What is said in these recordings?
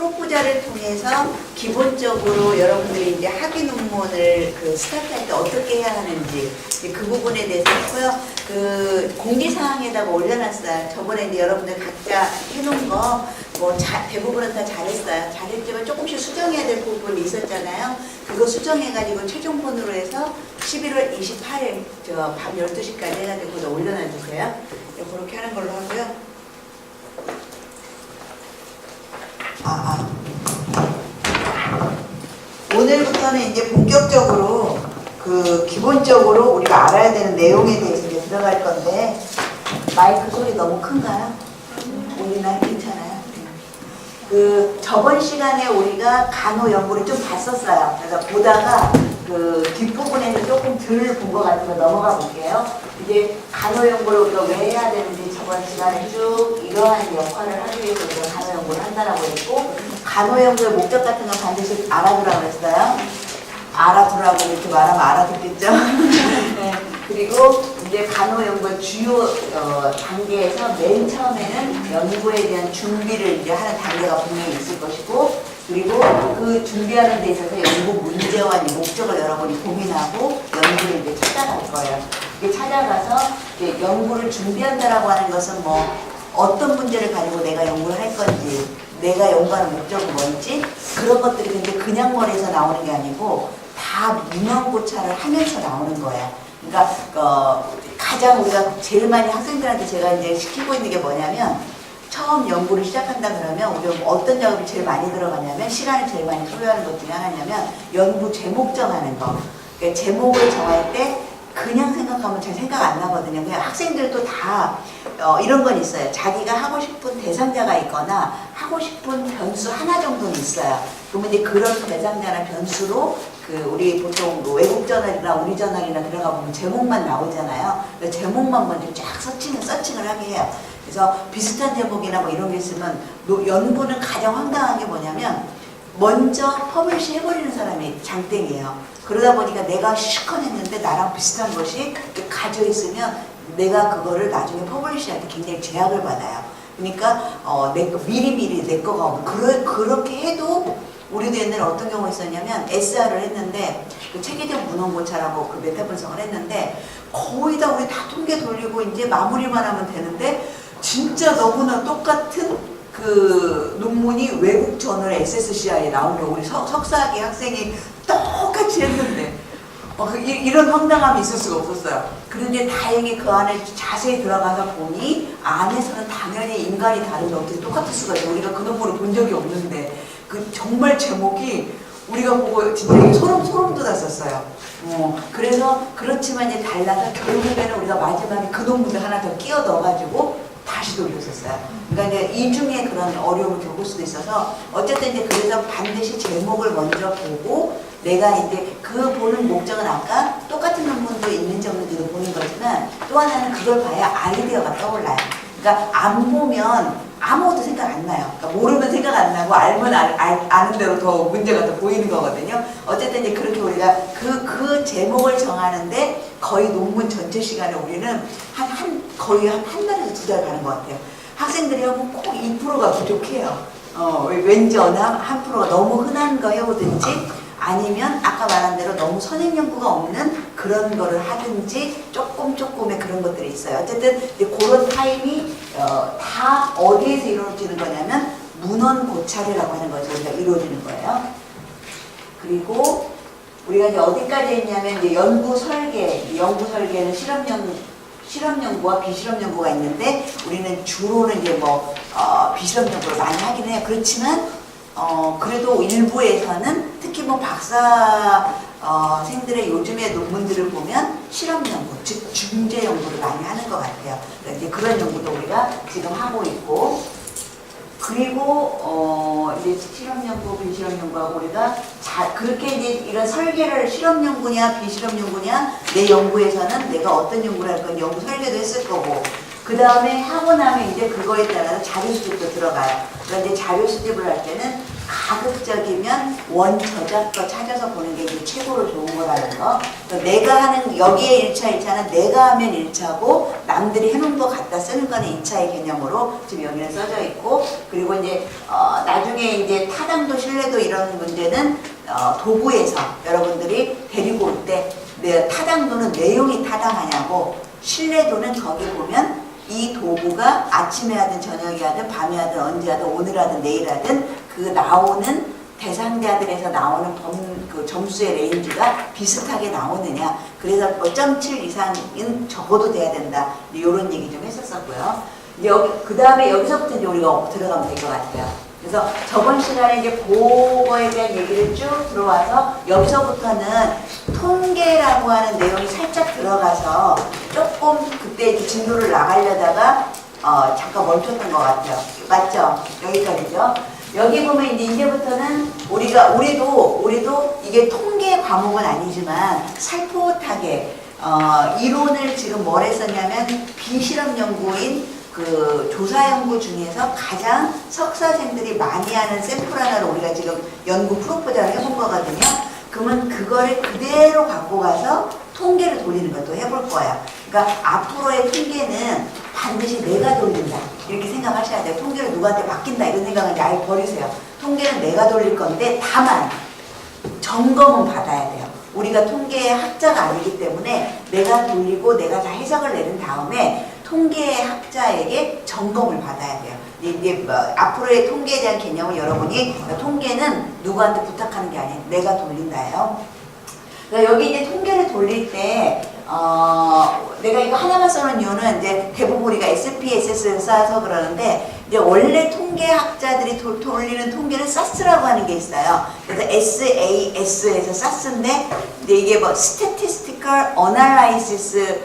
학부자를 통해서 기본적으로 여러분들이 이제 학위 논문을 스타트할 때 어떻게 해야 하는지 그 부분에 대해서 했고요. 그 공지사항에다가 올려놨어요. 저번에 이제 여러분들 각자 해놓은 거 뭐 대부분은 다 잘했어요. 잘했지만 조금씩 수정해야 될 부분이 있었잖아요. 그거 수정해가지고 최종본으로 해서 11월 28일 밤 12시까지 해가지고 거기다 올려놔주세요. 그렇게 하는 걸로 하고요. 오늘부터는 이제 본격적으로 기본적으로 우리가 알아야 되는 내용에 대해서 이제 들어갈 건데, 마이크 소리 너무 큰가요? 우리나 괜찮아요? 저번 시간에 우리가 간호 연구를 좀 봤었어요. 그래서 보다가 뒷부분에는 조금 덜 본 것 같아서 넘어가 볼게요. 이제 간호 연구를 우리가 왜 해야 되는지 저번 시간에 쭉 이러한 역할을 하기 위해서 우리가 간호 연구를 한다라고 했고, 간호 연구의 목적 같은 건 반드시 알아두라고 했어요. 알아두라고 이렇게 말하면 알아듣겠죠? 네. 그리고 이제 간호 연구의 주요 단계에서 맨 처음에는 연구에 대한 준비를 이제 하는 단계가 분명히 있을 것이고, 그리고 그 준비하는 데 있어서 연구 문제와 목적을 여러분이 고민하고 연구를 이제 찾아갈 거예요. 이게 찾아가서 이제 연구를 준비한다라고 하는 것은 뭐 어떤 문제를 가지고 내가 연구를 할 건지, 내가 연구하는 목적은 뭔지, 그런 것들이 근데 그냥 머리에서 나오는 게 아니고 다 문헌고찰을 하면서 나오는 거예요. 그러니까 가장 우리가 제일 많이 학생들한테 제가 이제 시키고 있는 게 뭐냐면, 처음 연구를 시작한다 그러면 우리가 어떤 작업이 제일 많이 들어가냐면, 시간을 제일 많이 소요하는 것 중에 하나냐면 연구 제목 정하는 거. 그러니까 제목을 정할 때 그냥 생각하면 잘 생각 안 나거든요. 그냥 학생들도 다 이런 건 있어요. 자기가 하고 싶은 대상자가 있거나 하고 싶은 변수 하나 정도는 있어요. 그러면 이제 그런 대상자나 변수로 우리 보통 외국 저널이나 우리 저널이나 들어가 보면 제목만 나오잖아요. 그래서 제목만 먼저 쫙 서칭을 하게 해요. 그래서 비슷한 제목이나 뭐 이런 게 있으면 연구는 가장 황당한 게 뭐냐면 먼저 퍼블리시 해버리는 사람이 장땡이에요. 그러다 보니까 내가 실컷 했는데 나랑 비슷한 것이 가져 있으면 내가 그거를 나중에 퍼블리시할 때 굉장히 제약을 받아요. 그러니까 미리미리 내 거가 오면 그렇게 해도, 우리도 옛날에 어떤 경우가 있었냐면 SR을 했는데 체계적 문헌고찰하고 메타 분석을 했는데 거의 다 우리 다 통계 돌리고 이제 마무리만 하면 되는데, 진짜 너무나 똑같은 논문이 외국 저널 SSCI에 나온 거, 우리 석사학위 학생이 똑같이 했는데 이런 황당함이 있을 수가 없었어요. 그런데 다행히 그 안에 자세히 들어가서 보니 안에서는 당연히 인간이 다른데 어떻게 똑같을 수가 있어. 우리가 그 논문을 본 적이 없는데 정말 제목이 우리가 보고 진짜 소름 돋았었어요. 그래서 그렇지만 이제 달라서 결국에는 우리가 마지막에 그 논문을 하나 더 끼워 넣어가지고 다시 돌렸었어요. 그러니까 이제 이 중에 그런 어려움을 겪을 수도 있어서, 어쨌든 이제 그래서 반드시 제목을 먼저 보고, 내가 이제 보는 목적은 아까 똑같은 논문도 있는지 없는지도 보는 거지만, 또 하나는 그걸 봐야 아이디어가 떠올라요. 그러니까 안 보면 아무것도 생각 안 나요. 그러니까 모르면 생각 안 나고 알면 아는 대로 더 문제가 더 보이는 거거든요. 어쨌든 이제 그렇게 우리가 그 제목을 정하는데 거의 논문 전체 시간에 우리는 거의 한 달에서 2달 가는 것 같아요. 학생들이 하면 꼭 2%가 부족해요. 왠지 어느 한 프로가 너무 흔한 거 해오든지, 아니면 아까 말한 대로 너무 선행 연구가 없는 그런 거를 하든지 조금의 그런 것들이 있어요. 어쨌든 이제 그런 타임이 다 어디에서 이루어지는 거냐면 문헌 고찰이라고 하는 거죠. 우리가 이루어지는 거예요. 그리고 우리가 이제 어디까지 했냐면 이제 연구 설계는 실험 연구와 비실험 연구가 있는데, 우리는 주로는 이제 비실험 연구를 많이 하긴 해요. 그렇지만 그래도 일부에서는 특히 박사생들의 요즘의 논문들을 보면 실험 연구, 즉 중재 연구를 많이 하는 것 같아요. 이제 그런 연구도 우리가 지금 하고 있고, 그리고 이제 실험 연구, 비실험 연구하고 우리가 그렇게 이제 이런 설계를 실험 연구냐 비실험 연구냐, 내 연구에서는 내가 어떤 연구를 할 건지 연구 설계도 했을 거고, 그 다음에 하고 나면 이제 그거에 따라서 자료 수집도 들어가요. 그러니까 이제 자료 수집을 할 때는 가급적이면 원저작거 찾아서 보는 게 이제 최고로 좋은 거라는 거. 내가 하는 여기에 1차, 2차는 내가 하면 1차고 남들이 해놓은 거 갖다 쓰는 거는 2차의 개념으로 지금 여기는 써져 있고, 그리고 이제 나중에 이제 타당도 신뢰도 이런 문제는 도구에서 여러분들이 데리고 올 때 타당도는 내용이 타당하냐고, 신뢰도는 거기 보면 이 도구가 아침에 하든 저녁에 하든 밤에 하든 언제 하든 오늘 하든 내일 하든 그 나오는 대상자들에서 나오는 그 점수의 레인지가 비슷하게 나오느냐. 그래서 뭐 0.7 이상은 적어도 돼야 된다. 이런 얘기 좀 했었었고요. 그 다음에 여기서부터 이제 우리가 들어가면 될 것 같아요. 그래서 저번 시간에 이제 그거에 대한 얘기를 쭉 들어와서 여기서부터는 통계라고 하는 내용이 살짝 들어가서 조금 그때 이제 진도를 나가려다가 잠깐 멈췄던 것 같아요. 맞죠? 여기까지죠? 여기 보면 이제부터는 우리도 이게 통계 과목은 아니지만 살포하게 이론을 지금 뭘 했었냐면 비실험 연구인 그 조사 연구 중에서 가장 석사생들이 많이 하는 샘플 하나를 우리가 지금 연구 프로포즈를 해본 거거든요. 그러면 그거를 그대로 갖고 가서 통계를 돌리는 것도 해볼 거예요. 그러니까 앞으로의 통계는 반드시 내가 돌린다 이렇게 생각하셔야 돼요. 통계를 누구한테 맡긴다 이런 생각은 아예 버리세요. 통계는 내가 돌릴 건데 다만 점검은 받아야 돼요. 우리가 통계의 학자가 아니기 때문에 내가 돌리고 내가 다 해석을 내는 다음에 통계의 학자에게 점검을 받아야 돼요. 이게 뭐 앞으로의 통계에 대한 개념을 여러분이 통계는 누구한테 부탁하는 게 아니에요. 내가 돌린다예요. 그러니까 여기 이제 통계를 돌릴 때 내가 이거 하나만 써놓은 이유는 이제 대부분 우리가 SPSS를 써서 그러는데 이제 원래 통계학자들이 돌리는 통계는 SAS라고 하는 게 있어요. 그래서 SAS에서 SAS인데 이제 이게 뭐 Statistical Analysis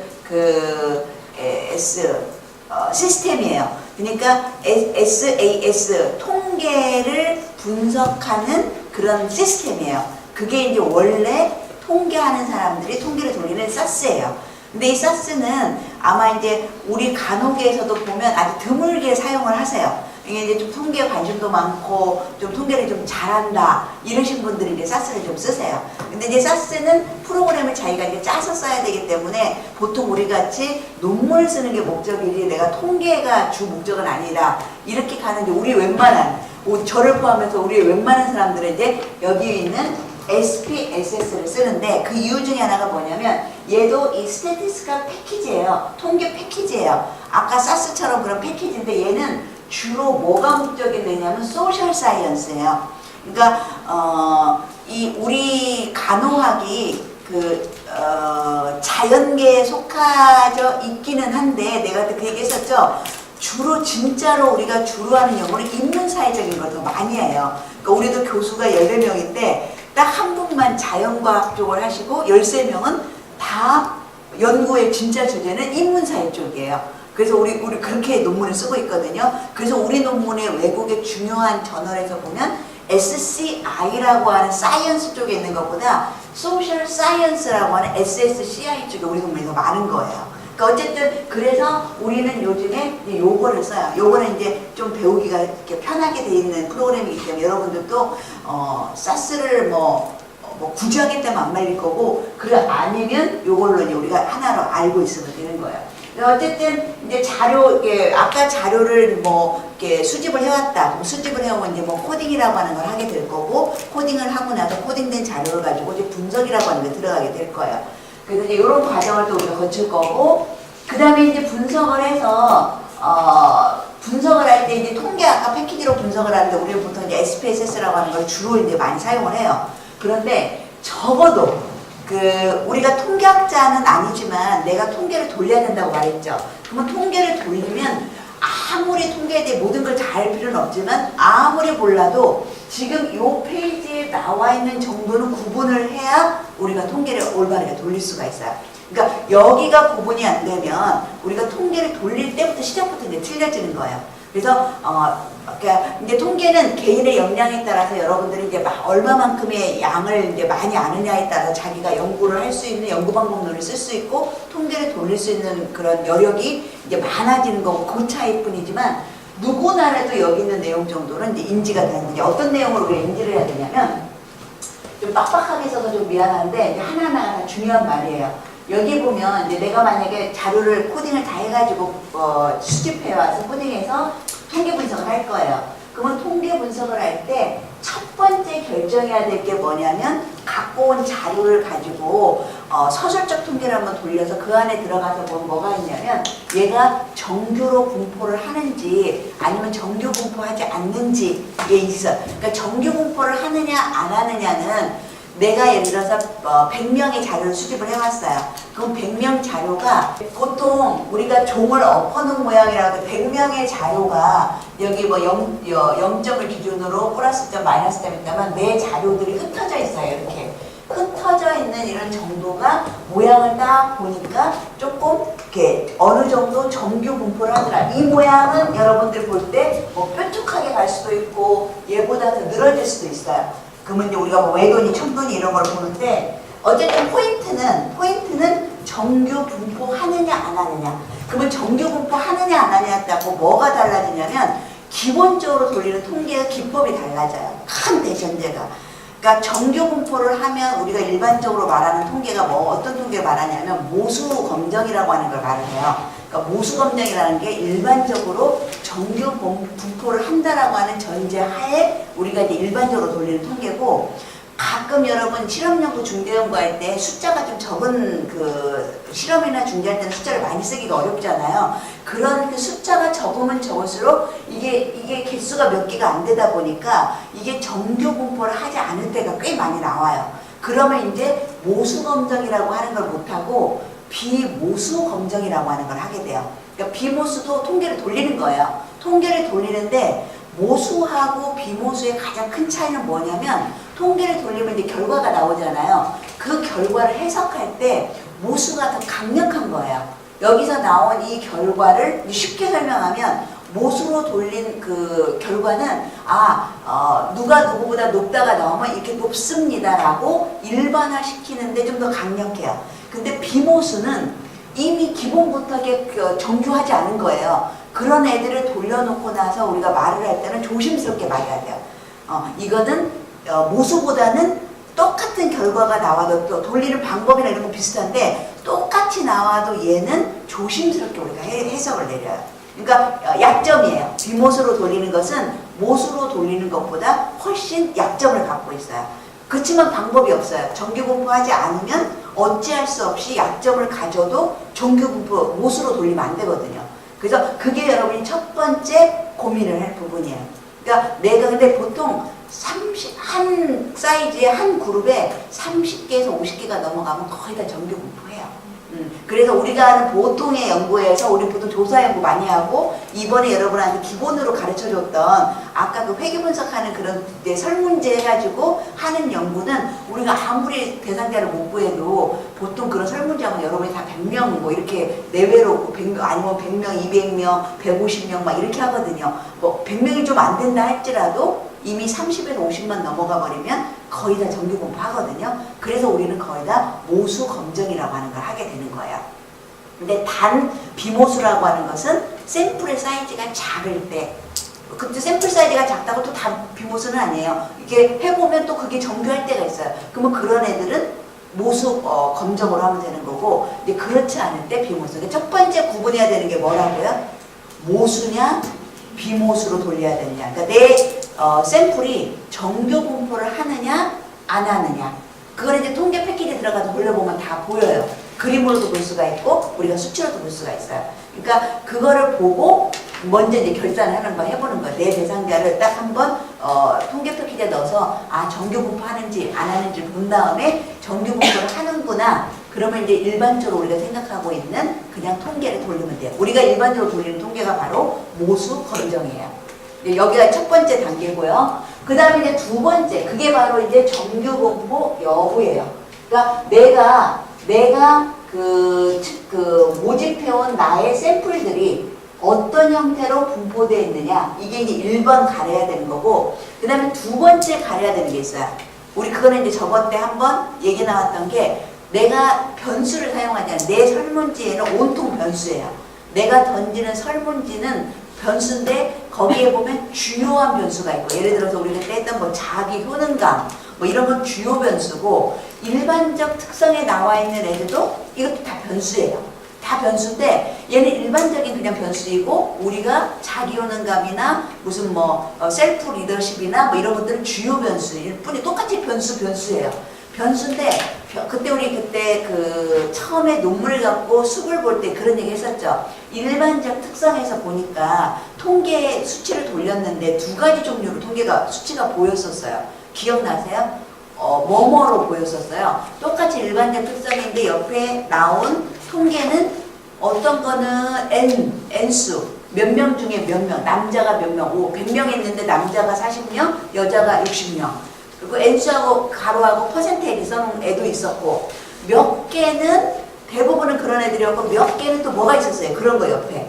시스템이에요. 그러니까 SAS 통계를 분석하는 그런 시스템이에요. 그게 이제 원래 통계하는 사람들이 통계를 돌리는 SAS예요. 근데 이 SAS는 아마 이제 우리 간호계에서도 보면 아주 드물게 사용을 하세요. 이게 이제 좀 통계에 관심도 많고 좀 통계를 좀 잘한다 이러신 분들이 이제 SAS를 좀 쓰세요. 근데 이제 SAS는 프로그램을 자기가 이제 짜서 써야 되기 때문에 보통 우리 같이 논문을 쓰는 게 목적이지 내가 통계가 주 목적은 아니라 이렇게 가는 게 우리 웬만한 저를 포함해서 우리 웬만한 사람들은 이제 여기 있는 SPSS를 쓰는데 그 이유 중에 하나가 뭐냐면 얘도 이 스태티스티컬 패키지예요. 통계 패키지예요. 아까 SAS처럼 그런 패키지인데 얘는 주로 뭐가 목적이 되냐면 소셜 사이언스예요. 그러니까 이 우리 간호학이 자연계에 속하져 있기는 한데 내가 그 얘기 했었죠. 주로 진짜로 우리가 주로 하는 연구는 인문사회적인 걸 더 많이 해요. 그러니까 우리도 교수가 14명인데 딱 한 분만 자연과학 쪽을 하시고 13명은 다 연구의 진짜 주제는 인문사회 쪽이에요. 그래서 우리 그렇게 논문을 쓰고 있거든요. 그래서 우리 논문의 외국의 중요한 저널에서 보면 SCI라고 하는 사이언스 쪽에 있는 것보다 소셜 사이언스라고 하는 SSCI 쪽에 우리 논문이 더 많은 거예요. 그러니까 어쨌든 그래서 우리는 요즘에 요거를 써요. 요거는 이제 좀 배우기가 이렇게 편하게 돼 있는 프로그램이기 때문에 여러분들도 SAS를 뭐 굳이 하기 때문에 안 말릴 거고 그래 아니면 요걸로 이제 우리가 하나로 알고 있으면 되는 거예요. 어쨌든 이제 아까 자료를 뭐 이렇게 수집을 해왔다. 수집을 해오면 이제 뭐 코딩이라고 하는 걸 하게 될 거고 코딩을 하고 나서 코딩된 자료를 가지고 이제 분석이라고 하는 게 들어가게 될 거예요. 그래서 이제 이런 과정을 또 우리가 거칠 거고 그 다음에 이제 분석을 해서 분석을 할 때 이제 통계 아까 패키지로 분석을 하는데 우리는 보통 이제 SPSS라고 하는 걸 주로 이제 많이 사용을 해요. 그런데 적어도 우리가 통계학자는 아니지만 내가 통계를 돌려야 된다고 말했죠. 그러면 통계를 돌리면 아무리 통계에 대해 모든 걸 다 알 필요는 없지만 아무리 몰라도 지금 이 페이지에 나와 있는 정도는 구분을 해야 우리가 통계를 올바르게 돌릴 수가 있어요. 그러니까 여기가 구분이 안 되면 우리가 통계를 돌릴 때부터 시작부터 이제 틀려지는 거예요. 그래서 그러니까 이제 통계는 개인의 역량에 따라서 여러분들이 이제 얼마만큼의 양을 이제 많이 아느냐에 따라 자기가 연구를 할 수 있는 연구 방법론을 쓸 수 있고 통계를 돌릴 수 있는 그런 여력이 이제 많아지는 거고 그 차이뿐이지만 누구나라도 여기 있는 내용 정도는 이제 인지가 되는데 어떤 내용으로 우리가 인지를 해야 되냐면 좀 빡빡하게 써서 좀 미안한데 하나하나가 다 중요한 말이에요. 여기 보면 이제 내가 만약에 자료를 코딩을 다 해가지고 수집해 와서 코딩해서 통계 분석을 할 거예요. 그러면 통계 분석을 할 때 첫 번째 결정해야 될 게 뭐냐면 갖고 온 자료를 가지고 서술적 통계를 한번 돌려서 그 안에 들어가서 보면 뭐가 있냐면 얘가 정규로 분포를 하는지 아니면 정규 분포하지 않는지 이게 있어. 그러니까 정규 분포를 하느냐 안 하느냐는 내가 예를 들어서 100명의 자료를 수집을 해왔어요. 그럼 100명 자료가 보통 우리가 종을 엎어놓은 모양이라고 해도 100명의 자료가 여기 뭐 0점을 기준으로 플러스 점 마이너스 점 있다면 내 자료들이 흩어져 있어요. 이렇게 흩어져 있는 이런 정도가 모양을 딱 보니까 조금 이렇게 어느 정도 정규 분포를 하더라. 이 모양은 여러분들 볼 때 뭐 뾰족하게 갈 수도 있고 얘보다 더 늘어질 수도 있어요. 그러면 이제 우리가 뭐 외돈이, 촌돈이 이런 걸 보는데 어쨌든 포인트는 정규 분포하느냐 안 하느냐. 그러면 정규 분포하느냐 안 하느냐에 따고 뭐가 달라지냐면 기본적으로 돌리는 통계의 기법이 달라져요. 큰 대전제가. 그러니까 정규 분포를 하면 우리가 일반적으로 말하는 통계가 뭐 어떤 통계를 말하냐면 모수 검정이라고 하는 걸 말을 해요. 그러니까 모수 검정이라는 게 일반적으로 정규 분포를 한다라고 하는 전제 하에 우리가 이제 일반적으로 돌리는 통계고 가끔 여러분 실험연구 중대연구 할 때 숫자가 좀 적은 그 실험이나 중대할 때는 숫자를 많이 쓰기가 어렵잖아요. 그런 그 숫자가 적으면 적을수록 이게 개수가 몇 개가 안 되다 보니까 이게 정규 분포를 하지 않을 때가 꽤 많이 나와요. 그러면 이제 모수 검정이라고 하는 걸 못하고 비모수 검정이라고 하는 걸 하게 돼요. 그러니까 비모수도 통계를 돌리는 거예요. 통계를 돌리는데 모수하고 비모수의 가장 큰 차이는 뭐냐면 통계를 돌리면 이제 결과가 나오잖아요. 그 결과를 해석할 때 모수가 더 강력한 거예요. 여기서 나온 이 결과를 쉽게 설명하면 모수로 돌린 그 결과는 누가 누구보다 높다가 나오면 이렇게 높습니다라고 일반화시키는데 좀 더 강력해요. 근데 비모수는 이미 기본부터 정규하지 않은 거예요. 그런 애들을 돌려놓고 나서 우리가 말을 할 때는 조심스럽게 말해야 돼요. 이거는 모수보다는 똑같은 결과가 나와도 또 돌리는 방법이나 이런 거 비슷한데 똑같이 나와도 얘는 조심스럽게 우리가 해석을 내려요. 그러니까 약점이에요. 비모수로 돌리는 것은 모수로 돌리는 것보다 훨씬 약점을 갖고 있어요. 그렇지만 방법이 없어요. 정규 분포하지 않으면 어찌할 수 없이 약점을 가져도 정규 분포 모수로 돌리면 안 되거든요. 그래서 그게 여러분이 첫 번째 고민을 할 부분이에요. 그러니까 내가 근데 보통 한 사이즈의 한 그룹에 30개에서 50개가 넘어가면 거의 다 정규 분포해요. 그래서 우리가 하는 보통의 연구에서 우리 보통 조사 연구 많이 하고 이번에 여러분한테 기본으로 가르쳐줬던 아까 그 회계 분석하는 그런 설문제 해가지고 하는 연구는 우리가 아무리 대상자를 못 구해도 보통 그런 설문제하면 여러분이 다 100명 뭐 이렇게 내외로 100명 아니면 100명, 200명, 150명 막 이렇게 하거든요. 뭐 100명이 좀 안 된다 할지라도 이미 30에서 50만 넘어가 버리면 거의 다 정규 분포하거든요. 그래서 우리는 거의 다 모수 검정이라고 하는 걸 하게 되는 거예요. 근데 단 비모수라고 하는 것은 샘플의 사이즈가 작을 때, 근데 샘플 사이즈가 작다고 또 다 비모수는 아니에요. 이렇게 해보면 또 그게 정규할 때가 있어요. 그러면 그런 애들은 모수 검정으로 하면 되는 거고, 이제 그렇지 않을 때 비모수. 그러니까 첫 번째 구분해야 되는 게 뭐라고요? 모수냐 비모수로 돌려야 되느냐. 그러니까 내 샘플이 정규 분포를 하느냐 안 하느냐. 그걸 이제 통계 패키지에 들어가서 돌려보면 다 보여요. 그림으로도 볼 수가 있고 우리가 수치로도 볼 수가 있어요. 그러니까 그거를 보고 먼저 이제 결산을 하는 거 해보는 거예요. 내 대상자를 딱 한번 통계 패키지에 넣어서 정규 분포하는지 안 하는지 본 다음에 정규 분포를 하는구나. 그러면 이제 일반적으로 우리가 생각하고 있는 그냥 통계를 돌리면 돼요. 우리가 일반적으로 돌리는 통계가 바로 모수 검정이에요. 여기가 첫 번째 단계고요. 그 다음에 이제 두 번째, 그게 바로 이제 정규 분포 여부예요. 그러니까 내가 모집해온 나의 샘플들이 어떤 형태로 분포되어 있느냐, 이게 이제 1번 가려야 되는 거고, 그 다음에 두 번째 가려야 되는 게 있어요. 우리 그거는 이제 저번 때 한번 얘기 나왔던 게, 내가 변수를 사용하지 않아요. 내 설문지에는 온통 변수예요. 내가 던지는 설문지는 변수인데 거기에 보면 주요한 변수가 있고, 예를 들어서 우리가 떼던 뭐 자기 효능감 뭐 이런 건 주요 변수고, 일반적 특성에 나와 있는 애들도 이것도 다 변수예요. 다 변수인데 얘는 일반적인 그냥 변수이고, 우리가 자기 효능감이나 무슨 뭐 셀프 리더십이나 뭐 이런 것들은 주요 변수일 뿐이, 똑같이 변수예요. 변수인데 그때 우리 그 처음에 논문을 갖고 수를 볼 때 그런 얘기 했었죠. 일반적 특성에서 보니까 통계 수치를 돌렸는데 두 가지 종류로 수치가 보였었어요. 기억나세요? 뭐뭐로 보였었어요. 똑같이 일반적 특성인데 옆에 나온 통계는 어떤 거는 N수, 몇 명 중에 몇 명, 남자가 몇 명, 100명 했는데 남자가 40명, 여자가 60명. 그리고 N수하고 가로하고 퍼센테이지 써놓은 애도 있었고, 몇 개는, 대부분은 그런 애들이었고, 몇 개는 또 뭐가 있었어요? 그런 거 옆에.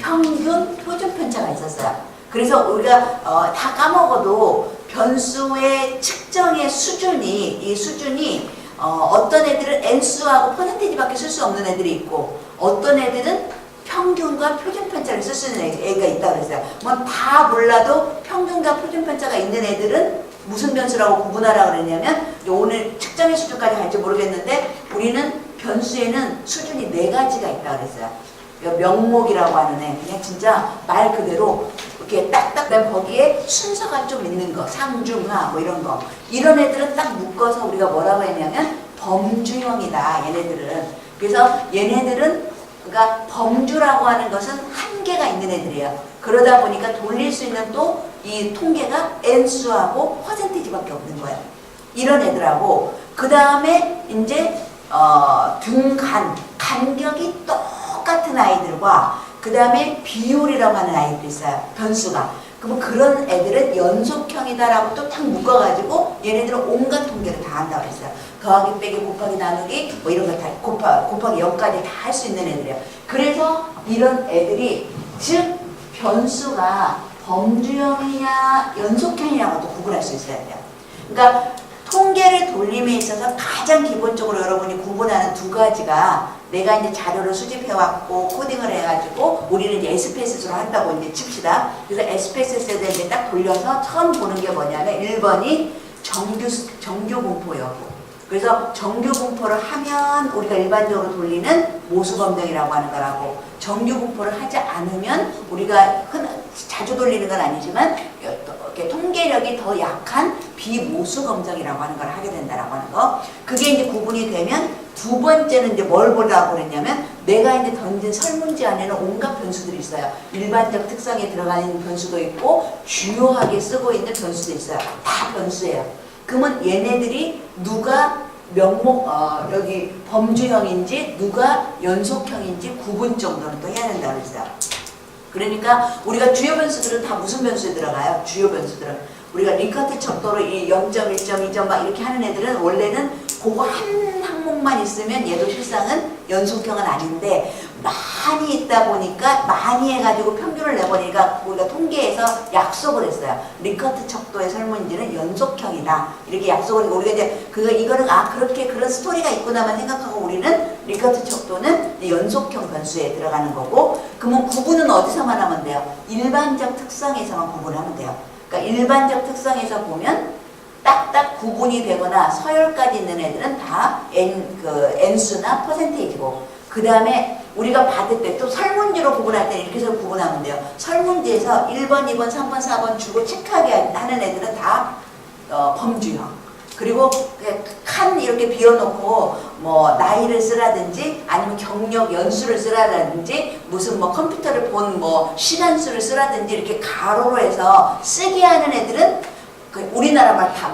평균, 표준 편차가 있었어요. 그래서 우리가 다 까먹어도 변수의 측정의 이 수준이 어떤 애들은 N수하고 퍼센테이지밖에 쓸 수 없는 애들이 있고, 어떤 애들은 평균과 표준 편차를 쓸 수 있는 애가 있다고 그랬어요. 뭐 다 몰라도 평균과 표준 편차가 있는 애들은 무슨 변수라고 구분하라고 그랬냐면, 오늘 측정의 수준까지 갈지 모르겠는데 우리는 변수에는 수준이 4가지가 있다고 그랬어요. 명목이라고 하는 애, 그냥 진짜 말 그대로 이렇게 딱딱 거기에 순서가 좀 있는 거, 상중하 뭐 이런 거, 이런 애들은 딱 묶어서 우리가 뭐라고 했냐면 범주형이다, 얘네들은. 그래서 얘네들은, 그러니까 범주라고 하는 것은 한계가 있는 애들이에요. 그러다 보니까 돌릴 수 있는 또 이 통계가 N수하고 퍼센티지밖에 없는 거예요. 이런 애들하고, 그 다음에 이제 간격이 똑같은 아이들과, 그 다음에 비율이라고 하는 아이들이 있어요. 변수가. 그럼 그런 애들은 연속형이다라고 또 딱 묶어가지고 얘네들은 온갖 통계를 다 한다고 했어요. 더하기, 빼기, 곱하기, 나누기 뭐 이런 거 다 곱하기 0까지 다 할 수 있는 애들이에요. 그래서 이런 애들이, 즉 변수가 범주형이냐 연속형이냐고도 구분할 수 있어야 돼요. 그러니까 통계를 돌림에 있어서 가장 기본적으로 여러분이 구분하는 두 가지가, 내가 이제 자료를 수집해왔고 코딩을 해가지고 우리는 이제 SPSS로 한다고 이제 칩시다. 그래서 SPSS에 이제 딱 돌려서 처음 보는 게 뭐냐면 1번이 정규 분포 여부. 그래서 정규 분포를 하면 우리가 일반적으로 돌리는 모수 검정이라고 하는 거라고, 정규 분포를 하지 않으면 우리가 자주 돌리는 건 아니지만 이렇게 통계력이 더 약한 비모수 검정이라고 하는 걸 하게 된다라고 하는 거. 그게 이제 구분이 되면, 두 번째는 이제 뭘 보라고 그랬냐면, 내가 이제 던진 설문지 안에는 온갖 변수들이 있어요. 일반적 특성에 들어가 있는 변수도 있고 주요하게 쓰고 있는 변수도 있어요. 다 변수예요. 그러면 얘네들이 누가 여기 범주형인지 누가 연속형인지 구분 정도는 또 해야 된다고 했어요. 그러니까 우리가 주요 변수들은 다 무슨 변수에 들어가요? 주요 변수들은 우리가 리커트 척도로 이 0.1점, 2점 막 이렇게 하는 애들은 원래는 그거 한 항목만 있으면 얘도 실상은 연속형은 아닌데, 많이 있다 보니까 많이 해가지고 평균을 내버리니까 우리가 통계에서 약속을 했어요. 리커트 척도의 설문지는 연속형이다, 이렇게 약속을 했고, 우리가 이제 이거는 그렇게 그런 스토리가 있구나만 생각하고 우리는 리커트 척도는 연속형 변수에 들어가는 거고, 그러면 구분은 어디서만 하면 돼요? 일반적 특성에서만 구분하면 돼요. 그러니까 일반적 특성에서 보면 딱딱 구분이 되거나 서열까지 있는 애들은 다 N수나 퍼센테이지고, 그 다음에 우리가 받을 때 또 설문지로 구분할 때는 이렇게 해서 구분하면 돼요. 설문지에서 1번, 2번, 3번, 4번 주고 체크하게 하는 애들은 다 범주형. 그리고 칸 이렇게 비워놓고 뭐 나이를 쓰라든지 아니면 경력 연수를 쓰라든지 무슨 뭐 컴퓨터를 본 뭐 시간수를 쓰라든지 이렇게 가로로 해서 쓰게 하는 애들은 우리나라 말 다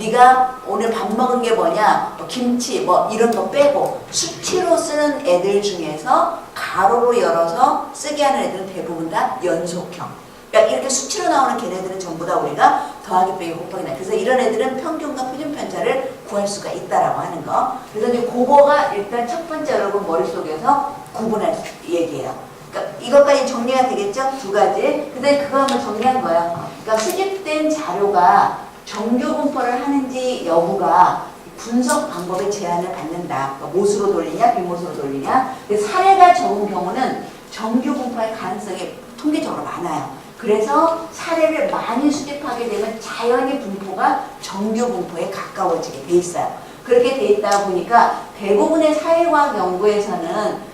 네가 오늘 밥 먹은 게 뭐냐, 김치 뭐 이런 거 빼고 수치로 쓰는 애들 중에서 가로로 열어서 쓰게 하는 애들은 대부분 다 연속형. 그러니까 이렇게 수치로 나오는 걔네들은 전부 다 우리가 더하기, 빼기, 곱하기, 나. 그래서 이런 애들은 평균과 표준 편차를 구할 수가 있다라고 하는 거. 그래서 이제 그거가 일단 첫 번째 여러분 머릿속에서 구분할 얘기예요. 그러니까 이것까지 정리가 되겠죠? 두 가지. 근데 그거 한번 정리한 거예요. 그러니까 수집된 자료가 정규 분포를 하는지 여부가 분석 방법의 제한을 받는다. 그러니까 모수로 돌리냐, 비모수로 돌리냐. 사례가 적은 경우는 정규 분포할 가능성이 통계적으로 많아요. 그래서 사례를 많이 수집하게 되면 자연히 분포가 정규 분포에 가까워지게 돼 있어요. 그렇게 돼 있다 보니까 대부분의 사회과학 연구에서는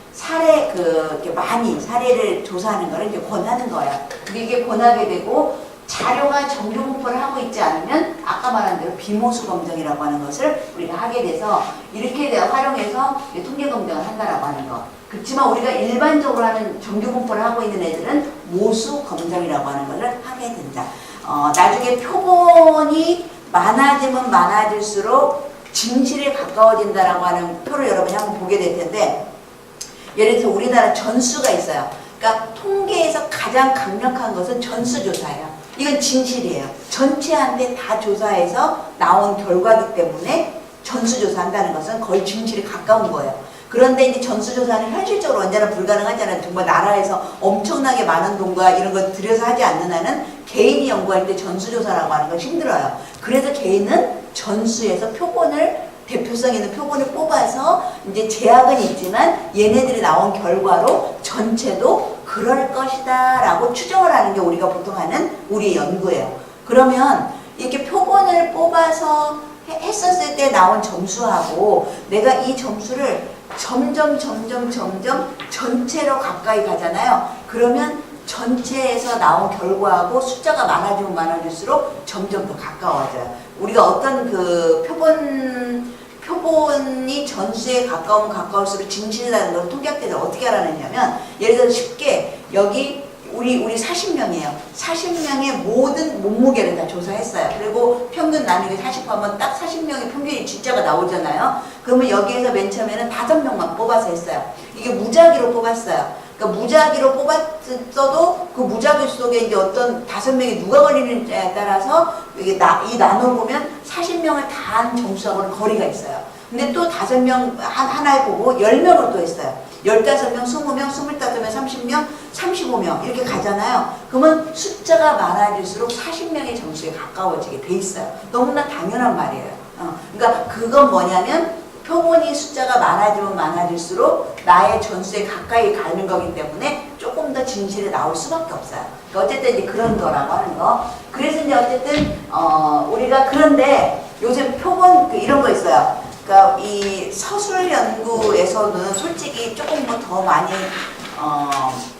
이렇게 많이 사례를 조사하는 거를 이제 권하는 거예요. 근데 이게 권하게 되고 자료가 정규 분포를 하고 있지 않으면 아까 말한 대로 비모수 검정이라고 하는 것을 우리가 하게 돼서 이렇게 활용해서 통계 검정을 한다라고 하는 거. 그렇지만 우리가 일반적으로 하는 정규 분포를 하고 있는 애들은 모수 검정이라고 하는 것을 하게 된다. 나중에 표본이 많아지면 많아질수록 진실에 가까워진다라고 하는 표를 여러분이 한번 보게 될 텐데, 예를 들어서 우리나라 전수가 있어요. 그러니까 통계에서 가장 강력한 것은 전수조사예요. 이건 진실이에요. 전체한테 다 조사해서 나온 결과이기 때문에 전수조사한다는 것은 거의 진실에 가까운 거예요. 그런데 이제 전수조사는 현실적으로 언제나 불가능하잖아요. 정말 나라에서 엄청나게 많은 돈과 이런 걸 들여서 하지 않는 한은 개인이 연구할 때 전수조사라고 하는 건 힘들어요. 그래서 개인은 전수에서 대표성 있는 표본을 뽑아서 이제 제약은 있지만 얘네들이 나온 결과로 전체도 그럴 것이다 라고 추정을 하는 게 우리가 보통 하는 우리의 연구예요. 그러면 이렇게 표본을 뽑아서 했었을 때 나온 점수하고 내가 이 점수를 점점 전체로 가까이 가잖아요. 그러면 전체에서 나온 결과하고 숫자가 많아지면 많아질수록 점점 더 가까워져요. 우리가 어떤 그 표본이 전수에 가까우면 가까울수록 진실이라는 걸 통계학자들이 어떻게 알아내냐면, 예를 들어서 쉽게 여기 우리 40명이에요. 40명의 모든 몸무게를 다 조사했어요. 그리고 평균 나누기 40하면 딱 40명의 평균이 진짜가 나오잖아요. 그러면 여기에서 맨 처음에는 5명만 뽑아서 했어요. 이게 무작위로 뽑았어요. 그러니까 무작위로 뽑았어도 그 무작위 속에 이제 어떤 5명이 누가 걸리는지에 따라서 이게 이 나눠보면 40명을 다 한 점수하고는 거리가 있어요. 근데 또 5명 하나에 보고 10명을 또 했어요. 15명, 20명, 25명, 30명, 35명 이렇게 가잖아요. 그러면 숫자가 많아질수록 40명의 점수에 가까워지게 돼 있어요. 너무나 당연한 말이에요. 그러니까 그건 뭐냐면 표본이 숫자가 많아지면 많아질수록 나의 전수에 가까이 가는 거기 때문에 조금 더 진실이 나올 수밖에 없어요. 그러니까 어쨌든 이제 그런 거라고 하는 거. 그래서 이제 어쨌든 우리가 그런데 요즘 표본 이런 거 있어요. 그러니까 이 서술 연구에서는 솔직히 조금 뭐 더 많이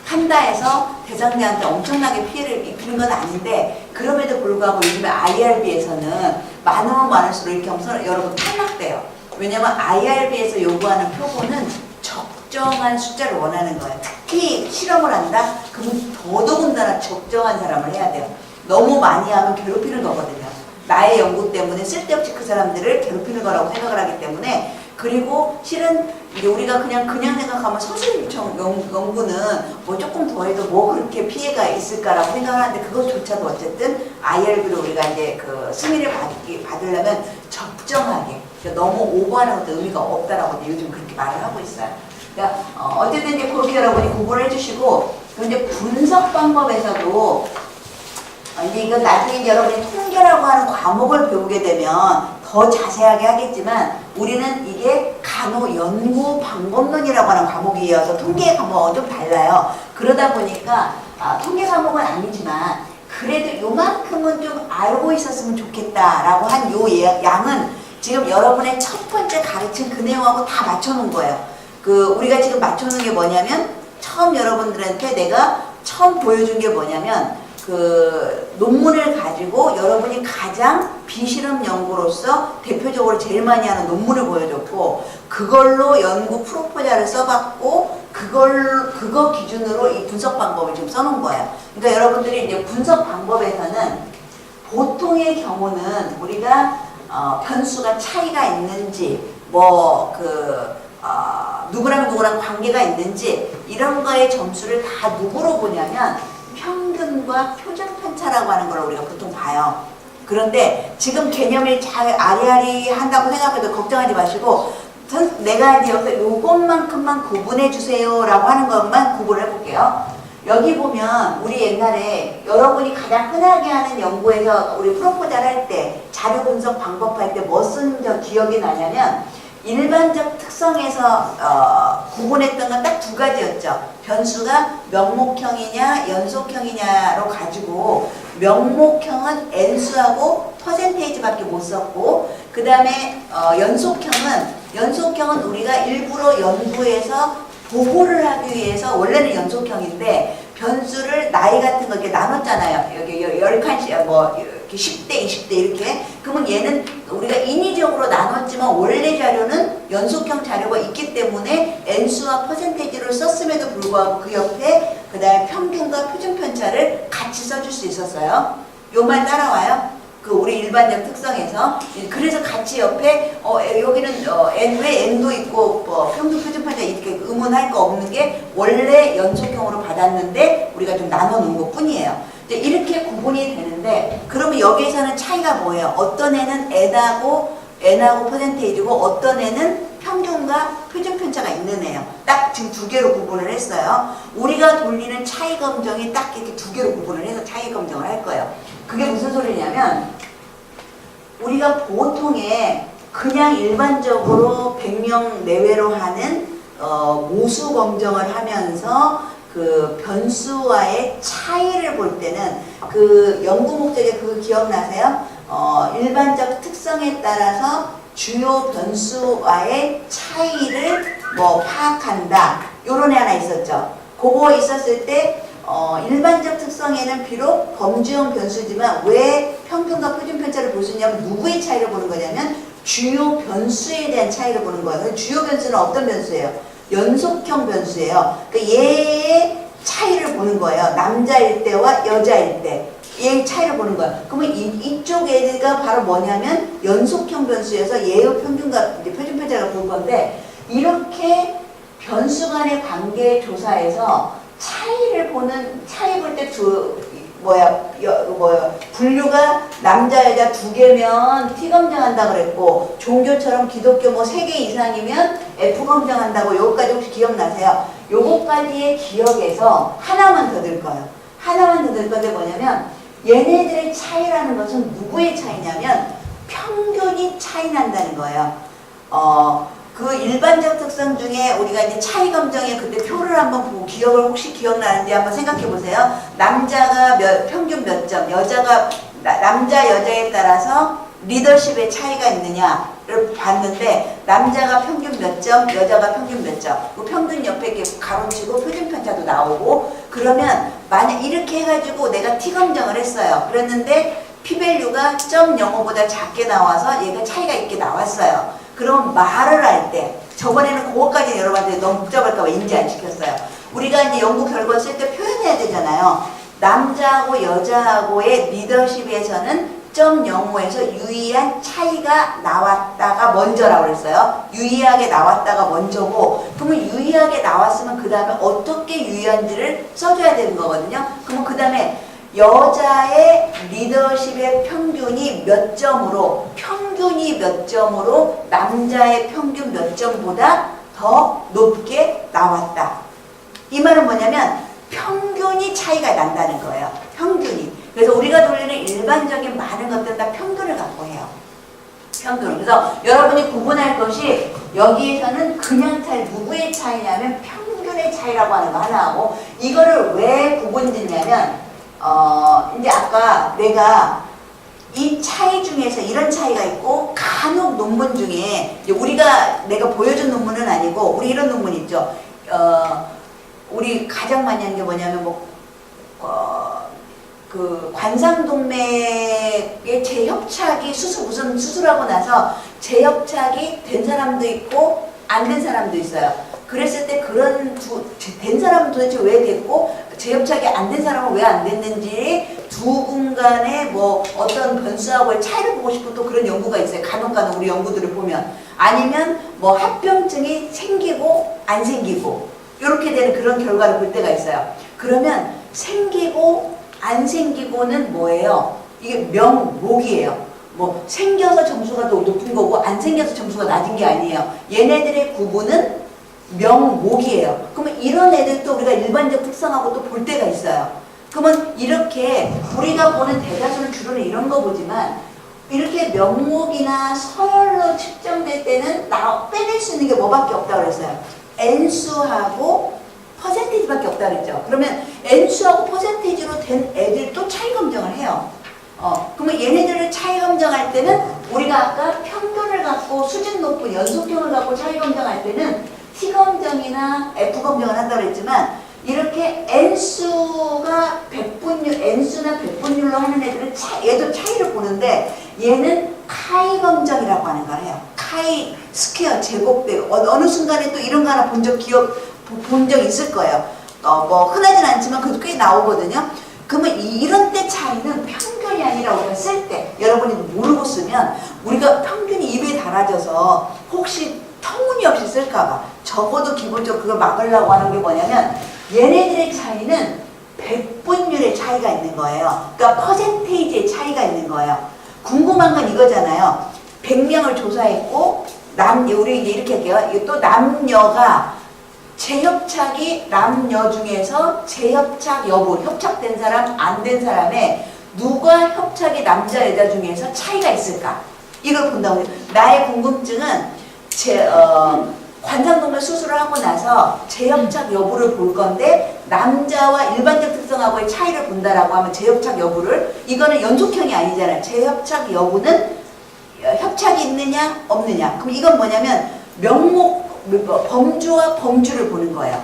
한다 해서 대상자한테 엄청나게 피해를 입히는 건 아닌데, 그럼에도 불구하고 요즘에 IRB에서는 많으면 많을수록 이렇게 하면서 여러분 탈락돼요. 왜냐면 IRB에서 요구하는 표본은 적정한 숫자를 원하는 거예요. 특히 실험을 한다? 그럼 더더군다나 적정한 사람을 해야 돼요. 너무 많이 하면 괴롭히는 거거든요. 나의 연구 때문에 쓸데없이 그 사람들을 괴롭히는 거라고 생각을 하기 때문에. 그리고 실은 이제 우리가 그냥 생각하면 서술 연구는 뭐 조금 더 해도 뭐 그렇게 피해가 있을까라고 생각을 하는데, 그것조차도 어쨌든 IRB로 우리가 이제 그 승인을 받으려면 적정하게, 그러니까 너무 오버하는 것도 의미가 없다라고 요즘 그렇게 말을 하고 있어요. 그러니까 어쨌든 이제 그렇게 여러분이 공부를 해주시고, 그런데 분석 방법에서도 이제 이건 나중에 여러분이 통계라고 하는 과목을 배우게 되면 더 자세하게 하겠지만, 우리는 이게 간호 연구 방법론이라고 하는 과목이어서 통계 과목은 좀 달라요. 그러다 보니까 통계 과목은 아니지만 그래도 요만큼은 좀 알고 있었으면 좋겠다라고 한 요 양은 지금 여러분의 첫 번째 가르친 그 내용하고 다 맞춰놓은 거예요. 우리가 지금 맞춰놓은 게 뭐냐면, 처음 여러분들한테 내가 처음 보여준 게 뭐냐면, 논문을 가지고 여러분이 가장 비실험 연구로서 대표적으로 제일 많이 하는 논문을 보여줬고, 그걸로 연구 프로포자를 써봤고, 그거 기준으로 이 분석 방법을 지금 써놓은 거예요. 그러니까 여러분들이 이제 분석 방법에서는 보통의 경우는 우리가 변수가 차이가 있는지, 누구랑 관계가 있는지, 이런 거의 점수를 다 누구로 보냐면 평균과 표준 편차라고 하는 걸 우리가 보통 봐요. 그런데 지금 개념이 잘 아리아리 한다고 생각해도 걱정하지 마시고, 내가 이제 여기서 요것만큼만 구분해 주세요 라고 하는 것만 구분을 해볼게요. 여기 보면 우리 옛날에 여러분이 가장 흔하게 하는 연구에서 우리 프로포자를 할 때, 자료 분석 방법 할 때 뭐 쓴 기억이 나냐면, 일반적 특성에서 구분했던 건 딱 두 가지였죠. 변수가 명목형이냐 연속형이냐로 가지고 명목형은 n수하고 퍼센테이지밖에 못 썼고 그 다음에 연속형은 우리가 일부러 연구해서 보고를 하기 위해서 원래는 연속형인데 변수를 나이 같은 거 이렇게 나눴잖아요. 여기 10칸씩 뭐 이렇게 10대, 20대 이렇게. 그러면 얘는 우리가 인위적으로 나눴지만 원래 자료는 연속형 자료가 있기 때문에 n수와 퍼센테이지를 썼음에도 불구하고 그 옆에 그 다음에 평균과 표준 편차를 같이 써줄 수 있었어요. 요 말 따라와요? 그 우리 일반적 특성에서. 그래서 같이 옆에 여기는 왜 n도 있고 뭐 평균 표준 편차 이렇게 의문할 거 없는 게 원래 연속형으로 받았는데 우리가 좀 나눠 놓은 것 뿐이에요. 이렇게 구분이 되는데 그러면 여기에서는 차이가 뭐예요? 어떤 애는 n하고 퍼센테이지고 어떤 애는 평균과 표준 편차가 있는 애예요. 딱 지금 두 개로 구분을 했어요. 우리가 돌리는 차이 검정이 딱 이렇게 두 개로 구분을 해서 차이 검정을 할 거예요. 그게 무슨 소리냐면 우리가 보통에 그냥 일반적으로 100명 내외로 하는 모수 검정을 하면서 그 변수와의 차이를 볼 때는 그 연구 목적에 그거 기억나세요? 일반적 특성에 따라서 주요 변수와의 차이를 뭐 파악한다. 요런 애 하나 있었죠. 그거 있었을 때 일반적 특성에는 비록 범주형 변수지만 왜 평균과 표준 편차를 볼 수 있냐면 누구의 차이를 보는 거냐면 주요 변수에 대한 차이를 보는 거예요. 주요 변수는 어떤 변수예요? 연속형 변수예요. 그러니까 얘의 차이를 보는 거예요. 남자일 때와 여자일 때. 얘의 차이를 보는 거예요. 그러면 이쪽 애가 바로 뭐냐면 연속형 변수여서 얘의 평균과 이제 표준 편차를 볼 건데 이렇게 변수 간의 관계 조사에서 차이 볼 때 분류가 남자 여자 두 개면 T 검정한다 그랬고 종교처럼 기독교 뭐 3개 이상이면 F 검정한다고 요거까지 혹시 기억나세요? 요거까지의 기억에서 하나만 더 들 거예요. 하나만 더 들 건데 뭐냐면 얘네들의 차이라는 것은 누구의 차이냐면 평균이 차이 난다는 거예요. 그 일반적 특성 중에 우리가 이제 차이 검정에 그때 표를 한번 보고 기억을 혹시 기억나는지 한번 생각해 보세요. 남자가 평균 몇 점, 남자 여자에 따라서 리더십의 차이가 있느냐를 봤는데 남자가 평균 몇 점, 여자가 평균 몇 점. 그 평균 옆에 이렇게 가로치고 표준 편차도 나오고 그러면 만약 이렇게 해가지고 내가 T 검정을 했어요. 그랬는데 P밸류가 0.05보다 작게 나와서 얘가 차이가 있게 나왔어요. 그럼 말을 할 때 저번에는 그것까지 여러분한테 너무 복잡할까 봐 인지 안 시켰어요. 우리가 이제 연구 결과 쓸 때 표현해야 되잖아요. 남자하고 여자하고의 리더십에서는 0.05에서 유의한 차이가 나왔다가 먼저라고 그랬어요. 유의하게 나왔다가 먼저고 그러면 유의하게 나왔으면 그 다음에 어떻게 유의한지를 써줘야 되는 거거든요. 그러면 그 다음에 여자의 리더십의 평균이 몇 점으로 남자의 평균 몇 점보다 더 높게 나왔다. 이 말은 뭐냐면 평균이 차이가 난다는 거예요. 평균이. 그래서 우리가 돌리는 일반적인 많은 것들은 다 평균을 갖고 해요. 평균. 그래서 여러분이 구분할 것이 여기에서는 그냥 차이, 누구의 차이냐면 평균의 차이라고 하는 거 하나 하고 이거를 왜 구분짓냐면 이제 아까 내가 이 차이 중에서 이런 차이가 있고 간혹 논문 중에 내가 보여준 논문은 아니고 우리 이런 논문 있죠. 우리 가장 많이 하는 게 뭐냐면 그 관상동맥의 재협착이 무슨 수술하고 나서 재협착이 된 사람도 있고 안 된 사람도 있어요. 그랬을 때 된 사람은 도대체 왜 됐고 재협착이 안 된 사람은 왜 안 됐는지 두 군간의 뭐 어떤 변수하고의 차이를 보고 싶은 또 그런 연구가 있어요. 간혹 우리 연구들을 보면 아니면 뭐 합병증이 생기고 안 생기고 이렇게 되는 그런 결과를 볼 때가 있어요. 그러면 생기고 안 생기고는 뭐예요? 이게 명목이에요. 뭐 생겨서 점수가 더 높은 거고 안 생겨서 점수가 낮은 게 아니에요. 얘네들의 구분은 명목이에요. 그러면 이런 애들도 우리가 일반적 특성하고 또 볼 때가 있어요. 그러면 이렇게 우리가 보는 대다수는 주로는 이런 거 보지만 이렇게 명목이나 서열로 측정될 때는 빼낼 수 있는 게 뭐밖에 없다고 그랬어요. N수하고 퍼센테이지밖에 없다 그랬죠. 그러면 N수하고 퍼센테이지로 된 애들도 차이 검정을 해요. 그러면 얘네들을 차이 검정할 때는 우리가 아까 평균을 갖고 수준 높은 연속형을 갖고 차이 검정할 때는 T 검정이나 F 검정을 한다고 했지만 이렇게 N수가 백분율, N수나 백분율로 하는 애들은 얘도 차이를 보는데 얘는 카이 검정이라고 하는 걸 해요. 카이 스퀘어 제곱되고 어느 순간에 또 이런 거 하나 본 적 있을 거예요. 뭐 흔하진 않지만 그래도 꽤 나오거든요. 그러면 이런 때 차이는 평균이 아니라 우리가 쓸 때 여러분이 모르고 쓰면 우리가 평균이 입에 달아져서 혹시 터무니없이 쓸까봐 적어도 기본적으로 그걸 막으려고 하는 게 뭐냐면 얘네들의 차이는 백분율의 차이가 있는 거예요. 그러니까 퍼센테이지의 차이가 있는 거예요. 궁금한 건 이거잖아요. 100명을 조사했고 우리 이제 이렇게 할게요. 또 남녀가 재협착이 남녀 중에서 재협착 여부, 협착된 사람, 안 된 사람의 누가 협착이 남자, 여자 중에서 차이가 있을까? 이걸 본다고 해요. 나의 궁금증은 관상동맥 수술을 하고 나서 재협착 여부를 볼 건데 남자와 일반적 특성하고의 차이를 본다라고 하면 재협착 여부를 이거는 연속형이 아니잖아요. 재협착 여부는 협착이 있느냐 없느냐. 그럼 이건 뭐냐면 범주와 범주를 보는 거예요.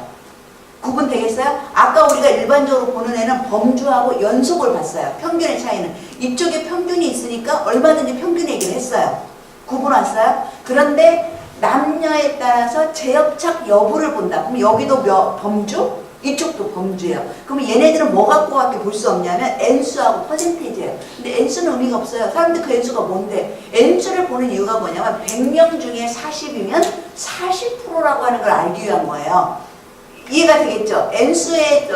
구분 되겠어요? 아까 우리가 일반적으로 보는 애는 범주하고 연속을 봤어요. 평균의 차이는. 이쪽에 평균이 있으니까 얼마든지 평균 얘기를 했어요. 구분 왔어요? 그런데 남녀에 따라서 재협착 여부를 본다. 그럼 여기도 범주? 이쪽도 범주예요. 그럼 얘네들은 뭐 갖고밖에 볼 수 없냐면 N수하고 퍼센테이지예요. 근데 N수는 의미가 없어요. 사람들 그 N수가 뭔데? N수를 보는 이유가 뭐냐면 100명 중에 40이면 40%라고 하는 걸 알기 위한 거예요. 이해가 되겠죠? N수의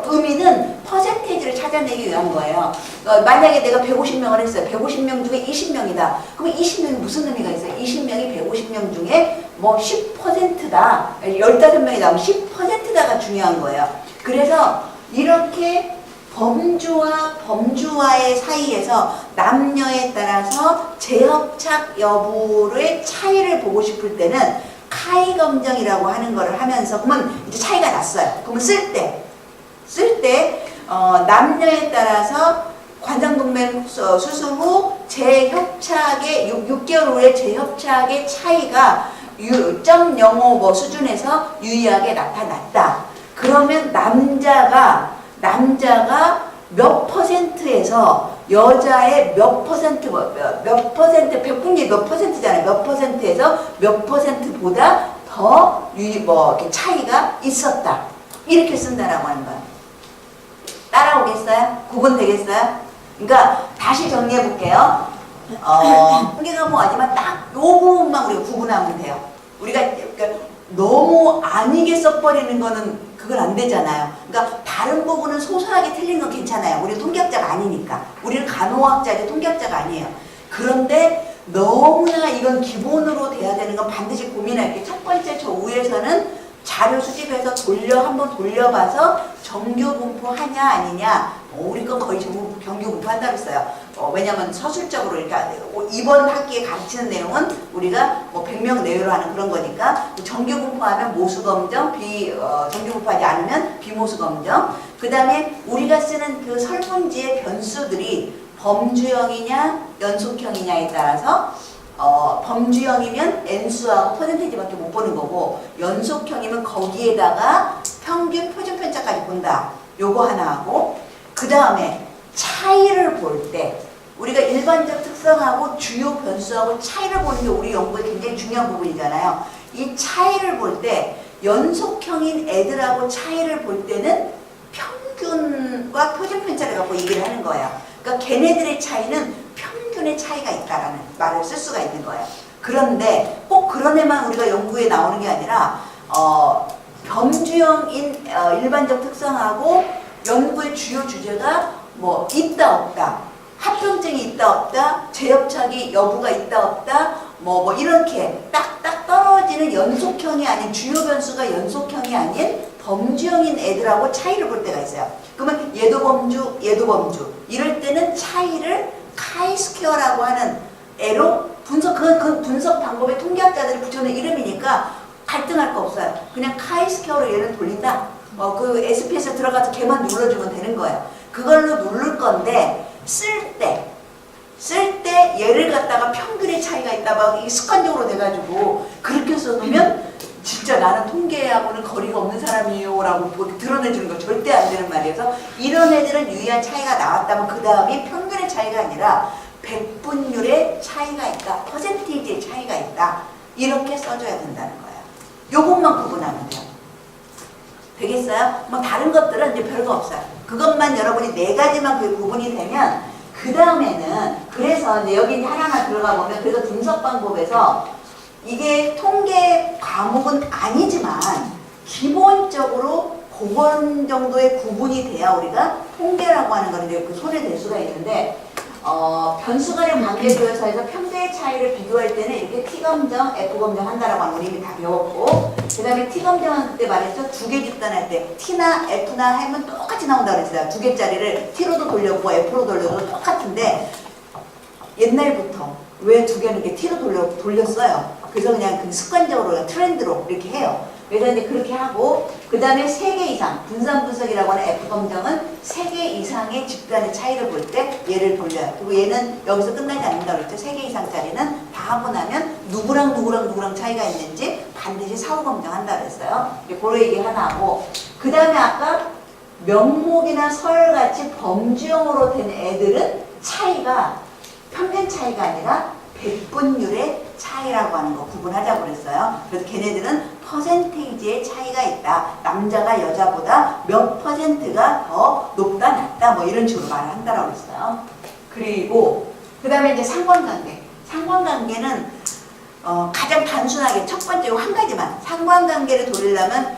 의미는 퍼센테이지를 찾아내기 위한 거예요. 만약에 내가 150명을 했어요. 150명 중에 20명이다. 그럼 20명이 무슨 의미가 있어요? 20명이 150명 중에 뭐 10%다. 15명이 나오면 10%다가 중요한 거예요. 그래서 이렇게 범주와 범주와의 사이에서 남녀에 따라서 재협착 여부의 차이를 보고 싶을 때는 카이 검정이라고 하는 거를 하면서 그러면 이제 차이가 났어요. 그러면 쓸 때 남녀에 따라서 관상동맥 수술 후 재협착의 6개월 후에 재협착의 차이가 0.05 뭐 수준에서 유의하게 나타났다. 그러면 남자가 몇 퍼센트에서 여자의 몇 퍼센트, 백분율이 몇 퍼센트잖아요. 몇 퍼센트에서 몇 퍼센트보다 더 이렇게 차이가 있었다. 이렇게 쓴다라고 하는 거예요. 따라오겠어요? 구분 되겠어요? 그러니까 다시 정리해 볼게요. 한개가 뭐 아니지만 딱 요 부분만 우리가 구분하면 돼요. 우리가 그러니까 너무 아니게 써버리는 거는 그건 안 되잖아요. 그러니까 다른 부분은 소소하게 틀린 건 괜찮아요. 우리는 통계학자가 아니니까. 우리는 간호학자지 통계학자가 아니에요. 그런데 너무나 이건 기본으로 돼야 되는 건 반드시 고민할게. 첫 번째 저 위에서는 자료 수집해서 한번 돌려봐서 정규 분포하냐 아니냐. 우리 건 거의 전부 정규 분포한다고 했어요. 왜냐면 서술적으로 그러니까 이번 학기에 가르치는 내용은 우리가 뭐 100명 내외로 하는 그런 거니까 정규 분포하면 모수 검정, 정규 분포하지 않으면 비모수 검정. 그 다음에 우리가 쓰는 그 설문지의 변수들이 범주형이냐 연속형이냐에 따라서 범주형이면 N수하고 퍼센테이지밖에 못 보는 거고 연속형이면 거기에다가 평균 표준 편차까지 본다. 요거 하나 하고 그 다음에 차이를 볼 때 우리가 일반적 특성하고 주요 변수하고 차이를 보는 게 우리 연구의 굉장히 중요한 부분이잖아요. 이 차이를 볼 때 연속형인 애들하고 차이를 볼 때는 평균과 표준 편차를 갖고 얘기를 하는 거예요. 그러니까 걔네들의 차이는 평균의 차이가 있다라는 말을 쓸 수가 있는 거예요. 그런데 꼭 그런 애만 우리가 연구에 나오는 게 아니라 범주형인 일반적 특성하고 연구의 주요 주제가 뭐 있다 없다, 합병증이 있다 없다, 재협착이 여부가 있다 없다, 뭐 이렇게 딱딱 떨어지는 연속형이 아닌 주요 변수가 연속형이 아닌 범주형인 애들하고 차이를 볼 때가 있어요. 그러면 얘도 범주, 얘도 범주. 이럴 때는 차이를 카이 스퀘어라고 하는 애로 분석, 그 분석 방법에 통계학자들이 붙여놓은 이름이니까 갈등할 거 없어요. 그냥 카이스케어로 얘를 돌린다. 그 SPS에 들어가서 걔만 눌러주면 되는 거예요. 그걸로 누를 건데 쓸 때 얘를 갖다가 평균의 차이가 있다 막 이게 습관적으로 돼가지고 그렇게 써놓으면 진짜 나는 통계하고는 거리가 없는 사람이에요 라고 드러내주는 거 절대 안 되는 말이어서 이런 애들은 유의한 차이가 나왔다면 그 다음이 평균의 차이가 아니라 백분율의 차이가 있다, 퍼센티지의 차이가 있다, 이렇게 써줘야 된다는 거예요. 요것만 구분하면 돼요. 되겠어요? 뭐 다른 것들은 이제 별거 없어요. 그것만 여러분이 4가지만 그게 구분이 되면 그 다음에는 그래서 이제 여기 하나하나 들어가 보면 그래서 분석 방법에서 이게 통계 과목은 아니지만 기본적으로 그건 정도의 구분이 돼야 우리가 통계라고 하는 거는 이제 그 손에 댈 수가 있는데 변수 간의 관계조사에서 평균의 차이를 비교할 때는 이렇게 T검정, F검정 한다라고 하는 거 이미 다 배웠고 그 다음에 T검정은 그때 말했죠. 2개 집단할 때 T나 F나 하면 똑같이 나온다고 그랬어요. 2개짜리를 T로도 돌려보고 F로 돌려도 똑같은데 옛날부터 왜 2개는 이렇게 T로 돌렸어요. 그래서 그냥 그 습관적으로 트렌드로 이렇게 해요. 그래서 이제 그렇게 하고 그 다음에 3개 이상 분산 분석이라고 하는 F검정은 3개 이상의 집단의 차이를 볼 때 얘를 돌려요. 그리고 얘는 여기서 끝나지 않는다고 그랬죠. 3개 이상짜리는 다 하고 나면 누구랑 차이가 있는지 반드시 사후 검증한다고 그랬어요. 그런 얘기 하나 하고 그 다음에 아까 명목이나 설같이 범주형으로 된 애들은 차이가 평균 차이가 아니라 백분율의 차이라고 하는 거 구분하자고 그랬어요. 그래서 걔네들은 퍼센테이지의 차이가 있다. 남자가 여자보다 몇 퍼센트가 더 높다 낮다 뭐 이런 식으로 말을 한다라고 그랬어요. 그리고 그 다음에 이제 상관관계. 상관관계는 가장 단순하게 첫 번째 한 가지만 상관관계를 돌리려면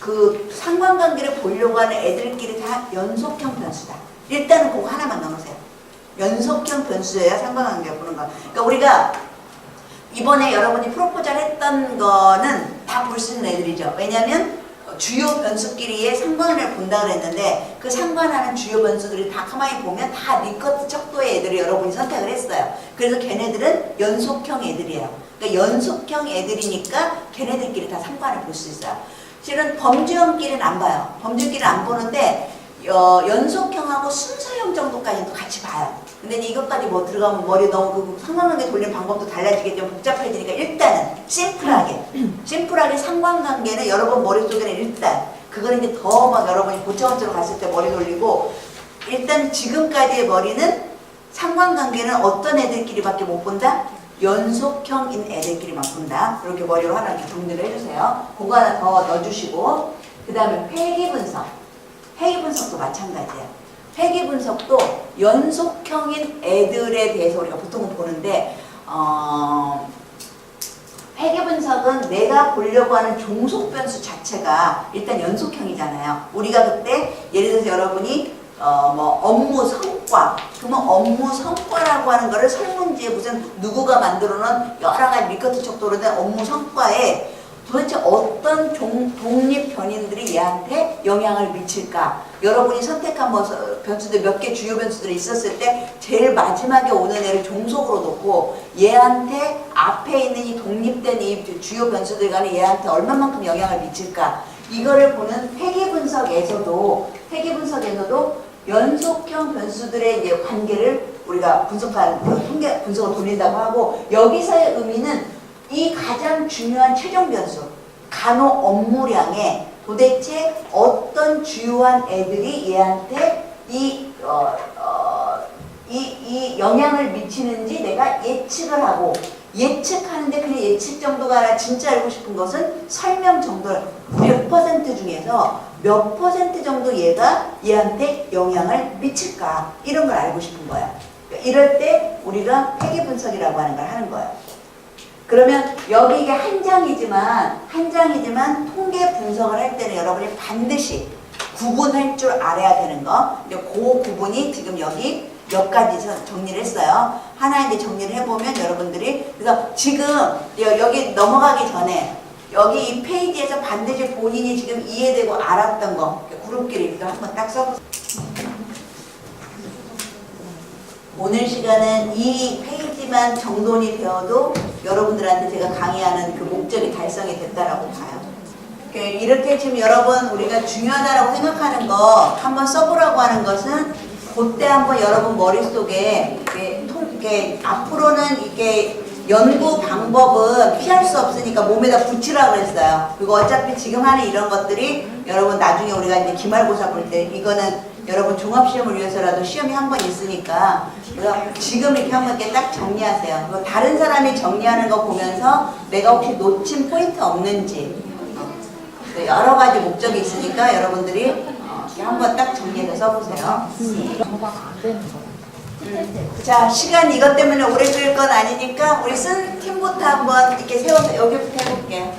그 상관관계를 보려고 하는 애들끼리 다 연속형 변수다. 일단은 그거 하나만 넣으세요. 연속형 변수여야 상관관계가 보는 거. 그러니까 우리가 이번에 여러분이 프로포절 했던 거는 다 볼 수 있는 애들이죠. 왜냐하면 주요 변수끼리의 상관을 본다고 했는데 그 상관하는 주요 변수들이 다 가만히 보면 다 리커트 척도의 애들을 여러분이 선택을 했어요. 그래서 걔네들은 연속형 애들이에요. 그러니까 연속형 애들이니까 걔네들끼리 다 상관을 볼 수 있어요. 실은 범주형끼리는 안 봐요. 범주형끼리는 안 보는데 연속형하고 순서형 정도까지도 같이 봐요. 근데 이것까지 뭐 들어가면 머리 너무 그 상관관계 돌리는 방법도 달라지게 좀 복잡해지니까 일단은 심플하게 상관관계는 여러분 머릿속에는 일단 그거는 이제 더 막 여러분이 고차원적으로 갔을 때 머리 돌리고 일단 지금까지의 머리는 상관관계는 어떤 애들끼리밖에 못 본다? 연속형인 애들끼리만 본다. 이렇게 머리로 하나 이렇게 정리를 해주세요. 그거 하나 더 넣어주시고 그 다음에 회귀분석. 회귀분석도 마찬가지예요. 회귀분석도 연속형인 애들에 대해서 우리가 보통은 보는데 회귀분석은 내가 보려고 하는 종속변수 자체가 일단 연속형이잖아요. 우리가 그때 예를 들어서 여러분이 뭐 업무 성과 그러면 업무 성과라고 하는 거를 설문지에 무슨 누구가 만들어 놓은 여러 가지 리커트 척도로 된 업무 성과에 도대체 어떤 독립 변인들이 얘한테 영향을 미칠까? 여러분이 선택한 뭐 변수들 몇 개 주요 변수들이 있었을 때 제일 마지막에 오는 애를 종속으로 놓고 얘한테 앞에 있는 이 독립된 이 주요 변수들 간에 얘한테 얼마만큼 영향을 미칠까? 이거를 보는 회귀분석에서도 연속형 변수들의 이제 관계를 우리가 분석한 통계 분석을 돌린다고 하고 여기서의 의미는 이 가장 중요한 최종 변수, 간호 업무량에 도대체 어떤 주요한 애들이 얘한테 이 영향을 미치는지 내가 예측을 하고 예측하는데 그냥 예측 정도가 아니라 진짜 알고 싶은 것은 설명 정도를 100% 중에서 몇 퍼센트 정도 얘한테 영향을 미칠까 이런 걸 알고 싶은 거야. 이럴 때 우리가 회귀분석이라고 하는 걸 하는 거예요. 그러면 여기 이게 한 장이지만 통계 분석을 할 때는 여러분이 반드시 구분할 줄 알아야 되는 거. 이제 그 구분이 지금 여기 몇 가지 정리를 했어요. 하나 이제 정리를 해보면 여러분들이 그래서 지금 여기 넘어가기 전에 여기 이 페이지에서 반드시 본인이 지금 이해되고 알았던 거 그룹끼리 이렇게 한번 딱 써보세요. 오늘 시간은 이 페이지 했지만 정돈이 되어도 여러분들한테 제가 강의하는 그 목적이 달성이 됐다라고 봐요. 이렇게 지금 여러분 우리가 중요하다고 생각하는 거 한번 써보라고 하는 것은 그때 한번 여러분 머릿속에 이렇게 앞으로는 이게 연구 방법은 피할 수 없으니까 몸에다 붙이라고 그랬어요. 그리고 어차피 지금 하는 이런 것들이 여러분 나중에 우리가 이제 기말고사 볼 때 이거는 여러분 종합시험을 위해서라도 시험이 한 번 있으니까 지금 이렇게 한번 이렇게 딱 정리하세요. 그리고 다른 사람이 정리하는 거 보면서 내가 혹시 놓친 포인트 없는지 여러 가지 목적이 있으니까 여러분들이 이렇게 한번 딱 정리해서 써보세요. 자, 시간 이것 때문에 오래 끌 건 아니니까 우리 쓴 팀부터 한번 이렇게 세워서 여기부터 해볼게요.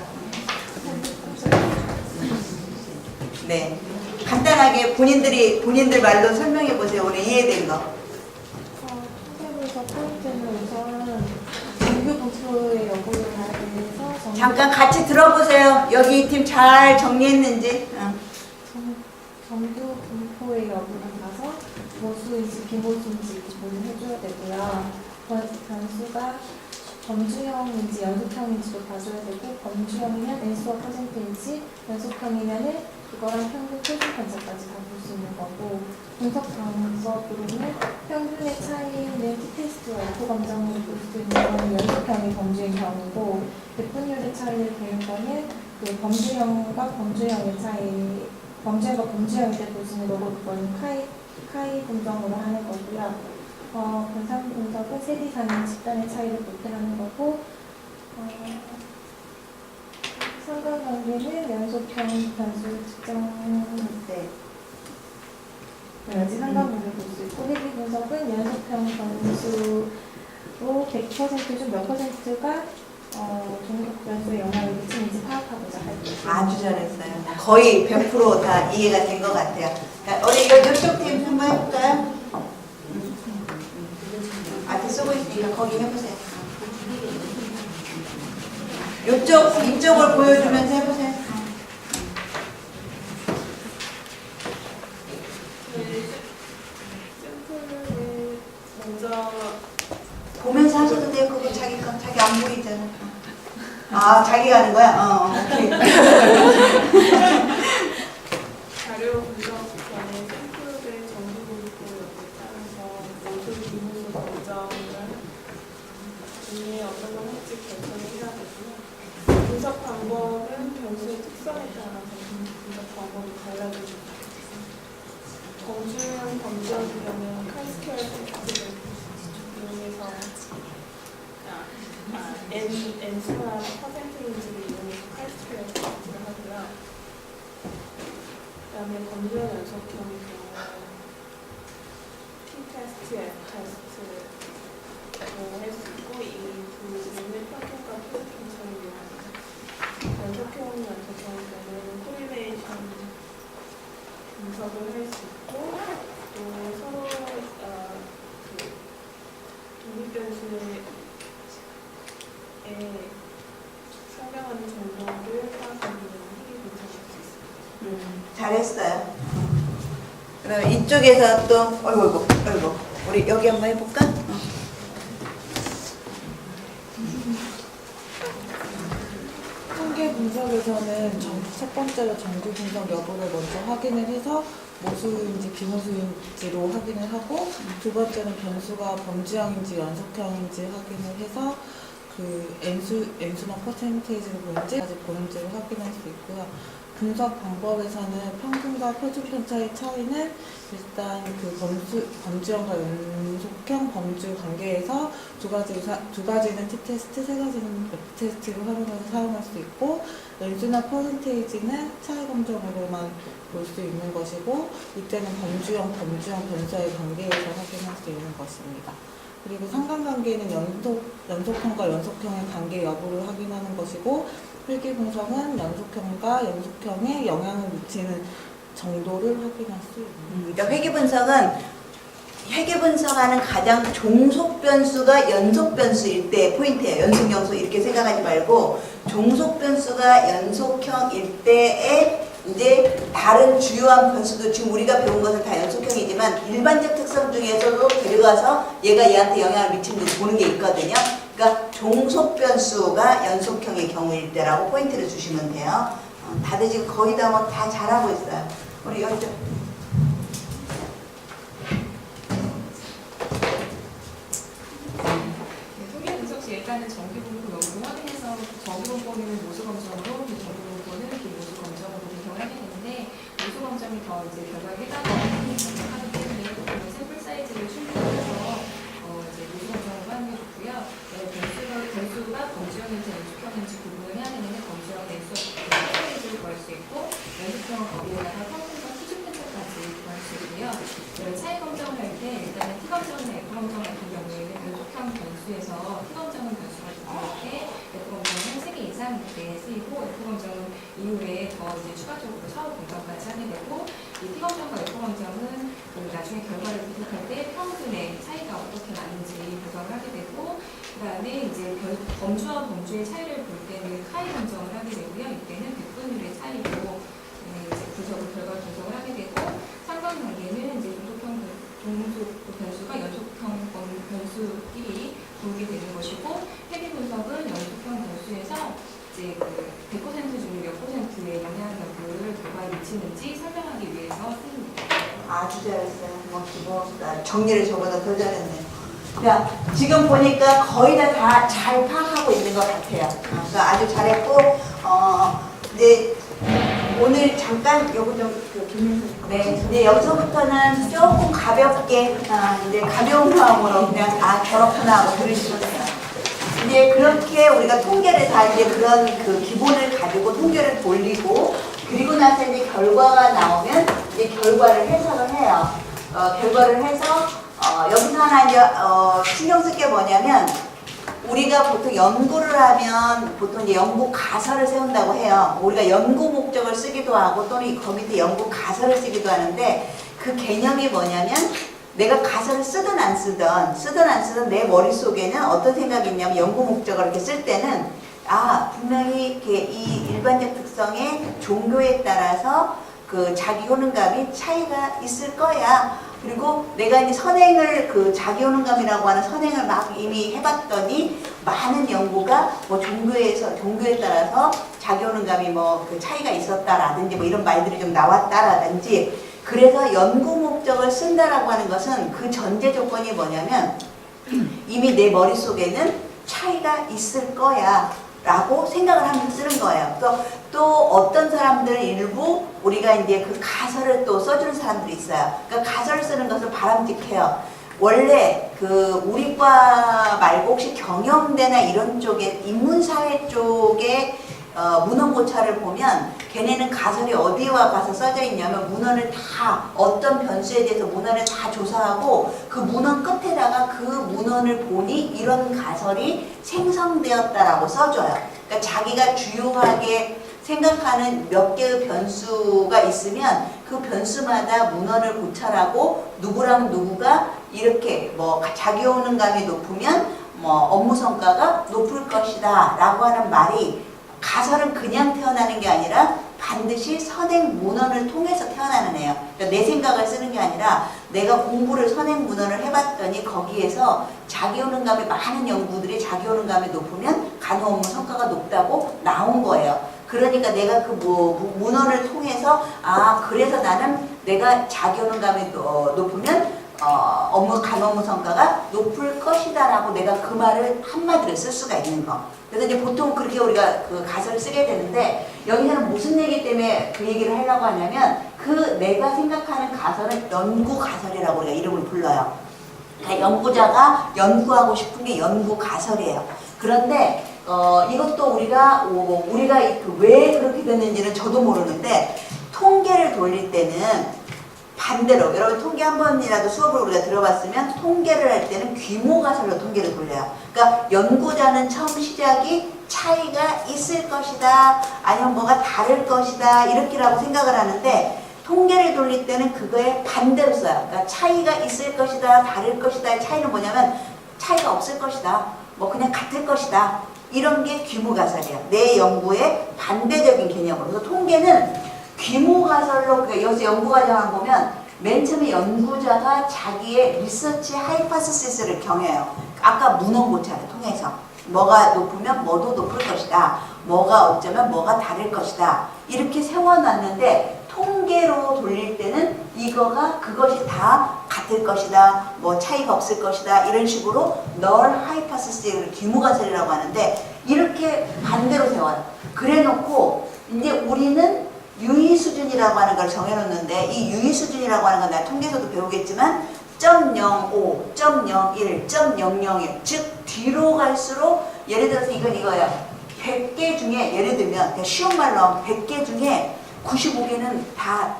네, 간단하게 본인들 말로 설명해 보세요. 우리 이해된 거. 선생님께서 포인트는 우선 정규 분포의 여부에 대해서 잠깐 같이 들어보세요. 여기 이 팀 잘 정리했는지. 정규 분포의 여부를 봐서 모수인지 비모수인지 구분을 해줘야 되고요. 변수가 범주형인지 연속형인지도 봐줘야 되고, 범주형이면 N수와 퍼센테이지, 연속형이면은 그거랑 평균 표준 편차까지 다 볼 수 있는 거고, 분석 방법으로는 평균의 차이는 t-테스트와 F 검정으로 볼 수 있는 거는 연속형이 범주인 경우고, 백분율의 차이를 배운 거는 그 범주형과 범주형의 차이, 범주형과 범주형일 때 볼 수 있는 거고, 그거는 카이 분정으로 하는 거고요. 변상 분석은 세디사는 집단의 차이를 볼 때 하는 거고, 상관관계는 연속형 변수 측정할 때 여러 상관관계를 볼 수 있고, 회귀 분석은 연속형 변수로 100% 중 몇 퍼센트가 종속 변수에 영향을 미치는지 파악하고자 할 때. 아주 잘했어요. 거의 100% 이해가 된 것 같아요. 자, 우리 이쪽 팀 한번 해볼까요? 앞에 쓰고 있으니까 거기 해보세요. 이쪽을 보여주면서 해보세요. 샘플을 먼저 보면서 하셔도 돼요. 그거 자기 안 보이잖아. 아, 자기가 하는 거야? 오케이. 자료 분석 전에 샘플의 정규 분포에 따라서 모두 비밀로 결정을 중에 어떤 걸 할지 결정을 해야 되고요. 분석 방법은 변수의 특성에 따라서 분석 방법이 달라지죠. 범주형 범주형이면 카이스퀘어 샘플을 이용해서 N수나 퍼센테이지를 이용해서 카이스퀘어 샘플을 하고요. 그 다음에 범주형 연속형의 경우 T-테스트, F-테스트로 할 수 있고, 이 두 개는 평균과 표준 편차를 이용합니다. 연속형 연속형의 경우는 코릴레이션 분석을 할 수 있고, 또 서로 독립변수에 설명하는 정보를 파악하는 회귀 분석을 할 수 있습니다. 잘했어요. 그럼 이쪽에서 또 어이구 우리 여기 한번 해볼까? 통계 분석에서는 첫 번째로 정규 분석 여부를 먼저 확인을 해서 모수인지 비모수인지로 확인을 하고, 두 번째는 변수가 범주형인지 연속형인지 확인을 해서 그 N수나 퍼센테이지를 보는지까지 보는지를 확인할 수 있고요. 분석 방법에서는 평균과 표준 편차의 차이는 일단 그 범주형과 연속형 범주 관계에서 두 가지는 t-테스트, 세 가지는 f-테스트를 활용해서 사용할 수 있고, N수나 퍼센테이지는 차이 검정으로만 볼 수 있는 것이고, 이때는 범주형 변수의 관계에서 확인할 수 있는 것입니다. 그리고 상관관계는 연속형과 연속형의 관계 여부를 확인하는 것이고, 회귀 분석은 연속형과 연속형에 영향을 미치는 정도를 확인할 수 있습니다. 그러니까 회귀 분석하는 가장 종속 변수가 연속 변수일 때 포인트예요. 연속영수 이렇게 생각하지 말고, 종속 변수가 연속형일 때에 이제 다른 주요한 변수도 지금 우리가 배운 것은 다 연속형이지만 모르겠지만 일반적 특성 중에서도 데려가서 얘가 얘한테 영향을 미치는지 보는 게 있거든요. 그러니까 종속 변수가 연속형의 경우일 때라고 포인트를 주시면 돼요. 다들 지금 거의 다 뭐 다 잘하고 있어요. 우리 여쭤. 통계 분석 시 일단은 정기분포 여부를 확인해서 정기분포는 모수검정으로, 비정기분포는 비모수검정으로 분석을 하게 되는데 모수검정이 더 이제 결과에 해당하는 분석하기 때문에 조금 샘플 사이즈를 충분해서 이제 모수검정으로 하는 게 좋고요. 변수가 검수형인지 연속형인지 구분을 해야 되는데 검수형은 X를 구할 수 있고 연속형은 거기에다가 평균과 수준 편차까지 구할 수 있고요. 차이 검정을 할 때 일단은 T 검정이나 F 검정 같은 경우에는 연속형 변수에서 T 검정은 변수가 이렇게 F 검정은 3개 이상 이렇게 쓰이고 F 검정은 이후에 더 이제 추가적으로 사후 분석까지 하게 되고 이 T 검정과 F 검정은 나중에 결과를 분석할 때 평균의 차이가 어떻게 나는지 분석을 하게 되고 그다음에 이제 범주와 범주의 차이를 볼 때는 카이 검정을 하게 되고요. 이때는 백분율의 차이로 결과 분석을 하게 되고 상관관계는 이제 종속 변수가 연속형 변수끼리 보게 되는 것이고 회귀 분석은 연속형 변수에서 이제 100% 중 몇 %의 영향 여부를 결과에 미치는지 설명하기 위해서 씁니다. 아주 잘했어요. 뭐 기본 정리를 저보다 더 잘했네요. 자, 지금 보니까 거의 다 잘 파악하고 있는 것 같아요. 그러니까 아주 잘했고, 이제 오늘 잠깐 요거 좀 네, 이제 여기서부터는 조금 가볍게 이제 가벼운 마음으로 그냥 그렇구나 하고 들으시면 돼요. 이제 그렇게 우리가 통계를 다 이제 그런 그 기본을 가지고 통계를 돌리고 그리고 나서 이제 결과가 나오면 이제 결과를 해석을 해요. 결과를 해서 여기서 하나 이제 신경 쓸 게 뭐냐면 우리가 보통 연구를 하면 보통 이제 연구 가설을 세운다고 해요. 우리가 연구 목적을 쓰기도 하고 또는 그 밑에 연구 가설을 쓰기도 하는데 그 개념이 뭐냐면 내가 가설을 쓰든 안 쓰든 내 머릿속에는 어떤 생각이 있냐면 연구 목적을 이렇게 쓸 때는 분명히 이렇게 이 일반적 특성의 종교에 따라서 그 자기 효능감이 차이가 있을 거야. 그리고 내가 이제 선행을 자기 효능감이라고 하는 선행을 막 이미 해봤더니 많은 연구가 뭐 종교에 따라서 자기 효능감이 뭐 그 차이가 있었다라든지 뭐 이런 말들이 좀 나왔다라든지 그래서 연구 목적을 쓴다라고 하는 것은 그 전제 조건이 뭐냐면 이미 내 머릿속에는 차이가 있을 거야 라고 생각을 하면서 쓰는 거예요. 또 어떤 사람들은 일부 우리가 이제 그 가설을 또 써주는 사람들이 있어요. 그러니까 가설을 쓰는 것은 바람직해요. 원래 그 우리과 말고 혹시 경영대나 이런 쪽에 인문사회 쪽에 문헌고찰을 보면 걔네는 가설이 어디와 가서 써져 있냐면 문헌을 다 어떤 변수에 대해서 문헌을 다 조사하고 그 문헌 끝에다가 그 문헌을 보니 이런 가설이 생성되었다라고 써줘요. 그러니까 자기가 주요하게 생각하는 몇 개의 변수가 있으면 그 변수마다 문헌을 고찰하고 누구랑 누구가 이렇게 뭐 자기 효능감이 높으면 뭐 업무 성과가 높을 것이다 라고 하는 말이 가설은 그냥 태어나는 게 아니라 반드시 선행 문헌을 통해서 태어나는 애예요. 그러니까 내 생각을 쓰는 게 아니라 내가 공부를 선행 문헌을 해봤더니 거기에서 자기 효능감이 많은 연구들이 자기 효능감이 높으면 간호 업무 성과가 높다고 나온 거예요. 그러니까 내가 그 문헌을 통해서 그래서 나는 내가 자기 효능감이 높으면 간호 업무 성과가 높을 것이다 라고 내가 그 말을 한마디로 쓸 수가 있는 거. 그래서 이제 보통 그렇게 우리가 그 가설을 쓰게 되는데 여기서는 무슨 얘기 때문에 그 얘기를 하려고 하냐면 그 내가 생각하는 가설은 연구 가설이라고 우리가 이름을 불러요. 그러니까 연구자가 연구하고 싶은 게 연구 가설이에요. 그런데 이것도 우리가 왜 그렇게 됐는지는 저도 모르는데 통계를 돌릴 때는 반대로 여러분 통계 한 번이라도 수업을 우리가 들어봤으면 통계를 할 때는 규모 가설로 통계를 돌려요. 그러니까 연구자는 처음 시작이 차이가 있을 것이다 아니면 뭐가 다를 것이다 이렇게라고 생각을 하는데 통계를 돌릴 때는 그거에 반대로 써요. 그러니까 차이가 있을 것이다 다를 것이다의 차이는 뭐냐면 차이가 없을 것이다 뭐 그냥 같을 것이다 이런 게 규모 가설이에요. 내 연구의 반대적인 개념으로. 그래서 통계는 규모 가설로, 그러니까 여기서 연구 과정을 보면 맨 처음에 연구자가 자기의 리서치 하이파시스를 경해요. 아까 문헌고찰을 통해서 뭐가 높으면 뭐도 높을 것이다. 뭐가 어쩌면 뭐가 다를 것이다. 이렇게 세워놨는데 통계로 돌릴 때는 이거가 그것이 다 같을 것이다. 뭐 차이가 없을 것이다. 이런 식으로 널 하이파시스를 규모가설이라고 하는데 이렇게 반대로 세워요. 그래놓고 이제 우리는 유의 수준이라고 하는 걸 정해놓는데 이 유의 수준이라고 하는 건 나 통계에서도 배우겠지만 0.05, 0.01, 0.001 즉 뒤로 갈수록 예를 들어서 이건 이거예요. 100개 중에 예를 들면 쉬운 말로 하면 100개 중에 95개는 다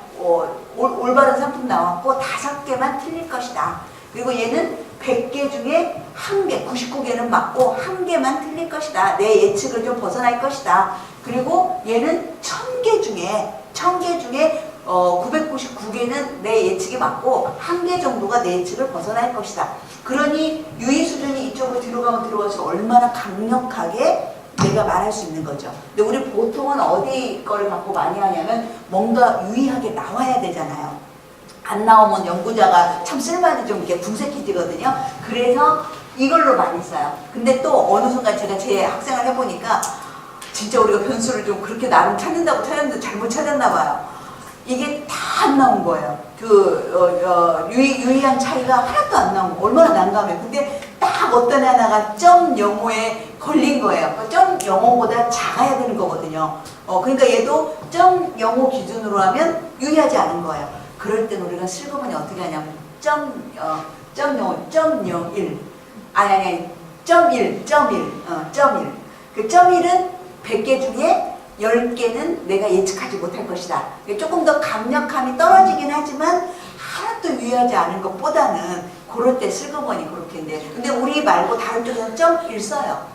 올바른 상품 나왔고 5개만 틀릴 것이다. 그리고 얘는 100개 중에 1개, 99개는 맞고 1개만 틀릴 것이다. 내 예측을 좀 벗어날 것이다. 그리고 얘는 1000개 중에 999개는 내 예측이 맞고 1개 정도가 내 예측을 벗어날 것이다. 그러니 유의 수준이 이쪽으로 들어가면 들어갈수록 얼마나 강력하게 내가 말할 수 있는 거죠. 근데 우리 보통은 어디 거를 갖고 많이 하냐면 뭔가 유의하게 나와야 되잖아요. 안 나오면 연구자가 참 쓸맛이 좀 이렇게 궁색해지거든요. 그래서 이걸로 많이 써요. 근데 또 어느 순간 제가 제 학생을 해보니까 진짜 우리가 변수를 좀 그렇게 나름 찾는다고 찾았는데 잘못 찾았나 봐요. 이게 다 안 나온 거예요. 유의한 차이가 하나도 안 나온 거. 얼마나 난감해. 근데 딱 어떤 하나가 0.05에 걸린 거예요. 0.05보다 작아야 되는 거거든요. 그러니까 얘도 0.05 기준으로 하면 유의하지 않은 거예요. 그럴 땐 우리가 슬그머니 어떻게 하냐면 0.05, 0.01 아니 0.1 그 0.1은 100개 중에 10개는 내가 예측하지 못할 것이다. 조금 더 강력함이 떨어지긴 하지만 하나도 유의하지 않은 것보다는 그럴 때 슬그머니 그렇게 했는데 근데 우리 말고 다른 쪽에서는 0.1 써요.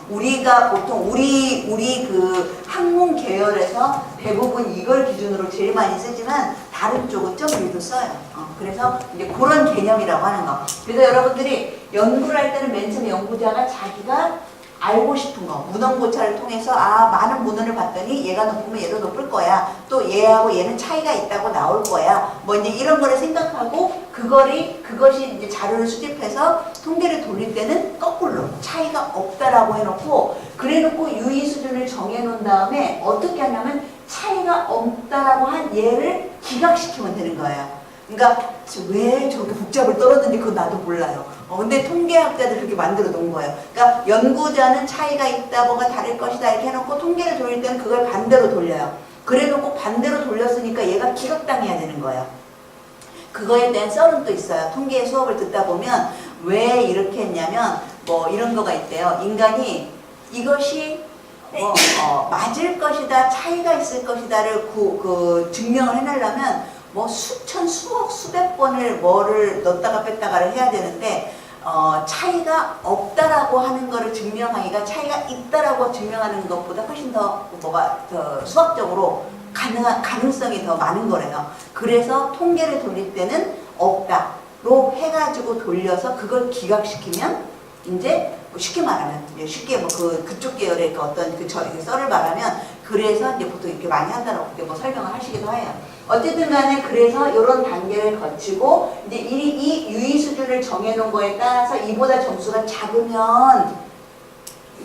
우리가 보통 우리 그 학문 계열에서 대부분 이걸 기준으로 제일 많이 쓰지만 다른 쪽은 0.1도 써요. 그래서 이제 그런 개념이라고 하는 거. 그래서 여러분들이 연구를 할 때는 맨 처음에 연구자가 자기가 알고 싶은 거, 문헌고찰을 통해서 많은 문헌을 봤더니 얘가 높으면 얘도 높을 거야. 또 얘하고 얘는 차이가 있다고 나올 거야. 뭐 이제 이런 거를 생각하고 그것이 이제 자료를 수집해서 통계를 돌릴 때는 거꾸로 차이가 없다라고 해놓고 그래놓고 유의 수준을 정해놓은 다음에 어떻게 하냐면 차이가 없다라고 한 얘를 기각시키면 되는 거예요. 그러니까 왜 저렇게 복잡을 떨었는지 그건 나도 몰라요. 근데 통계학자들이 그렇게 만들어 놓은 거예요. 그러니까 연구자는 차이가 있다, 뭐가 다를 것이다 이렇게 해놓고 통계를 돌릴 때는 그걸 반대로 돌려요. 그래 놓고 반대로 돌렸으니까 얘가 기각당해야 되는 거예요. 그거에 대한 썰은 또 있어요. 통계 수업을 듣다 보면 왜 이렇게 했냐면 뭐 이런 거가 있대요. 인간이 이것이 맞을 것이다, 차이가 있을 것이다를 증명을 해내려면 뭐 수천, 수억, 수백 번을 뭐를 넣었다가 뺐다가를 해야 되는데 차이가 없다라고 하는 거를 증명하기가 차이가 있다라고 증명하는 것보다 훨씬 더 수학적으로 가능성이 더 많은 거래요. 그래서 통계를 돌릴 때는 없다로 해가지고 돌려서 그걸 기각시키면 이제 쉽게 말하면 쉽게 뭐 그쪽 계열의 어떤 썰을 말하면 그래서 이제 보통 이렇게 많이 한다라고 뭐 설명을 하시기도 해요. 어쨌든 간에 그래서 이런 단계를 거치고 이제 이 유의 수준을 정해놓은 거에 따라서 이보다 점수가 작으면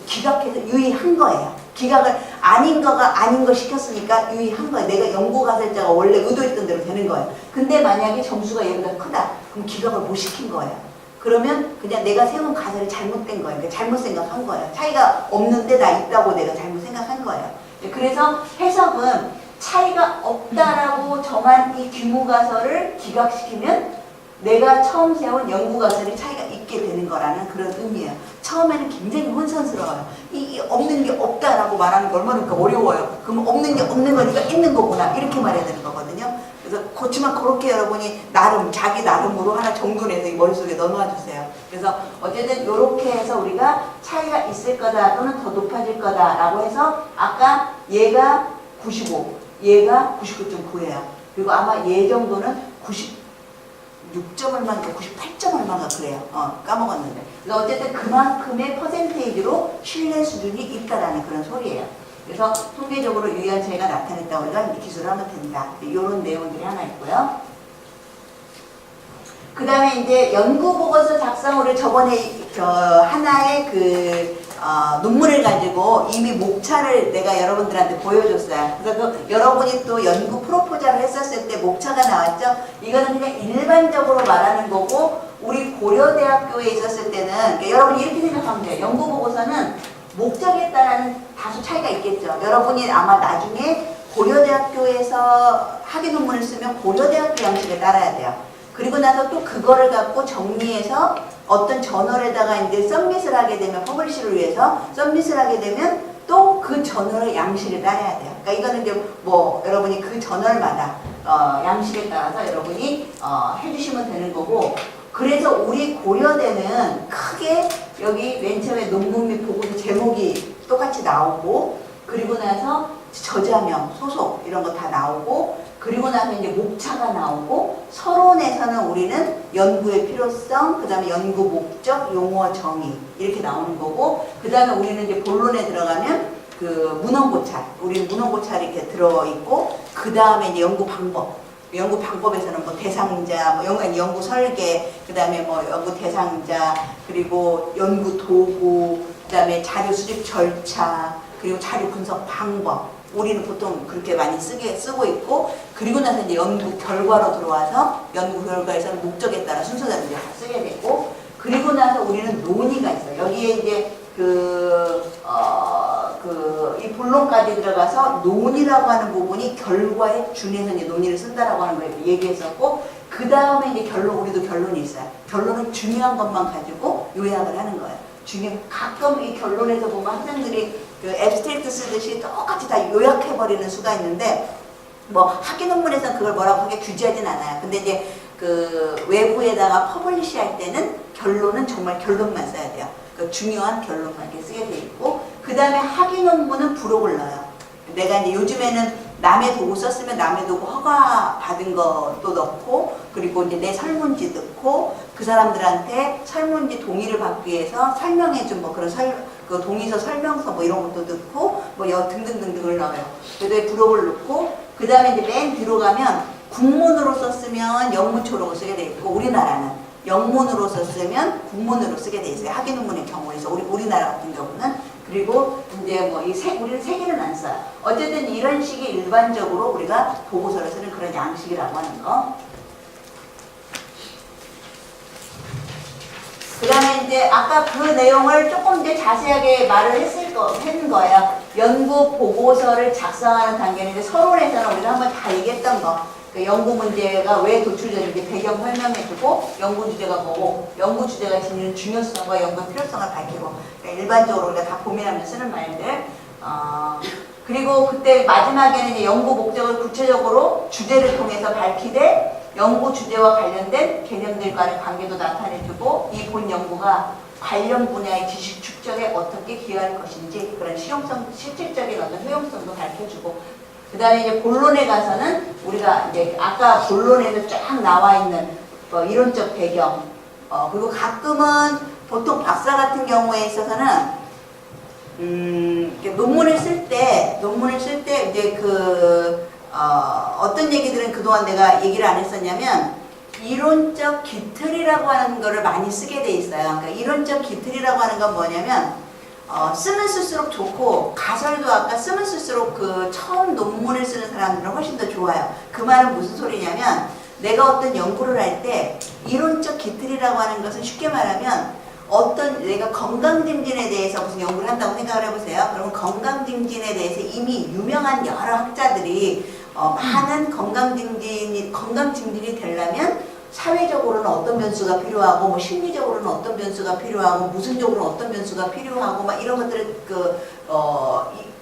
기각해서 유의한 거예요. 기각을 아닌 거 시켰으니까 유의한 거예요. 내가 연구가설자가 원래 의도했던 대로 되는 거예요. 근데 만약에 점수가 얘보다 크다. 그럼 기각을 못 시킨 거예요. 그러면 그냥 내가 세운 가설이 잘못된 거예요. 그러니까 잘못 생각한 거예요. 차이가 없는데 나 있다고 내가 잘못 생각한 거예요. 그래서 해석은 차이가 없다라고 정한 이 규모가설을 기각시키면 내가 처음 세운 연구가설이 차이가 있게 되는 거라는 그런 의미예요. 처음에는 굉장히 혼선스러워요. 이 없는 게 없다라고 말하는 게 얼마나 어려워요. 그럼 없는 게 없는 거니까 있는 거구나 이렇게 말해야 되는 거거든요. 그래서 그렇지만 그렇게 여러분이 자기 나름으로 하나 정돈해서 이 머릿속에 넣어놔주세요. 그래서 어쨌든 이렇게 해서 우리가 차이가 있을 거다 또는 더 높아질 거다라고 해서 아까 얘가 95, 얘가 99.9예요. 그리고 아마 얘 정도는 96점 얼마인가 98점 얼마인가 그래요. 까먹었는데. 그래서 어쨌든 그만큼의 퍼센테이지로 신뢰 수준이 있다라는 그런 소리예요. 그래서 통계적으로 유의한 차이가 나타냈다 우리가 기술을 하면 된다. 이런 내용들이 하나 있고요. 그 다음에 이제 연구보고서 작성을 저번에 하나의 논문을 가지고 이미 목차를 내가 여러분들한테 보여줬어요. 그래서 여러분이 또 연구 프로포자를 했었을 때 목차가 나왔죠. 이거는 그냥 일반적으로 말하는 거고, 우리 고려대학교에 있었을 때는, 그러니까 여러분이 이렇게 생각하면 돼요. 연구보고서는 목적에 따른 다소 차이가 있겠죠. 여러분이 아마 나중에 고려대학교에서 학위 논문을 쓰면 고려대학교 양식을 따라야 돼요. 그리고 나서 또 그거를 갖고 정리해서 어떤 저널에다가 이제 서밋을 하게 되면, 퍼블리시를 위해서 서밋을 하게 되면 또 그 저널의 양식을 따라야 돼요. 그러니까 이거는 이제 뭐 여러분이 그 저널마다 양식에 따라서 여러분이 해주시면 되는 거고, 그래서 우리 고려대는 크게 여기 맨 처음에 논문 및 보고서 제목이 똑같이 나오고, 그리고 나서 저자명, 소속 이런 거 다 나오고, 그리고 나서 이제 목차가 나오고, 서론에서는 우리는 연구의 필요성, 그 다음에 연구 목적, 용어 정의 이렇게 나오는 거고, 그 다음에 우리는 이제 본론에 들어가면 그 문헌고찰, 우리는 문헌고찰이 이렇게 들어있고, 그 다음에 이제 연구 방법, 연구 방법에서는 뭐 대상자, 뭐 연구 설계, 그 다음에 뭐 연구 대상자, 그리고 연구 도구, 그 다음에 자료 수집 절차, 그리고 자료 분석 방법. 우리는 보통 그렇게 많이 쓰고 있고, 그리고 나서 이제 연구 결과로 들어와서 연구 결과에서는 목적에 따라 순서대로 이제 쓰게 되고, 그리고 나서 우리는 논의가 있어요. 여기에 이제 이 본론까지 들어가서 논의라고 하는 부분이 결과에 준해서 이제 논의를 쓴다라고 하는 걸 얘기했었고, 그 다음에 이제 결론, 우리도 결론이 있어요. 결론은 중요한 것만 가지고 요약을 하는 거예요. 가끔 이 결론에서 보면 학생들이 그 앱스트랙트 쓰듯이 똑같이 다 요약해버리는 수가 있는데, 뭐 학위 논문에서는 그걸 뭐라고 하게 규제하진 않아요. 근데 이제 그 외부에다가 퍼블리시 할 때는 결론은 정말 결론만 써야 돼요. 그 중요한 결론만 이렇게 쓰게 돼 있고, 그 다음에 학위 논문은 부록을 넣어요. 내가 이제 요즘에는 남의 도구 썼으면 남의 도구 허가 받은 것도 넣고, 그리고 이제 내 설문지 넣고, 그 사람들한테 설문지 동의를 받기 위해서 설명해준 뭐 그런 그 동의서 설명서 뭐 이런 것도 넣고, 뭐 등등등등을 넣어요. 그래서 부록을 넣고, 그 다음에 이제 맨 뒤로 가면 국문으로 썼으면 영문초록을 쓰게 돼 있고, 우리나라는 영문으로 썼으면 국문으로 쓰게 돼 있어요. 학위 논문의 경우에서 우리나라 같은 경우는. 그리고 이제 뭐 우리는 세 개는 안 써요. 어쨌든 이런 식의 일반적으로 우리가 보고서를 쓰는 그런 양식이라고 하는 거. 그 다음에 이제 아까 그 내용을 조금 이제 자세하게 말을 했는 거예요. 연구 보고서를 작성하는 단계는 이제 서론에서는 우리가 한번 다 얘기했던 거. 그 연구 문제가 왜 도출되는지 배경 설명해주고, 연구 주제가 뭐고, 연구 주제가 지니는 중요성과 연구의 필요성을 밝히고, 그러니까 일반적으로 우리가 다 고민하면서 쓰는 말들. 그리고 그때 마지막에는 이제 연구 목적을 구체적으로 주제를 통해서 밝히되, 연구 주제와 관련된 개념들 간의 관계도 나타내주고, 이 본 연구가 관련 분야의 지식 축적에 어떻게 기여할 것인지 그런 실질적인 어떤 효용성도 밝혀주고, 그 다음에 이제 본론에 가서는 우리가 이제 아까 본론에도 쫙 나와 있는 뭐 이론적 배경, 그리고 가끔은 보통 박사 같은 경우에 있어서는 논문을 쓸 때 이제 어떤 얘기들은 그동안 내가 얘기를 안 했었냐면, 이론적 기틀이라고 하는 거를 많이 쓰게 돼 있어요. 그러니까 이론적 기틀이라고 하는 건 뭐냐면, 쓰면 쓸수록 좋고, 가설도 아까 쓰면 쓸수록 그 처음 논문을 쓰는 사람들은 훨씬 더 좋아요. 그 말은 무슨 소리냐면, 내가 어떤 연구를 할 때 이론적 기틀이라고 하는 것은 쉽게 말하면, 내가 건강증진에 대해서 무슨 연구를 한다고 생각을 해보세요. 그러면 건강증진에 대해서 이미 유명한 여러 학자들이 많은 건강증진이 되려면 사회적으로는 어떤 변수가 필요하고, 뭐 심리적으로는 어떤 변수가 필요하고, 무슨적으로는 어떤 변수가 필요하고, 막 이런 것들을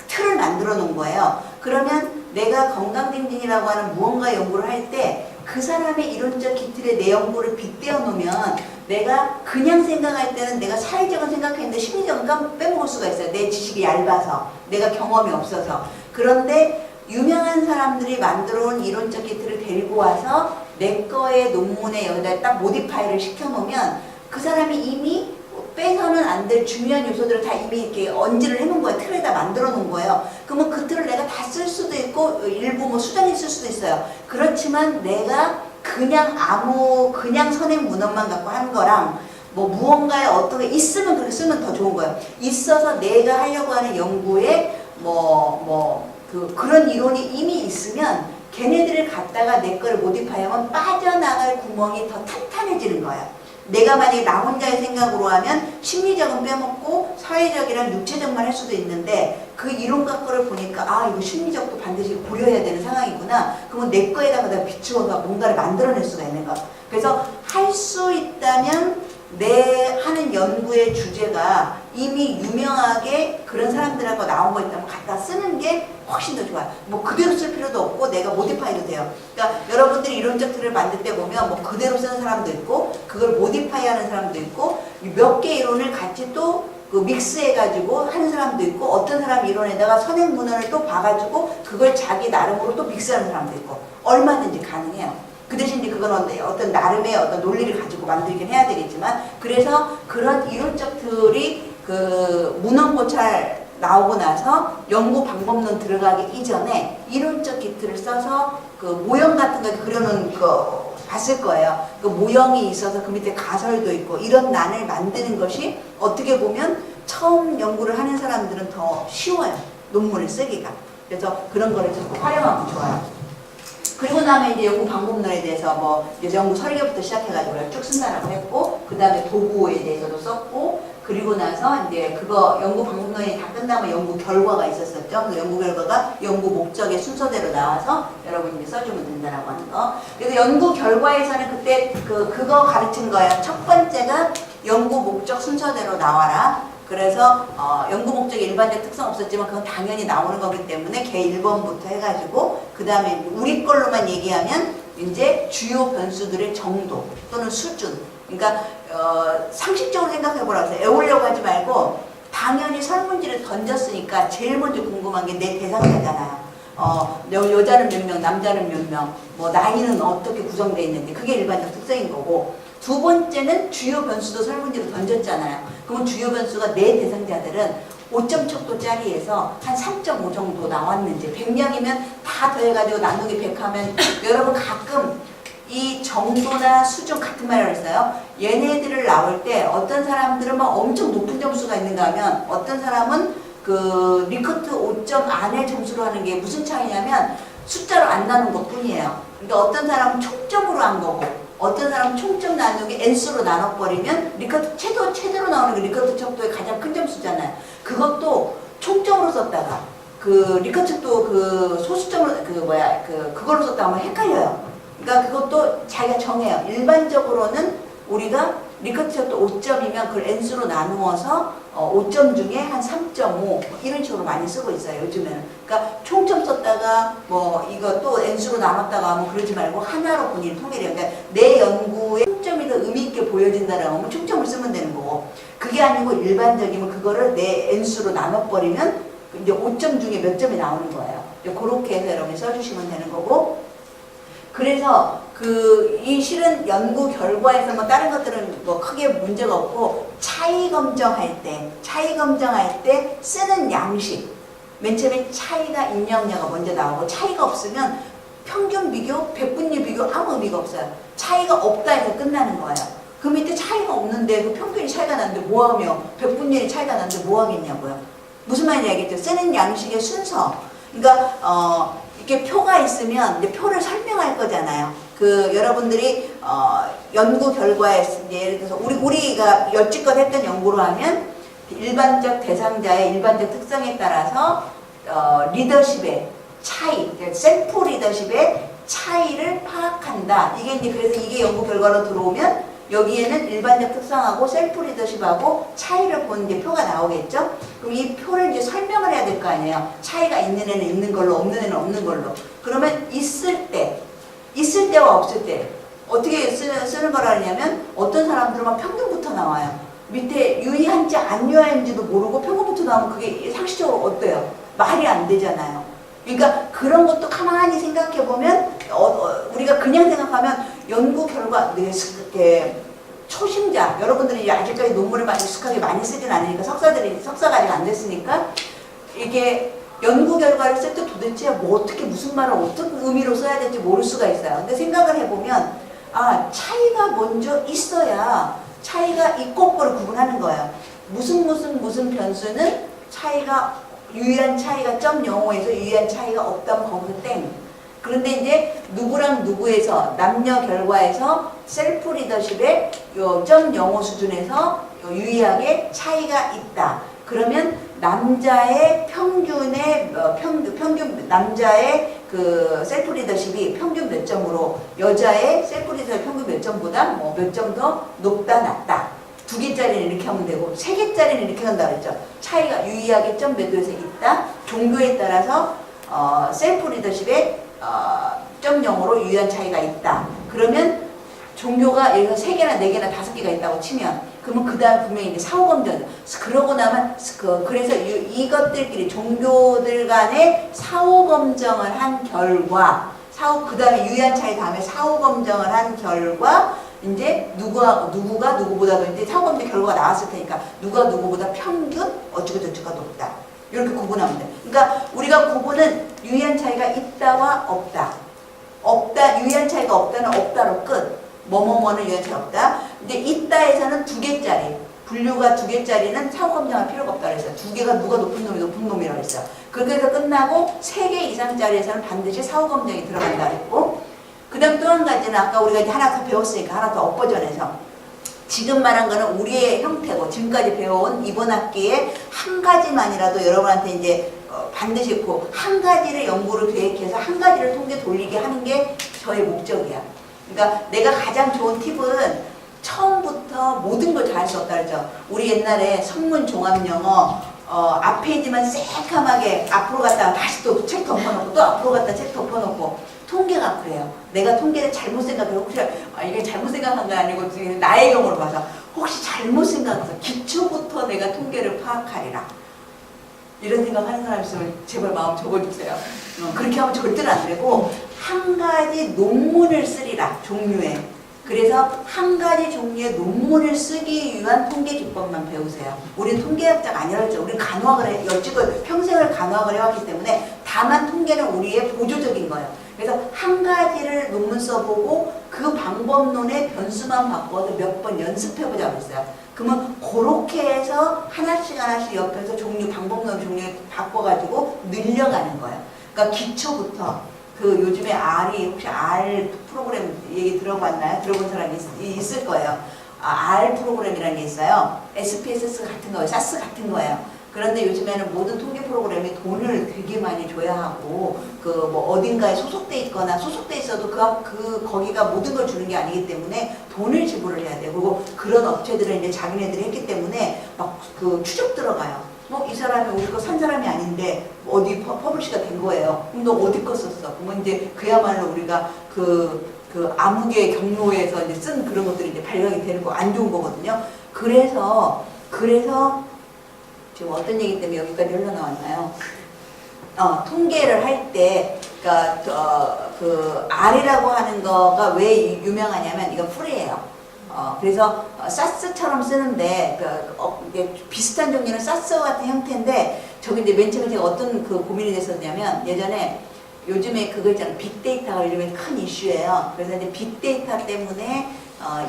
틀을 만들어 놓은 거예요. 그러면 내가 건강증진이라고 하는 무언가 연구를 할 때 그 사람의 이론적 기틀에 내 연구를 빗대어 놓으면, 내가 그냥 생각할 때는 내가 사회적으로 생각했는데 심리적으로 빼먹을 수가 있어요. 내 지식이 얇아서, 내가 경험이 없어서. 그런데 유명한 사람들이 만들어 온 이론적 기틀을 데리고 와서 내 거의 논문에 여기다 딱 모디파이를 시켜놓으면, 그 사람이 이미 빼서는 안 될 중요한 요소들을 다 이미 이렇게 언질을 해놓은 거예요. 틀에다 만들어 놓은 거예요. 그러면 그 틀을 내가 다 쓸 수도 있고, 일부 뭐 수정이 쓸 수도 있어요. 그렇지만 내가 그냥 선행 문헌만 갖고 한 거랑 뭐 무언가에 어떻게 있으면 그렇게 쓰면 더 좋은 거예요. 있어서 내가 하려고 하는 연구에 그런 이론이 이미 있으면 걔네들을 갖다가 내 거를 모디파이하면 빠져나갈 구멍이 더 탄탄해지는 거예요. 내가 만약에 나 혼자의 생각으로 하면 심리적은 빼먹고 사회적이랑 육체적만 할 수도 있는데 그 이론 갖고를 보니까 아 이거 심리적도 반드시 고려해야 되는 상황이구나. 그러면 내 거에다가 내가 비추어서 뭔가를 만들어낼 수가 있는 거. 그래서 할 수 있다면 내 하는 연구의 주제가 이미 유명하게 그런 사람들하고 나온 거 있다면 갖다 쓰는 게 훨씬 더 좋아요. 뭐 그대로 쓸 필요도 없고 내가 모디파이도 돼요. 그러니까 여러분들이 이론적 틀을 만들 때 보면 뭐 그대로 쓰는 사람도 있고 그걸 모디파이 하는 사람도 있고 몇 개 이론을 같이 또 그 믹스해가지고 하는 사람도 있고 어떤 사람 이론에다가 선행 문헌을 또 봐가지고 그걸 자기 나름으로 또 믹스하는 사람도 있고 얼마든지 가능해요. 그 대신 이제 그건 어떤 나름의 어떤 논리를 가지고 만들긴 해야 되겠지만 그래서 그런 이론적 틀이 그 문헌 고찰 나오고 나서 연구 방법론 들어가기 이전에 이론적 기틀을 써서 그 모형 같은 거 그려놓은 거 봤을 거예요. 그 모형이 있어서 그 밑에 가설도 있고 이런 난을 만드는 것이 어떻게 보면 처음 연구를 하는 사람들은 더 쉬워요. 논문을 쓰기가. 그래서 그런 거를 좀 활용하면 좋아요. 그리고 나면 이제 연구 방법론에 대해서 뭐 이제 연구 설계부터 시작해가지고 쭉 쓴다라고 했고 그 다음에 도구에 대해서도 썼고 그리고 나서 이제 그거 연구 방법론이 다 끝나면 연구 결과가 있었었죠. 그 연구 결과가 연구 목적의 순서대로 나와서 여러분이 써주면 된다라고 하는 거. 그래서 연구 결과에서는 그때 그거 가르친 거예요. 첫 번째가 연구 목적 순서대로 나와라. 그래서 연구 목적의 일반적 특성 없었지만 그건 당연히 나오는 거기 때문에 걔 1번부터 해가지고 그 다음에 우리 걸로만 얘기하면 이제 주요 변수들의 정도 또는 수준. 그러니까 상식적으로 생각해보라고 해서 애우려고 하지 말고 당연히 설문지를 던졌으니까 제일 먼저 궁금한 게 내 대상자잖아요. 여자는 몇 명, 남자는 몇 명, 뭐 나이는 어떻게 구성되어 있는지 그게 일반적 특성인 거고 두 번째는 주요 변수도 설문지로 던졌잖아요. 그러면 주요 변수가 내 대상자들은 5점 척도짜리에서 한 3.5 정도 나왔는지 100명이면 다 더해가지고 나누기 100 하면 여러분 가끔 이 정도나 수준 같은 말을 했어요. 얘네들을 나올 때 어떤 사람들은 막 엄청 높은 점수가 있는가 하면 어떤 사람은 그 리커트 5점 안에 점수로 하는 게 무슨 차이냐면 숫자로 안 나눈 것 뿐이에요. 그러니까 어떤 사람은 총점으로 한 거고 어떤 사람은 총점 나누기 n수로 나눠버리면 리커트 최대로 나오는 게 리커트 척도의 가장 큰 점수잖아요. 그것도 총점으로 썼다가 그 리커트 척도 그 소수점으로 그걸로 썼다가 하면 헷갈려요. 그러니까 그것도 자기가 정해요. 일반적으로는 우리가 리커트 척도 5점이면 그걸 n수로 나누어서 5점 중에 한 3.5 이런 식으로 많이 쓰고 있어요. 요즘에는. 그러니까 총점 썼다가 뭐 이거 또 n수로 나눴다가 하면 그러지 말고 하나로 본인이 통일해요. 그러니까 내 연구에 총점이 더 의미 있게 보여진다라고 하면 총점을 쓰면 되는 거고 그게 아니고 일반적이면 그거를 내 n수로 나눠버리면 이제 5점 중에 몇 점이 나오는 거예요. 그렇게 해서 여러분이 써주시면 되는 거고 그래서 이 실은 연구 결과에서 뭐 다른 것들은 뭐 크게 문제가 없고 차이 검정할 때 쓰는 양식 맨 처음에 차이가 입력량가 먼저 나오고 차이가 없으면 평균 비교, 백분위 비교 아무 의미가 없어요. 차이가 없다 해서 끝나는 거예요. 그 밑에 차이가 없는데 그 평균이 차이가 나는데 뭐하며 백분위의 차이가 나는데 뭐하겠냐고요. 무슨 말인지 알겠죠? 쓰는 양식의 순서. 그러니까 이렇게 표가 있으면 이제 표를 설명할 거잖아요. 여러분들이 연구 결과에 예를 들어서 우리가 여지껏 했던 연구로 하면 일반적 대상자의 일반적 특성에 따라서 리더십의 차이, 셀프 리더십의 차이를 파악한다. 이게 이제 그래서 이게 연구 결과로 들어오면 여기에는 일반적 특성하고 셀프 리더십하고 차이를 보는 게 표가 나오겠죠? 그럼 이 표를 이제 설명을 해야 될 거 아니에요? 차이가 있는 애는 있는 걸로, 없는 애는 없는 걸로. 그러면 있을 때와 없을 때 어떻게 쓰는 거라 하냐면 어떤 사람들은 막 평균부터 나와요. 밑에 유의한지 안 유의한지도 모르고 평균부터 나오면 그게 상식적으로 어때요? 말이 안 되잖아요. 그러니까 그런 것도 가만히 생각해 보면 우리가 그냥 생각하면 연구 결과 이렇게 초심자 여러분들이 아직까지 논문을 많이 익숙하게 많이 쓰진 않으니까 석사가 아직 안 됐으니까 이게 연구 결과를 쓸 때 도대체 뭐 어떻게 무슨 말을 어떤 의미로 써야 될지 모를 수가 있어요. 근데 생각을 해보면 차이가 먼저 있어야 차이가 있고 없고를 구분하는 거예요. 무슨 변수는 차이가 유의한 차이가 0.05에서 유의한 차이가 없다면 거기서 땡. 그런데 이제 누구랑 누구에서 남녀 결과에서 셀프 리더십의 0.05 수준에서 유의하게 차이가 있다. 그러면 남자의 평균의 평균 남자의 그 셀프 리더십이 평균 몇 점으로 여자의 셀프 리더십 평균 몇 점보다 뭐 몇 점 더 높다 낮다. 2개짜리는 이렇게 하면 되고 3개짜리는 이렇게 한다 그랬죠. 차이가 유의하게 점 몇 도에서 있다. 종교에 따라서 셀프 리더십의 0.0으로 유의한 차이가 있다. 그러면 종교가 여기서 3개나 4개나 5개가 있다고 치면 그러면 그 다음 분명히 이제 사후검증. 그러고 나면 그래서 이것들끼리 종교들 간의 사후검증을 한 결과 그 다음에 유의한 차이 다음에 사후검증을 한 결과 이제 누가 누구보다도 이제 사후검증 결과가 나왔을 테니까 누가 누구보다 평균 어쩌고저쩌고가 높다. 이렇게 구분하면 돼. 그러니까 우리가 구분은 유의한 차이가 있다와 없다. 유의한 차이가 없다는 없다로 끝. 뭐뭐뭐는 유의한 차이가 없다. 근데 있다에서는 2개짜리. 분류가 2개짜리는 사후검증할 필요가 없다 그랬어요. 2개가 누가 높은 놈이라고 했어요. 그렇게 해서 끝나고 3개 이상짜리에서는 반드시 사후검증이 들어간다 그랬고, 그 다음 또 한 가지는 아까 우리가 이제 하나 더 배웠으니까 하나 더 업버전해서 지금 말한 거는 우리의 형태고 지금까지 배워온 이번 학기에 한 가지만이라도 여러분한테 이제 반드시 있고 한 가지를 연구를 계획해서 한 가지를 통계 돌리게 하는 게 저의 목적이야. 그러니까 내가 가장 좋은 팁은 처음부터 모든 걸 다 할 수 없다 그랬죠. 우리 옛날에 성문 종합영어 앞페이지만 새까맣게 앞으로 갔다가 다시 또 책 덮어놓고 또 앞으로 갔다가 책 덮어놓고 통계가 그래요. 내가 통계를 잘못 생각해서 혹시 이게 잘못 생각한 거 아니고 나의 경우를 봐서 혹시 잘못 생각해서 기초부터 내가 통계를 파악하리라. 이런 생각하는 사람 있으면 제발 마음 적어주세요. 그렇게 하면 절대로 안 되고 한 가지 논문을 쓰리라. 종류에. 그래서 한 가지 종류의 논문을 쓰기 위한 통계 기법만 배우세요. 우리는 통계학자가 아니라 했죠. 우리는 간호학을 여지껏 평생을 간호학을 해왔기 때문에 다만 통계는 우리의 보조적인 거예요. 그래서 한 가지를 논문 써보고 그 방법론의 변수만 바꿔서 몇 번 연습해보자고 했어요. 그러면 그렇게 해서 하나씩 옆에서 방법론 종류 바꿔가지고 늘려가는 거예요. 그러니까 기초부터 요즘에 혹시 R 프로그램 얘기 들어봤나요? 들어본 사람이 있을 거예요. R 프로그램이라는 게 있어요. SPSS 같은 거예요. SAS 같은 거예요. 그런데 요즘에는 모든 통계 프로그램이 돈을 되게 많이 줘야 하고 뭐 어딘가에 소속돼 있거나 소속돼 있어도 거기가 모든 걸 주는 게 아니기 때문에 돈을 지불을 해야 돼요. 그리고 그런 업체들은 이제 자기네들이 했기 때문에 막 추적 들어가요. 이 사람이 우리 거 산 사람이 아닌데 어디 퍼블리시가 된 거예요. 그럼 너 어디 거 썼어? 그러면 이제 그야말로 우리가 암흑의 경로에서 이제 쓴 그런 것들이 이제 발각이 되는 거 안 좋은 거거든요. 그래서 지금 어떤 얘기 때문에 여기까지 흘러나왔나요? 통계를 할 때, R이라고 하는 거가 왜 유명하냐면, 이건 풀이에요. 그래서 사스처럼 쓰는데, 이게 비슷한 종류는 사스 같은 형태인데, 저기 이제 맨 처음에 제가 어떤 고민이 됐었냐면, 예전에 요즘에 그거 있잖아요. 빅데이터가 요즘에 큰 이슈예요. 그래서 이제 빅데이터 때문에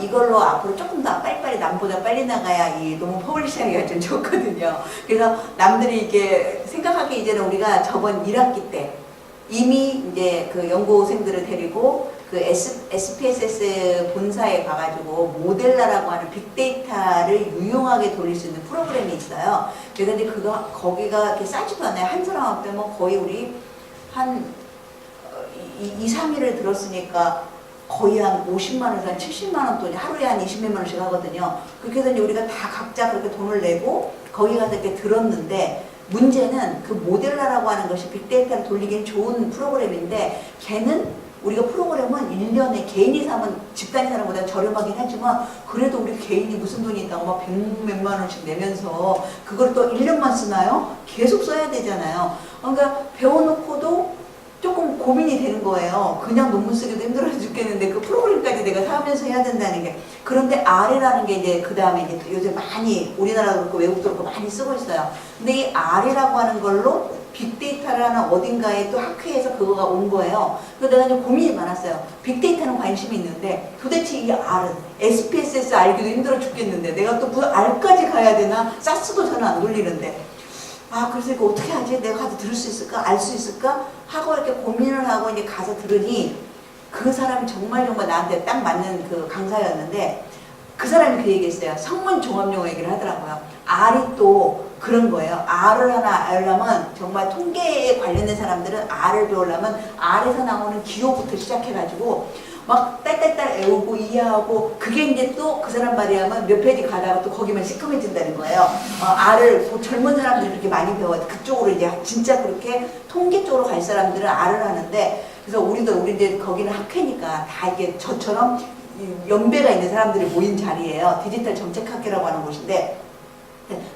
이걸로 앞으로 조금 더 빨리빨리 남보다 빨리 나가야 이 논문 퍼블리싱하기가 좀 좋거든요. 그래서 남들이 이게 생각하기 이제는 우리가 저번 1학기 때 이미 이제 연구생들을 데리고 SPSS 본사에 가가지고 모델라라고 하는 빅데이터를 유용하게 돌릴 수 있는 프로그램이 있어요. 그래서 이제 거기가 이렇게 싸지도 않아요. 한 사람 앞에 거의 우리 한 2, 3일을 들었으니까 거의 한 50만원에서 한 70만원 돈이 하루에 한 20몇만 원씩 하거든요. 그렇게 해서 이제 우리가 다 각자 그렇게 돈을 내고 거기 가서 이렇게 들었는데 문제는 모델라라고 하는 것이 빅데이터를 돌리기엔 좋은 프로그램인데 우리가 프로그램은 1년에 개인이 사면 집단이 사는 것보다 저렴하긴 하지만 그래도 우리 개인이 무슨 돈이 있다고 막 100몇만 원씩 내면서 그걸 또 1년만 쓰나요? 계속 써야 되잖아요. 그러니까 배워놓고도 조금 고민이 되는 거예요. 그냥 논문 쓰기도 힘들어 죽겠는데 그 프로그램까지 내가 사면서 해야 된다는 게. 그런데 R이라는 게 이제 그 다음에 이제 요새 많이 우리나라도 그렇고 외국도 그렇고 많이 쓰고 있어요. 근데 이 R이라고 하는 걸로 빅데이터를 하는 어딘가에 또 학회에서 그거가 온 거예요. 그래서 내가 이제 고민이 많았어요. 빅데이터는 관심이 있는데 도대체 이 R은 SPSS 알기도 힘들어 죽겠는데 내가 또 무슨 R까지 가야 되나? 사스도 저는 안 돌리는데. 아, 그래서 이거 어떻게 하지? 내가 가서 들을 수 있을까? 알 수 있을까? 하고 이렇게 고민을 하고 이제 가서 들으니 그 사람이 정말 나한테 딱 맞는 그 강사였는데 그 사람이 그 얘기했어요. 성문 종합용어 얘기를 하더라고요. R이 또 그런 거예요. R을 하나 알려면 정말 통계에 관련된 사람들은 R을 배우려면 R에서 나오는 기호부터 시작해가지고 막 딸딸딸 애우고 이해하고 그게 이제 또 그 사람 말이 하면 몇 페이지 가다가 또 거기만 시커매진다는 거예요. R을 젊은 사람들이 그렇게 많이 배워요. 그쪽으로 이제 진짜 그렇게 통계 쪽으로 갈 사람들은 R을 하는데 그래서 우리 이제 거기는 학회니까 다 이게 저처럼 연배가 있는 사람들이 모인 자리예요. 디지털 정책학회라고 하는 곳인데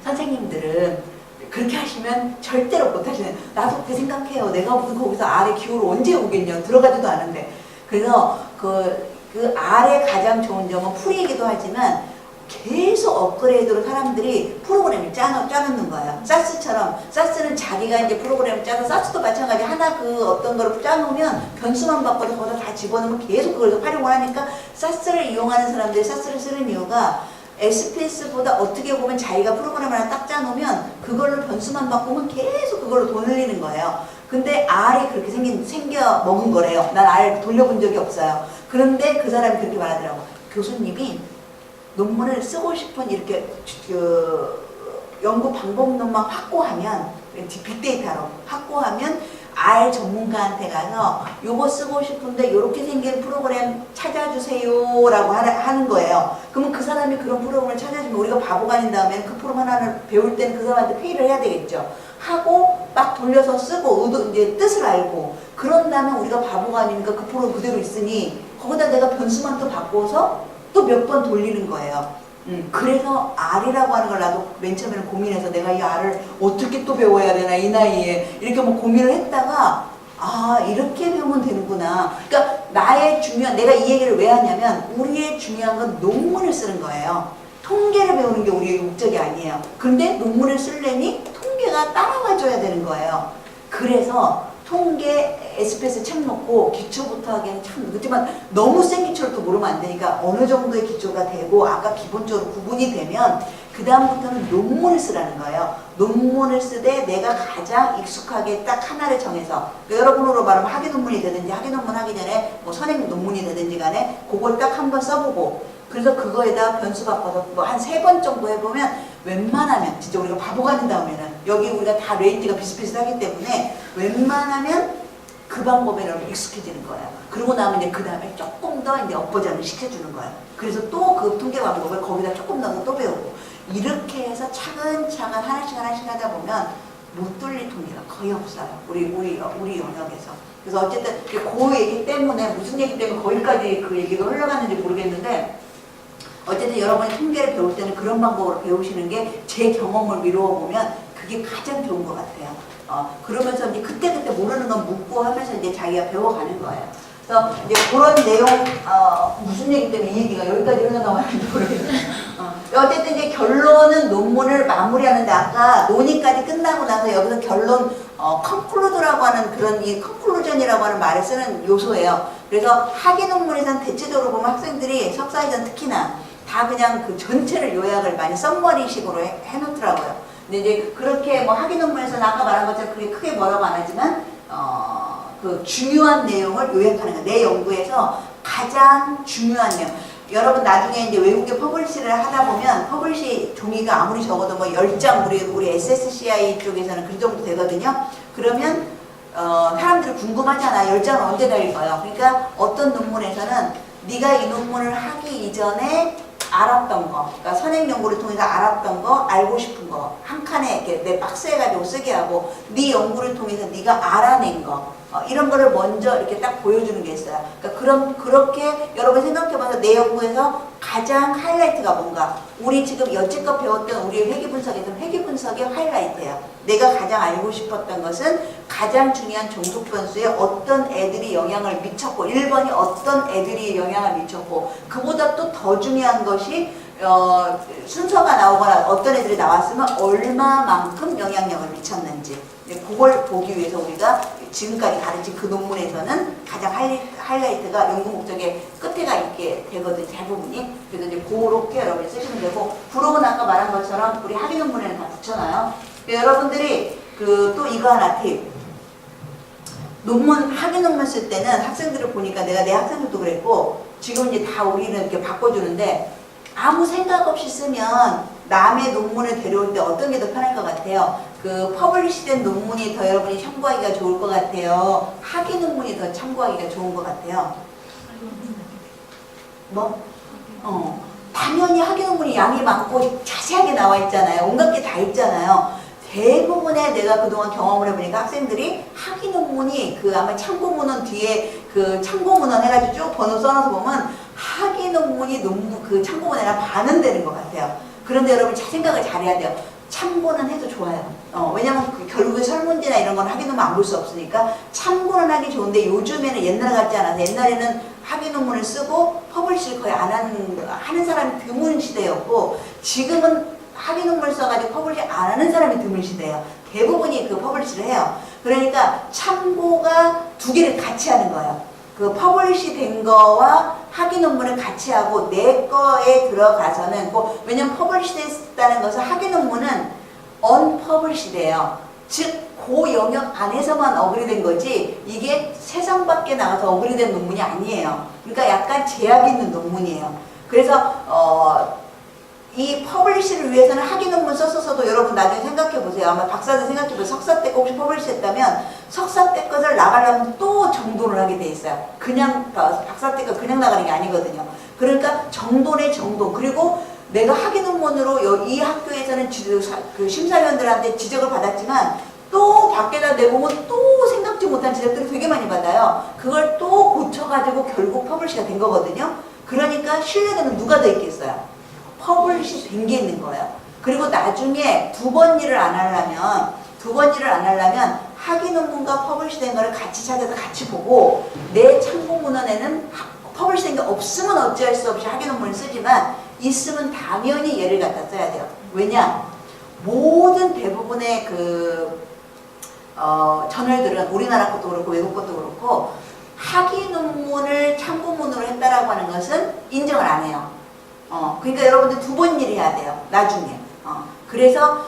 선생님들은 그렇게 하시면 절대로 못하시는. 나도 그렇게 생각해요. 내가 무슨 거기서 R의 기호를 언제 오겠냐. 들어가지도 않은데. 그래서 그 R의 가장 좋은 점은 풀이이기도 하지만 계속 업그레이드로 사람들이 프로그램을 짜놓는 거예요. 사스처럼. 사스는 자기가 이제 프로그램을 짜서 사스도 마찬가지. 하나 그 어떤 거를 짜놓으면 변수만 바꿔서 거기다 다 집어넣으면 계속 그걸 활용을 하니까 사스를 이용하는 사람들이 사스를 쓰는 이유가 SPS보다 어떻게 보면 자기가 프로그램을 하나 딱 짜놓으면 그걸로 변수만 바꾸면 계속 그걸로 돈 흘리는 거예요. 근데 R이 그렇게 생겨 먹은 거래요. 난 R 돌려본 적이 없어요. 그런데 그 사람이 그렇게 말하더라고. 교수님이 논문을 쓰고 싶은 이렇게 연구 방법론만 확고하면 빅데이터로 확고하면 R 전문가한테 가서 요거 쓰고 싶은데 요렇게 생긴 프로그램 찾아주세요 라고 하는 거예요. 그러면 그 사람이 그런 프로그램을 찾아주면 우리가 바보가 아닌 다음에 그 프로그램 하나를 배울 때는 그 사람한테 페이를 해야 되겠죠. 하고 막 돌려서 쓰고 이제 뜻을 알고 그런 다음에 우리가 바보가 아니니까 그 프로그램 그대로 있으니 거기다 내가 변수만 또 바꿔서 또 몇 번 돌리는 거예요. 그래서 R이라고 하는 걸 나도 맨 처음에는 고민해서 내가 이 R을 어떻게 또 배워야 되나 이 나이에 이렇게 뭐 고민을 했다가 아 이렇게 배우면 되는구나. 그러니까 내가 이 얘기를 왜 하냐면 우리의 중요한 건 논문을 쓰는 거예요. 통계를 배우는 게 우리의 목적이 아니에요. 근데 논문을 쓰려니 통계가 따라와줘야 되는 거예요. 그래서 통계 SPS 책 놓고 기초부터 하기에는 참 그렇지만 너무 센 기초를 또 모르면 안 되니까 어느 정도의 기초가 되고 아까 기본적으로 구분이 되면 그 다음부터는 논문을 쓰라는 거예요. 논문을 쓰되 내가 가장 익숙하게 딱 하나를 정해서 그러니까 여러분으로 말하면 학위 논문이 되든지 학위 논문 하기 전에 뭐 선행 논문이 되든지 간에 그걸 딱 한번 써보고 그래서 그거에다 변수 바꿔서 뭐 한 3번 정도 해보면 웬만하면 진짜 우리가 바보가 된 다음에는 여기 우리가 다 레이트가 비슷비슷하기 때문에 웬만하면 그 방법에 너무 익숙해지는 거예요. 그러고 나면 이제 그 다음에 조금 더 이제 업보전을 시켜주는 거예요. 그래서 또 그 통계 방법을 거기다 조금 넣어서 또 배우고 이렇게 해서 차근차근 하나씩 하다 보면 못 돌릴 통계가 거의 없어요. 우리 영역에서. 그래서 어쨌든 그 얘기 때문에 무슨 얘기 때문에 거기까지 그 얘기가 흘러가는지 모르겠는데 어쨌든 여러분이 통계를 배울 때는 그런 방법으로 배우시는 게 제 경험을 미루어 보면 그게 가장 좋은 것 같아요. 그러면서 이제 그때그때 모르는 건 묻고 하면서 이제 자기가 배워가는 거예요. 그래서 이제 그런 내용, 무슨 얘기 때문에 이 얘기가 여기까지 흘러나왔는지 모르겠어요. 어쨌든 이제 결론은 논문을 마무리하는데 아까 논의까지 끝나고 나서 여기서 결론, 컨클루드라고 하는 그런 이 컨클루전이라고 하는 말을 쓰는 요소예요. 그래서 학위 논문에서는 대체적으로 보면 학생들이 석사이전 특히나 다 그냥 그 전체를 요약을 많이 썸머리식으로 해놓더라고요. 근데 이제 그렇게 뭐 학위 논문에서는 아까 말한 것처럼 그게 크게 뭐라고 안 하지만 그 중요한 내용을 요약하는 거예요. 내 연구에서 가장 중요한 내용. 여러분 나중에 이제 외국에 퍼블리시를 하다 보면 퍼블리시 종이가 아무리 적어도 뭐 10장 우리 SSCI 쪽에서는 그 정도 되거든요. 그러면 사람들이 궁금하잖아. 10장은 언제 달릴까요? 그러니까 어떤 논문에서는 네가 이 논문을 하기 이전에 알았던 거, 그러니까 선행 연구를 통해서 알았던 거, 알고 싶은 거, 한 칸에 이렇게 내 박스에 가지고 쓰게 하고, 네 연구를 통해서 네가 알아낸 거, 이런 거를 먼저 이렇게 딱 보여주는 게 있어요. 그러니까 그렇게 여러분 생각해봐서 내 연구에서 가장 하이라이트가 뭔가? 우리 지금 여태껏 배웠던 우리의 회귀분석에서는 회귀분석의 하이라이트예요. 내가 가장 알고 싶었던 것은 가장 중요한 종속 변수에 어떤 애들이 영향을 미쳤고 1번이 어떤 애들이 영향을 미쳤고 그보다 또 더 중요한 것이 순서가 나오거나 어떤 애들이 나왔으면 얼마만큼 영향력을 미쳤는지 그걸 보기 위해서 우리가 지금까지 가르친 그 논문에서는 가장 하이라이트가 연구 목적의 끝에가 있게 되거든요. 대부분이. 그래서 이제 그렇게 여러분이 쓰시면 되고 부록은 아까 말한 것처럼 우리 학위 논문에는 다 붙여놔요. 여러분들이 또 이거 하나 팁. 학위 논문 쓸 때는 학생들을 보니까 내가 내 학생들도 그랬고 지금 이제 다 우리는 이렇게 바꿔주는데 아무 생각 없이 쓰면 남의 논문을 데려올 때 어떤 게 더 편할 것 같아요? 퍼블리시된 논문이 더 여러분이 참고하기가 좋을 것 같아요. 학위 논문이 더 참고하기가 좋은 것 같아요. 뭐? 당연히 학위 논문이 양이 많고 자세하게 나와 있잖아요. 온갖 게 다 있잖아요. 대부분의 내가 그동안 경험을 해보니까 학생들이 학위 논문이 아마 참고문헌 뒤에 참고문헌 해가지고 쭉 번호 써놔서 보면 학위 논문이 참고문헌이랑 반은 되는 것 같아요. 그런데 여러분 생각을 잘해야 돼요. 참고는 해도 좋아요. 왜냐면 결국에 설문지나 이런 건 학위 논문 안 볼 수 없으니까 참고는 하기 좋은데 요즘에는 옛날 같지 않아서 옛날에는 학위 논문을 쓰고 퍼블리시를 거의 안 하는 사람이 드문 시대였고 지금은 학위 논문을 써가지고 퍼블리시 안 하는 사람이 드문 시대예요. 대부분이 퍼블리시를 해요. 그러니까 참고가 두 개를 같이 하는 거예요. 퍼블리시 된 거와 학위 논문을 같이 하고 내 거에 들어가서는 왜냐면 퍼블리시 됐다는 것은 학위 논문은 언퍼블리시돼요. 즉 그 영역 안에서만 어그리된 거지 이게 세상 밖에 나가서 어그리된 논문이 아니에요. 그러니까 약간 제약이 있는 논문이에요. 그래서 이 퍼블리시를 위해서는 학위 논문 썼어도 여러분 나중에 생각해 보세요. 아마 박사들 생각해 보세요. 석사 때 혹시 퍼블리시 했다면 석사 때 것을 나가려면 또 정돈을 하게 돼 있어요. 그냥 박사 때 거 그냥 나가는 게 아니거든요. 그러니까 정돈의 정돈. 그리고 내가 학위 논문으로 이 학교에서는 심사위원들한테 지적을 받았지만 또 밖에다 내보면 또 생각지 못한 지적들을 되게 많이 받아요. 그걸 또 고쳐가지고 결국 퍼블리시가 된 거거든요. 그러니까 신뢰도는 누가 더 있겠어요? 퍼블리시 된 게 있는 거예요. 그리고 나중에 두 번 일을 안 하려면 학위 논문과 퍼블리시 된 거를 같이 찾아서 같이 보고 내 참고문헌에는 퍼블리시 된 게 없으면 어찌할 수 없이 학위 논문을 쓰지만 있으면 당연히 얘를 갖다 써야 돼요. 왜냐? 모든 대부분의 저널들은 우리나라 것도 그렇고 외국 것도 그렇고 학위 논문을 참고문으로 했다라고 하는 것은 인정을 안 해요. 그러니까 여러분들 두 번 일 해야 돼요. 나중에. 그래서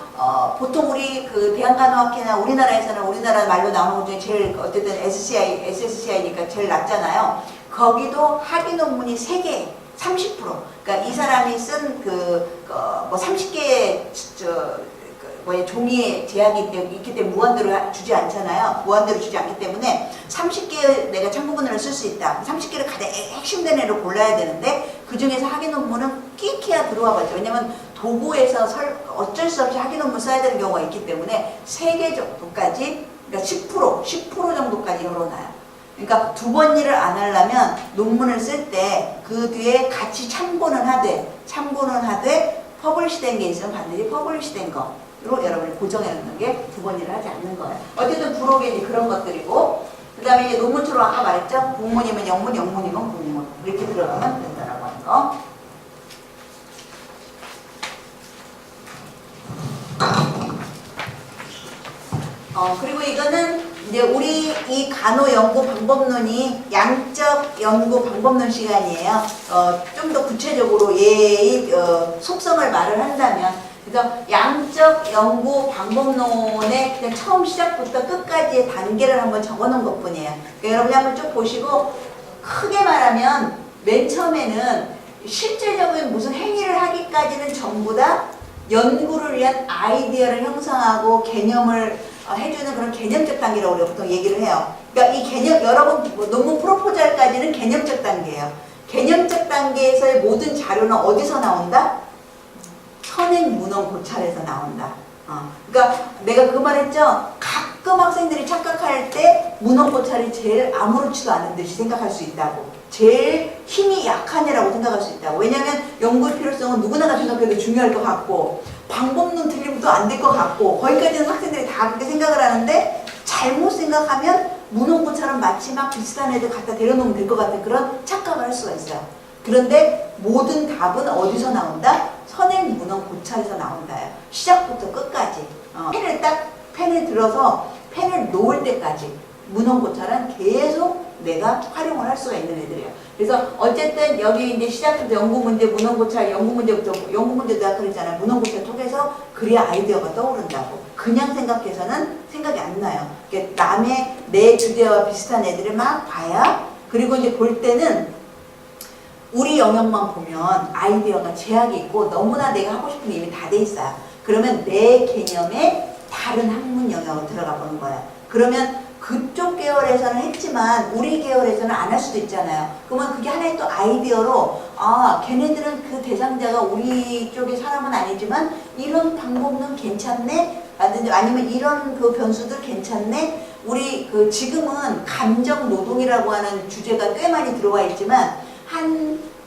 보통 우리 대한간호학회나 우리나라에서는 우리나라 말로 나오는 것 중에 제일 어쨌든 SSCI니까 제일 낮잖아요. 거기도 학위 논문이 3개, 30%. 그러니까 이 사람이 쓴 30개의 종이에 제약이 있기 때문에 무한대로 주지 않잖아요. 무한대로 주지 않기 때문에 30개 내가 참고문헌을 쓸 수 있다. 30개를 가장 핵심된 애를 골라야 되는데 그 중에서 학위 논문은 끼케야 들어와 버죠. 왜냐면 도구에서 어쩔 수 없이 학위 논문 써야 되는 경우가 있기 때문에 3개 정도까지, 그러니까 10% 정도까지 열어놔요. 그러니까 두 번 일을 안 하려면 논문을 쓸 때 그 뒤에 같이 참고는 하되 퍼블리시 된 게 있으면 반드시 퍼블리시 된 거로 여러분이 고정해 놓는 게 두 번 일을 하지 않는 거예요. 어쨌든 부록에 이제 그런 것들이고 그 다음에 이제 논문처럼 아까 말했죠? 공문이면 영문, 영문이면 공문 이렇게 들어가면 된다라고 하는 거. 그리고 이거는 이제 우리 이 간호 연구 방법론이 양적 연구 방법론 시간이에요. 좀 더 구체적으로 얘의 속성을 말을 한다면, 그래서 양적 연구 방법론의 그냥 처음 시작부터 끝까지의 단계를 한번 적어놓은 것뿐이에요. 그러니까 여러분이 한번 쭉 보시고 크게 말하면 맨 처음에는 실제적인 무슨 행위를 하기까지는 전부 다 연구를 위한 아이디어를 형성하고 개념을 해주는 그런 개념적 단계라고 우리가 보통 얘기를 해요. 그러니까 이 개념, 여러분 논문 프로포절까지는 개념적 단계예요. 개념적 단계에서의 모든 자료는 어디서 나온다? 현행 문헌 고찰에서 나온다. 그러니까 내가 그 말했죠? 가끔 학생들이 착각할 때 문헌 고찰이 제일 아무렇지도 않은 듯이 생각할 수 있다고. 제일 힘이 약한 애라고 생각할 수 있다. 왜냐하면 연구의 필요성은 누구나가 생각해도 중요할 것 같고 방법론 틀리면 또 안 될 것 같고 거기까지는 학생들이 다 그렇게 생각을 하는데 잘못 생각하면 문홍고처럼 마치 막 비슷한 애들 갖다 데려놓으면 될 것 같은 그런 착각을 할 수가 있어요. 그런데 모든 답은 어디서 나온다? 선행 문헌 고찰에서 나온다요. 시작부터 끝까지. 펜을 들어서 펜을 놓을 때까지 문헌 고찰은 계속 내가 활용을 할 수가 있는 애들이에요. 그래서 어쨌든 여기 이제 시작부터 연구 문제, 문헌 고찰, 연구 문제부터 연구 문제도 아까 그랬잖아요. 문헌 고찰 통해서 그래야 아이디어가 떠오른다고. 그냥 생각해서는 생각이 안 나요. 남의 내 주제와 비슷한 애들을 막 봐야 그리고 이제 볼 때는 우리 영역만 보면 아이디어가 제약이 있고 너무나 내가 하고 싶은 게 이미 다 돼 있어요. 그러면 내 개념에 다른 학문 영역으로 들어가 보는 거예요. 그러면 그쪽 계열에서는 했지만 우리 계열에서는 안 할 수도 있잖아요. 그러면 그게 하나의 또 아이디어로 걔네들은 그 대상자가 우리 쪽의 사람은 아니지만 이런 방법은 괜찮네? 아니면 이런 그 변수들 괜찮네? 우리 지금은 감정 노동이라고 하는 주제가 꽤 많이 들어와 있지만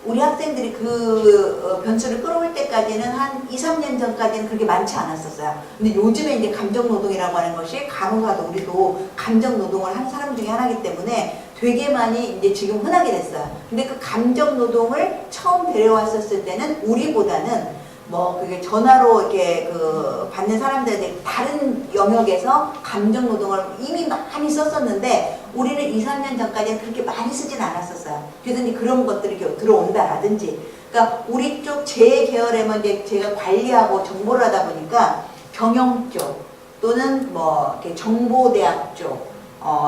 우리 학생들이 변수를 끌어올 때까지는 한 2, 3년 전까지는 그렇게 많지 않았었어요. 근데 요즘에 이제 감정노동이라고 하는 것이 간호사도 우리도 감정노동을 하는 사람 중에 하나이기 때문에 되게 많이 이제 지금 흔하게 됐어요. 근데 그 감정노동을 처음 데려왔었을 때는 우리보다는 그게 전화로 이렇게 받는 사람들한테 다른 영역에서 감정노동을 이미 많이 썼었는데 우리는 2, 3년 전까지는 그렇게 많이 쓰진 않았었어요. 그래서 이제 그런 것들이 들어온다라든지. 그러니까 우리 쪽 제 계열에만 이제 제가 관리하고 정보를 하다 보니까 경영 쪽 또는 이렇게 정보대학 쪽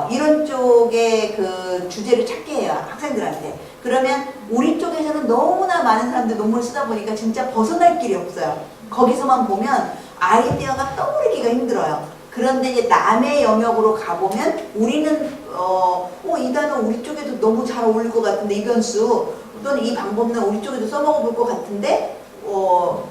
이런 쪽의 그 주제를 찾게 해요. 학생들한테. 그러면 우리 쪽에서는 너무나 많은 사람들이 논문을 쓰다 보니까 진짜 벗어날 길이 없어요. 거기서만 보면 아이디어가 떠오르기가 힘들어요. 그런데 이제 남의 영역으로 가보면 우리는 이 단어 우리 쪽에도 너무 잘 어울릴 것 같은데 이 변수 또는 이 방법은 우리 쪽에도 써먹어볼 것 같은데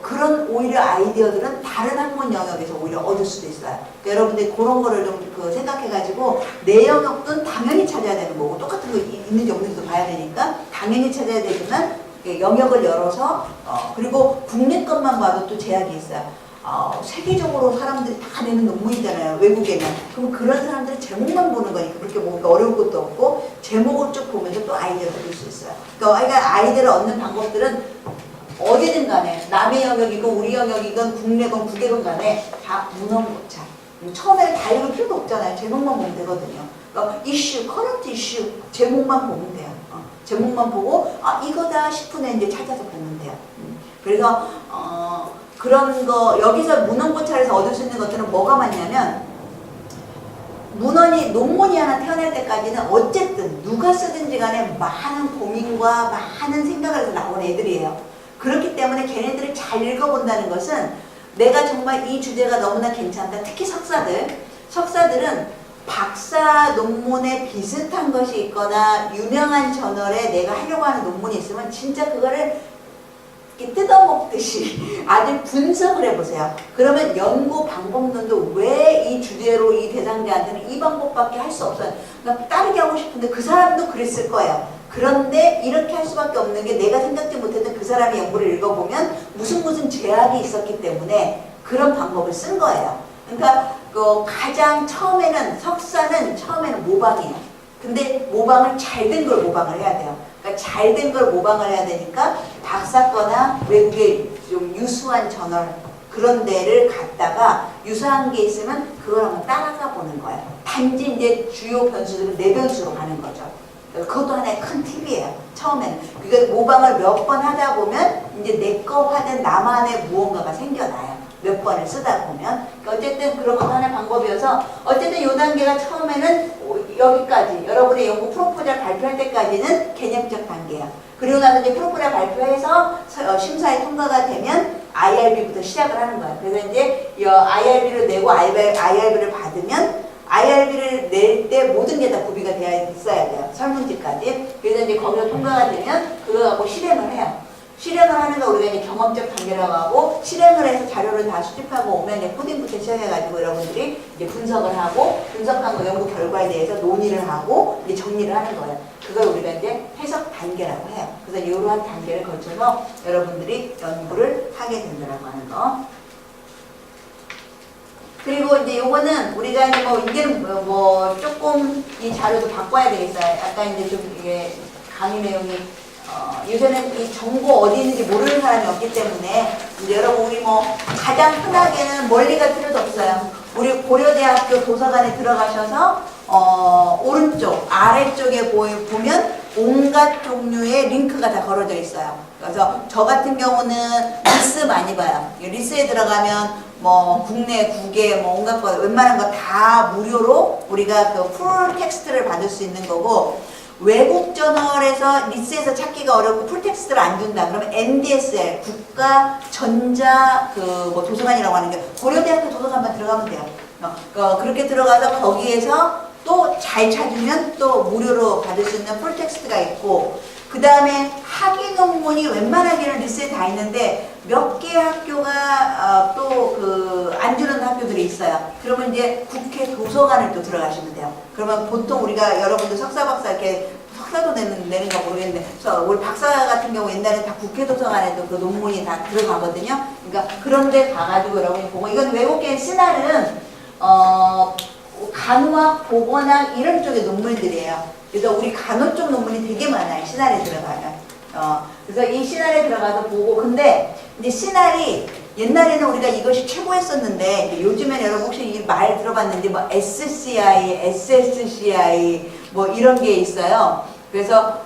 그런 오히려 아이디어들은 다른 학문 영역에서 오히려 얻을 수도 있어요. 그러니까 여러분들 그런 거를 좀 생각해가지고 내 영역은 당연히 찾아야 되는 거고 똑같은 거 있는지 없는지도 봐야 되니까 당연히 찾아야 되지만 영역을 열어서 그리고 국내 것만 봐도 또 제약이 있어요. 세계적으로 사람들이 다 내는 논문이잖아요. 외국에는. 그럼 그런 사람들은 제목만 보는 거니까 그렇게 뭔가 어려울 것도 없고 제목을 쭉 보면서 또 아이디어를 얻을 수 있어요. 그러니까 아이디어를 얻는 방법들은 어디든 간에 남의 영역이건 우리 영역이건 국내건 국외건 간에 다 문헌고찰. 처음에는 다 읽을 필요도 없잖아요. 제목만 보면 되거든요. 그러니까 이슈, 커런트 이슈 제목만 보면 돼요. 제목만 보고 이거다 싶은 애 이제 찾아서 보면 돼요. 그래서 그런 거 여기서 문헌고찰에서 얻을 수 있는 것들은 뭐가 많냐면 논문이 하나 태어날 때까지는 어쨌든 누가 쓰든지 간에 많은 고민과 많은 생각을 해서 나온 애들이에요. 그렇기 때문에 걔네들을 잘 읽어본다는 것은 내가 정말 이 주제가 너무나 괜찮다. 특히 석사들은 박사 논문에 비슷한 것이 있거나 유명한 저널에 내가 하려고 하는 논문이 있으면 진짜 그거를 이렇게 뜯어먹듯이 아주 분석을 해보세요. 그러면 연구 방법론도 왜 이 주제로 이 대상자한테는 이 방법밖에 할 수 없어요. 그러니까 따르게 하고 싶은데 그 사람도 그랬을 거예요. 그런데 이렇게 할 수밖에 없는 게 내가 생각지 못했던 그 사람의 연구를 읽어보면 무슨 제약이 있었기 때문에 그런 방법을 쓴 거예요. 그러니까 가장 석사는 처음에는 모방이에요. 근데 모방을 잘된 걸 모방을 해야 돼요. 그러니까 잘된 걸 모방을 해야 되니까 박사거나 외국의 좀 유수한 저널 그런 데를 갔다가 유사한 게 있으면 그걸 한번 따라가 보는 거예요. 단지 이제 주요 변수들은 네 변수로 가는 거죠. 그것도 하나의 큰 팁이에요. 처음에는. 그러니까 모방을 몇 번 하다 보면 이제 내 거 하는 나만의 무언가가 생겨나요. 몇 번을 쓰다 보면. 그러니까 어쨌든 그런 것도 하나의 방법이어서 어쨌든 이 단계가 처음에는 여기까지 여러분의 연구 프로포절 발표할 때까지는 개념적 단계예요. 그리고 나서 이제 프로포절 발표해서 심사에 통과가 되면 IRB부터 시작을 하는 거예요. 그래서 이제 IRB를 내고 IRB를 받으면 IRB를 낼 때 모든 게 다 구비가 되어 있어야 돼요. 설문지까지. 그래서 이제 거기서 통과가 되면 그거 갖고 실행을 해요. 실행을 하는 거 우리가 이제 경험적 단계라고 하고 실행을 해서 자료를 다 수집하고 오면 이제 코딩부터 시작해가지고 여러분들이 이제 분석을 하고 분석한 거 연구 결과에 대해서 논의를 하고 이제 정리를 하는 거예요. 그걸 우리가 이제 해석 해석 단계라고 해요. 그래서 이러한 단계를 거쳐서 여러분들이 연구를 하게 된다라고 하는 거. 그리고 이제 요거는 우리가 이제 뭐 이제는 뭐 조금 이 자료도 바꿔야 되겠어요. 약간 이제 좀 이게 강의 내용이 요새는 이 정보 어디 있는지 모르는 사람이 없기 때문에 이제 여러분 우리 뭐 가장 흔하게는 멀리 갈 필요도 없어요. 우리 고려대학교 도서관에 들어가셔서 오른쪽 아래쪽에 보면 온갖 종류의 링크가 다 걸어져 있어요. 그래서 저 같은 경우는 리스 많이 봐요. 리스에 들어가면 뭐 국내 국외 뭐 온갖 거 웬만한 거 다 무료로 우리가 그 풀 텍스트를 받을 수 있는 거고, 외국 저널에서 리스에서 찾기가 어렵고 풀텍스트를 안 준다 그러면 NDSL 국가 전자 뭐 도서관이라고 하는 게 고려대학교 도서관만 들어가면 돼요. 그렇게 들어가서 거기에서 또 잘 찾으면 또 무료로 받을 수 있는 풀텍스트가 있고, 그 다음에 학위 논문이 웬만하게는 리스에 다 있는데 몇 개 학교가 또 안 주는 학교들이 있어요. 그러면 이제 국회 도서관을 또 들어가시면 돼요. 그러면 보통 우리가 여러분들 석사 박사 이렇게 석사도 내는 거 모르겠는데, 우리 박사 같은 경우 옛날에 다 국회 도서관에도 그 논문이 다 들어가거든요. 그러니까 그런데 가가지고 여러분이 보고, 이건 외국계 신화는 간호학, 보건학 이런 쪽의 논문들이에요. 그래서 우리 간호 쪽 논문이 되게 많아요. 신할에 들어가면. 그래서 이 신할에 들어가서 보고, 근데 이제 신할이 옛날에는 우리가 이것이 최고였었는데 요즘엔 여러분 혹시 이 말 들어봤는지 뭐 SCI, SSCI 뭐 이런 게 있어요. 그래서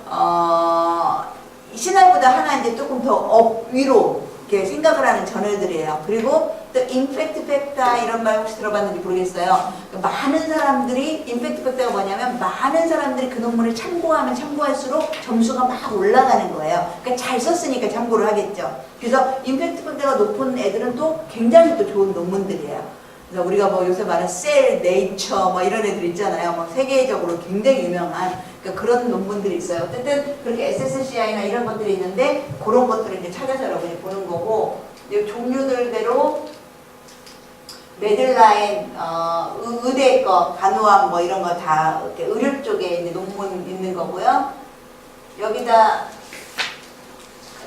신할보다 하나 이제 조금 더 위로 이렇게 생각을 하는 저널들이에요. 그리고 또 임팩트 팩터 이런 말 혹시 들어봤는지 모르겠어요. 그러니까 많은 사람들이, 임팩트 팩터가 뭐냐면 많은 사람들이 그 논문을 참고하면 참고할수록 점수가 막 올라가는 거예요. 그러니까 잘 썼으니까 참고를 하겠죠. 그래서 임팩트 팩터가 높은 애들은 또 굉장히 또 좋은 논문들이에요. 그래서 우리가 뭐 요새 말하는 셀, 네이처 뭐 이런 애들 있잖아요. 뭐 세계적으로 굉장히 유명한 그런 논문들이 있어요. 어쨌든 그렇게 SSCI나 이런 것들이 있는데 그런 것들을 이제 찾아서 여러분이 보는 거고, 이제 종류들대로 메들라인, 의대 거, 간호학 뭐 이런 거 다 의료 쪽에 이제 논문 있는 거고요. 여기다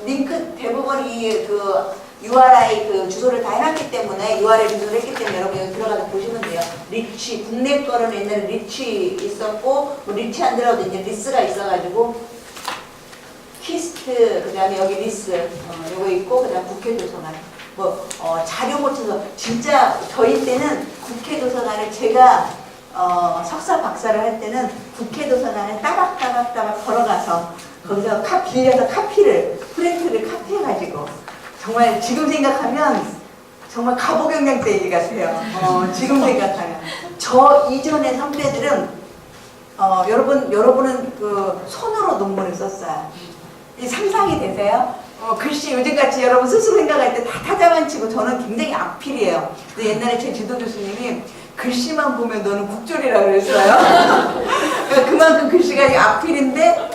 링크 대부분 URI 주소를 다 해놨기 때문에, URI 주소를 했기 때문에 여러분 여기 들어가서 보시면 돼요. 리치, 국내 거는 옛날에 리치 있었고, 뭐 리치 안 들어가도 이제 리스가 있어가지고, 키스트, 그 다음에 여기 리스, 요거 있고, 그 다음 국회 도서관. 자료 못 쳐서, 진짜 저희 때는 국회 도서관을 제가 석사 박사를 할 때는 국회 도서관에 따박따박 걸어가서 거기서 빌려서 프린트를 카피해가지고, 정말 지금 생각하면 정말 가보경량 때 얘기 같아요. 지금 생각하면. 저 이전의 선배들은 여러분은 손으로 논문을 썼어요. 이 상상이 되세요? 글씨 요즘같이 여러분 스스로 생각할 때 다 타자만 치고 저는 굉장히 악필이에요. 근데 옛날에 제 지도 교수님이 글씨만 보면 너는 국졸이라고 그랬어요. 그만큼 글씨가 악필인데,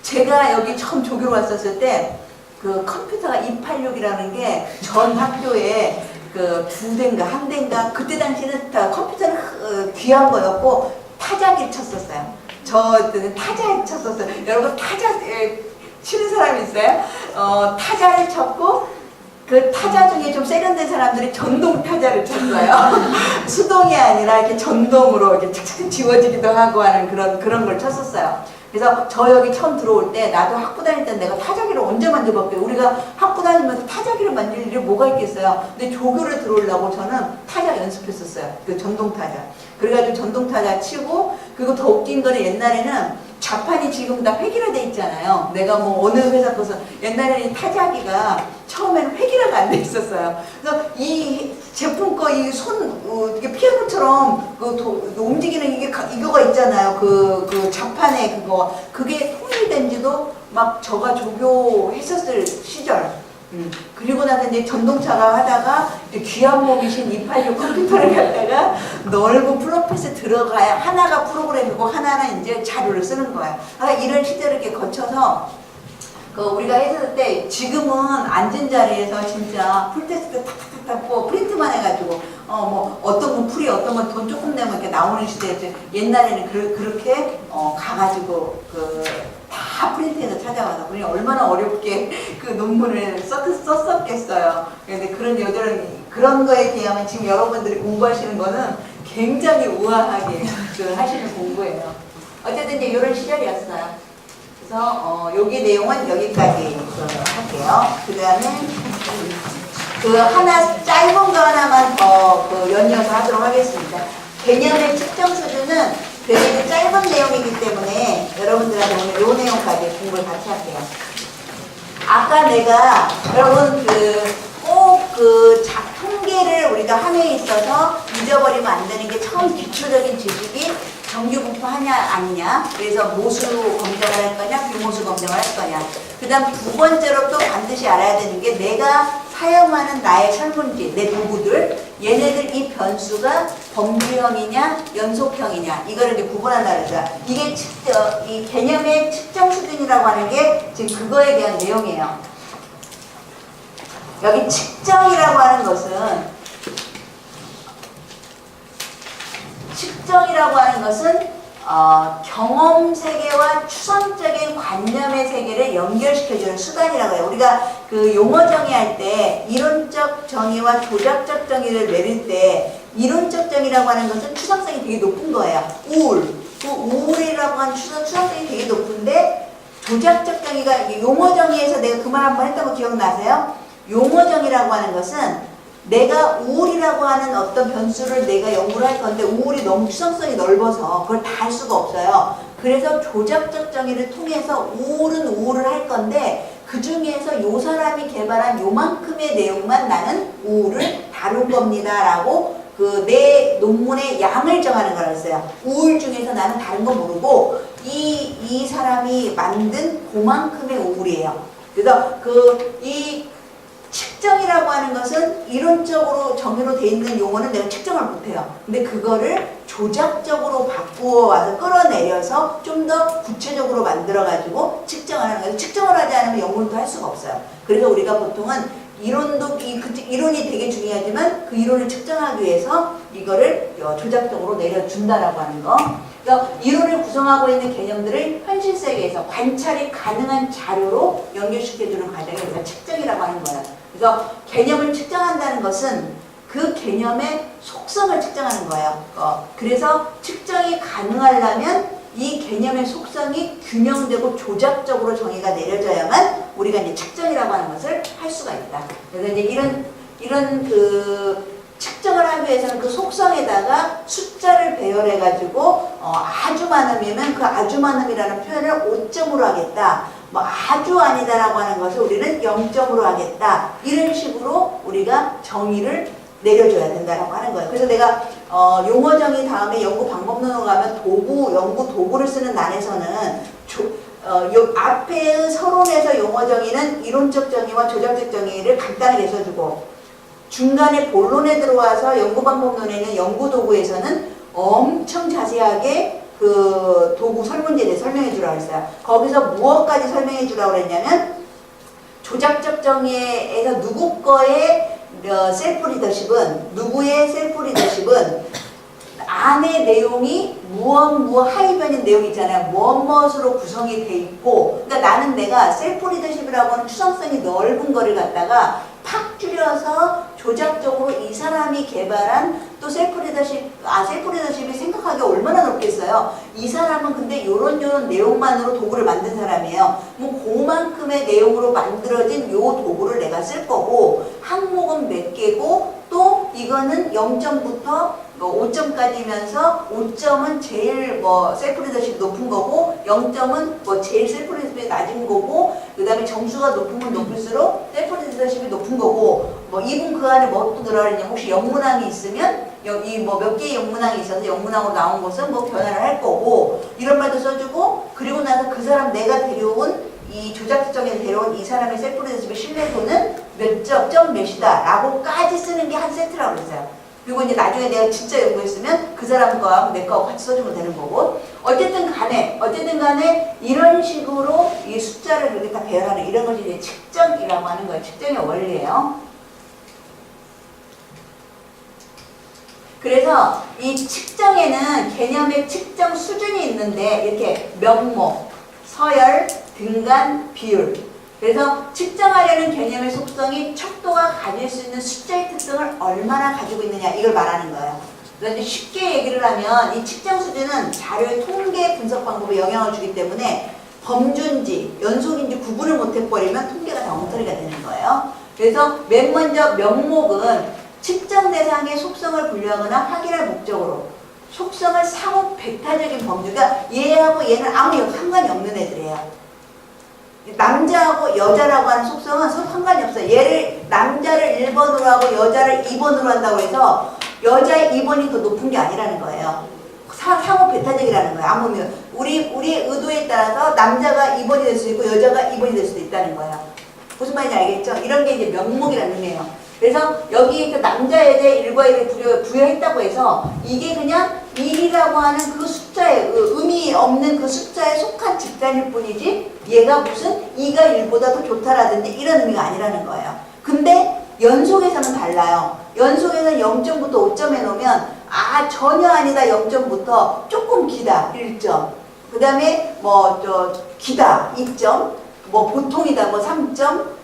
제가 여기 처음 조교로 왔었을 때 컴퓨터가 286이라는 게 전 학교에 2대인가 1대인가, 그때 당시는 컴퓨터는 귀한 거였고 타자기를 쳤었어요. 저는 타자를 쳤었어요. 여러분 타자 치는 사람 있어요? 타자를 쳤고, 그 타자 중에 좀 세련된 사람들이 전동 타자를 쳤어요. 수동이 아니라 이렇게 전동으로 이렇게 착착 지워지기도 하고 하는 그런 걸 쳤었어요. 그래서 저 여기 처음 들어올 때, 나도 학부 다닐 때 내가 타자기를 언제 만져봤고요. 우리가 학부 다니면서 타자기를 만질 일이 뭐가 있겠어요. 근데 조교를 들어오려고 저는 타자 연습했었어요. 전동 타자. 그래가지고 전동 타자 치고, 그리고 더 웃긴 거는 옛날에는 좌판이 지금 다 획일화돼 있잖아요. 내가 뭐 어느 회사 거서, 옛날에는 타자기가 처음에는 획일화가 안 돼 있었어요. 그래서 이 제품 거 이 이게 피아노처럼 움직이는 이거가 있잖아요. 좌판에 그게 통일된 지도 막 저가 조교했었을 시절. 그리고 나서 이제 전동차가 하다가 귀한 몸이신 286 컴퓨터를 갖다가 넓은 플로핏에 들어가야 하나가 프로그램이고 하나는 이제 자료를 쓰는 거예요. 이런 시대를 이렇게 거쳐서 그 우리가 했을 때 지금은 앉은 자리에서 진짜 풀테스트 탁탁탁탁 뭐 프린트만 해가지고 뭐 어떤 건 풀이 어떤 건 돈 조금 내면 이렇게 나오는 시대였지. 옛날에는 그렇게 가가지고 다 프린트해서 찾아와서 우리 얼마나 어렵게 그 논문을 썼었겠어요. 그런데 그런 여전히 그런 거에 비하면 지금 여러분들이 공부하시는 거는 굉장히 우아하게 하시는 공부예요. 어쨌든 이제 이런 시절이었어요. 그래서 여기 내용은 여기까지 할게요. 그 다음에 하나 짧은 거 하나만 더 연이어서 하도록 하겠습니다. 개념의 측정 수준은 되게 짧은 내용이기 때문에 여러분들한테 오늘 이 내용까지 공부를 같이 할게요. 아까 내가 여러분 꼭 통계를 우리가 한 해에 있어서 잊어버리면 안 되는 게 처음 기초적인 지식이 정규분포 하냐 아니냐, 그래서 모수 검정을 할 거냐 비모수 검정을 할 거냐. 그 다음 두 번째로 또 반드시 알아야 되는 게 내가 사용하는 나의 설문지, 내 도구들, 얘네들 이 변수가 범주형이냐 연속형이냐 이거를 이제 구분한다 그러죠. 이게 이 개념의 측정 수준이라고 하는 게 지금 그거에 대한 내용이에요. 여기 측정이라고 하는 것은 경험 세계와 추상적인 관념의 세계를 연결시켜주는 수단이라고 해요. 우리가 용어 정의할 때 이론적 정의와 조작적 정의를 내릴 때 이론적 정의라고 하는 것은 추상성이 되게 높은 거예요. 우울이라고 하는 추상성이 되게 높은데 조작적 정의가 용어 정의에서 내가 그 말 한번 했던 거 기억나세요? 용어 정의라고 하는 것은 내가 우울이라고 하는 어떤 변수를 내가 연구를 할 건데 우울이 너무 추상성이 넓어서 그걸 다 할 수가 없어요. 그래서 조작적 정의를 통해서 우울은 우울을 할 건데 그 중에서 요 사람이 개발한 요만큼의 내용만 나는 우울을 다룰 겁니다 라고 내 논문의 양을 정하는 거라고 했어요. 우울 중에서 나는 다른 거 모르고 이 사람이 만든 그만큼의 우울이에요. 그래서 이 측정이라고 하는 것은 이론적으로 정의로 돼 있는 용어는 내가 측정을 못해요. 근데 그거를 조작적으로 바꾸어 와서 끌어내려서 좀 더 구체적으로 만들어가지고 측정을 하는 거예요. 측정을 하지 않으면 연구도 할 수가 없어요. 그래서 우리가 보통은 이론이 되게 중요하지만 그 이론을 측정하기 위해서 이거를 조작적으로 내려준다라고 하는 거. 그러니까 이론을 구성하고 있는 개념들을 현실 세계에서 관찰이 가능한 자료로 연결시켜주는 과정이 우리가 측정이라고 하는 거예요. 그래서 개념을 측정한다는 것은 그 개념의 속성을 측정하는 거예요. 그래서 측정이 가능하려면 이 개념의 속성이 균형되고 조작적으로 정의가 내려져야만 우리가 이제 측정이라고 하는 것을 할 수가 있다. 그래서 이제 이런 측정을 하기 위해서는 그 속성에다가 숫자를 배열해가지고 아주 많으면 그 아주 많음이라는 표현을 5점으로 하겠다. 뭐 아주 아니다라고 하는 것을 우리는 0점으로 하겠다. 이런 식으로 우리가 정의를 내려줘야 된다라고 하는 거예요. 그래서 내가 용어 정의 다음에 연구 방법론으로 가면 연구 도구를 쓰는 난에서는 앞에의 서론에서 용어 정의는 이론적 정의와 조작적 정의를 간단하게 써주고 중간에 본론에 들어와서 연구 방법론에는 연구 도구에서는 엄청 자세하게 그 도구 설문지에 대해 설명해 주라고 했어요. 거기서 무엇까지 설명해 주라고 그랬냐면 조작적 정의에서 누구 거의 셀프 리더십은 누구의 셀프 리더십은 안의 내용이 무엇 하위변인 내용이 있잖아요. 무엇으로 구성이 돼 있고, 그러니까 나는 내가 셀프 리더십이라고 하는 추상성이 넓은 거를 갖다가 팍 줄여서 조작적으로 이 사람이 개발한 또 셀프 리더십이 생각하기 얼마나 넓겠어요. 이 사람은 근데 요런 내용만으로 도구를 만든 사람이에요. 뭐 그만큼의 내용으로 만들어진 요 도구를 내가 쓸 거고 항목은 몇 개고 또 이거는 0점부터 5점까지면서 5점은 제일 셀프 리더십이 높은 거고 0점은 제일 셀프 리더십이 낮은 거고 그 다음에 점수가 높으면 높을수록 셀프 리더십이 높은 거고 이분 그 안에 뭐 또 들어가느냐 혹시 영문항이 있으면 여기 몇 개의 영문항이 있어서 영문항으로 나온 것은 변화를 할 거고 이런 말도 써주고 그리고 나서 그 사람 내가 데려온 이 조작적정에서 데려온 이 사람의 셀프 리더십의 신뢰도는 점 몇이다 라고까지 쓰는 게 한 세트라고 그랬어요. 그리고 이제 나중에 내가 진짜 연구했으면 그 사람 거하고 내 거하고 같이 써주면 되는 거고. 어쨌든 간에 이런 식으로 이 숫자를 그렇게 다 배열하는 이런 것이 이제 측정이라고 하는 거예요. 측정의 원리예요. 그래서 이 측정에는 개념의 측정 수준이 있는데 이렇게 명목, 서열, 등간, 비율. 그래서 측정하려는 개념의 속성이 척도가 가질 수 있는 숫자의 특성을 얼마나 가지고 있느냐 이걸 말하는 거예요. 그래서 쉽게 얘기를 하면 이 측정 수준은 자료의 통계 분석 방법에 영향을 주기 때문에 범주인지 연속인지 구분을 못해버리면 통계가 다 엉터리가 되는 거예요. 그래서 맨 먼저 명목은 측정 대상의 속성을 분류하거나 확인할 목적으로 속성을 상호 배타적인 범주가 얘하고 얘는 아무 상관이 없는 애들이에요. 남자하고 여자라고 하는 속성은 서로 상관이 없어요. 얘를 남자를 1번으로 하고 여자를 2번으로 한다고 해서 여자의 2번이 더 높은 게 아니라는 거예요. 상호 배타적이라는 거예요. 아무 우리의 의도에 따라서 남자가 2번이 될 수 있고 여자가 2번이 될 수도 있다는 거예요. 무슨 말인지 알겠죠? 이런 게 이제 명목이라는 의미예요. 그래서 여기 그 남자 여자의 1과 1을 부여했다고 해서 이게 그냥 1이라고 하는 그 숫자에 의미 없는 그 숫자에 속한 집단일 뿐이지 얘가 무슨 2가 1보다 더 좋다라든지 이런 의미가 아니라는 거예요. 근데 연속에서는 달라요. 연속에서는 0점부터 5점에 놓으면 전혀 아니다 0점부터 조금 기다 1점, 그 다음에 기다 2점, 보통이다 3점,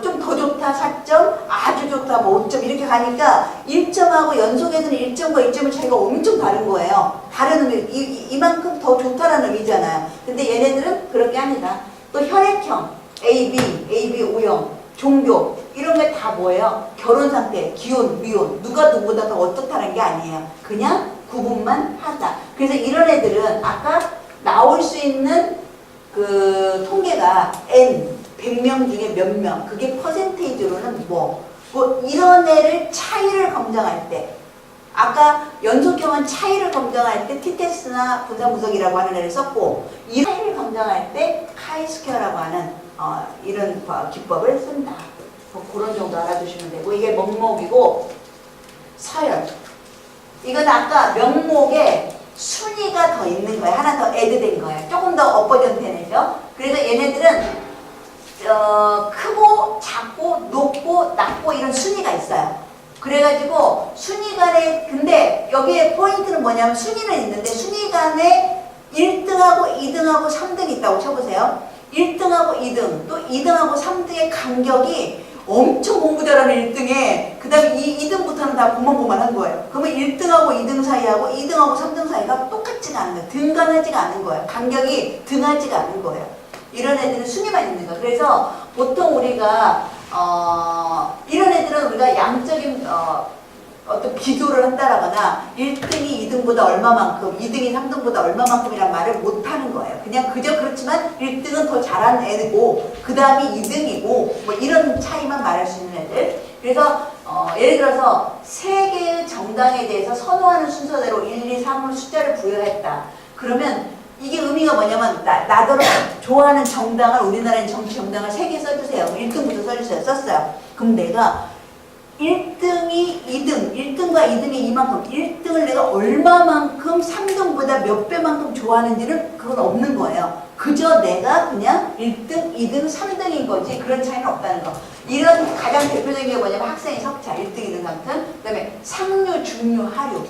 좀 더 좋다 4점, 아주 좋다 5점 이렇게 가니까 1점하고 연속에서는 1점과 2점의 차이가 엄청 다른 거예요. 다른 의미, 이만큼 더 좋다라는 의미잖아요. 근데 얘네들은 그런 게 아니다. 또 혈액형, AB, O형, 종교 이런 게 다 뭐예요? 결혼 상태, 기혼, 미혼, 누가 누구보다 더 어떻다는 게 아니에요. 그냥 구분만 하다. 그래서 이런 애들은 아까 나올 수 있는 그 통계가 N, 100명 중에 몇 명, 그게 퍼센테이지로는 이런 애를 차이를 검증할 때, 아까 연속형은 차이를 검증할 때 t-테스트나 분산분석이라고 하는 애를 썼고, 이 차이를 검증할 때 카이스퀘어라고 하는 이런 기법을 쓴다. 그런 정도 알아두시면 되고, 이게 명목이고, 서열. 이건 아까 명목에 순위가 더 있는 거예요. 하나 더 애드된 거예요. 조금 더 업버전 되는죠. 그래서 얘네들은 크고 작고 높고 낮고 이런 순위가 있어요. 그래가지고 순위 간에 근데 여기에 포인트는 뭐냐면 순위는 있는데 순위 간에 1등하고 2등하고 3등이 있다고 쳐보세요. 1등하고 2등 또 2등하고 3등의 간격이 엄청 공부 잘하는 1등에 그 다음에 2등부터는 다 고만고만한 거예요. 그러면 1등하고 2등 사이하고 2등하고 3등 사이가 똑같지가 않은 거예요. 등간하지가 않은 거예요. 간격이 등하지가 않은 거예요. 이런 애들은 순위만 있는 거예요. 그래서 보통 우리가 이런 애들은 우리가 양적인 어떤 비교를 한다라거나 1등이 2등보다 얼마만큼, 2등이 3등보다 얼마만큼이란 말을 못하는 거예요. 그냥 그저 그렇지만 1등은 더 잘하는 애고 그 다음이 2등이고 이런 차이만 말할 수 있는 애들. 그래서 예를 들어서 세 개의 정당에 대해서 선호하는 순서대로 1, 2, 3을 숫자를 부여했다. 그러면 이게 의미가 뭐냐면 나더러 좋아하는 정당을 우리나라의 정치 정당을 3개 써주세요. 1등부터 써주세요. 썼어요. 그럼 내가 1등이 2등, 1등과 2등이 이만큼, 1등을 내가 얼마만큼 3등보다 몇 배만큼 좋아하는지는 그건 없는 거예요. 그저 내가 그냥 1등, 2등, 3등인 거지 그런 차이는 없다는 거. 이런 가장 대표적인 게 뭐냐면 학생의 석차 1등, 2등, 3등, 그 다음에 상류, 중류, 하류.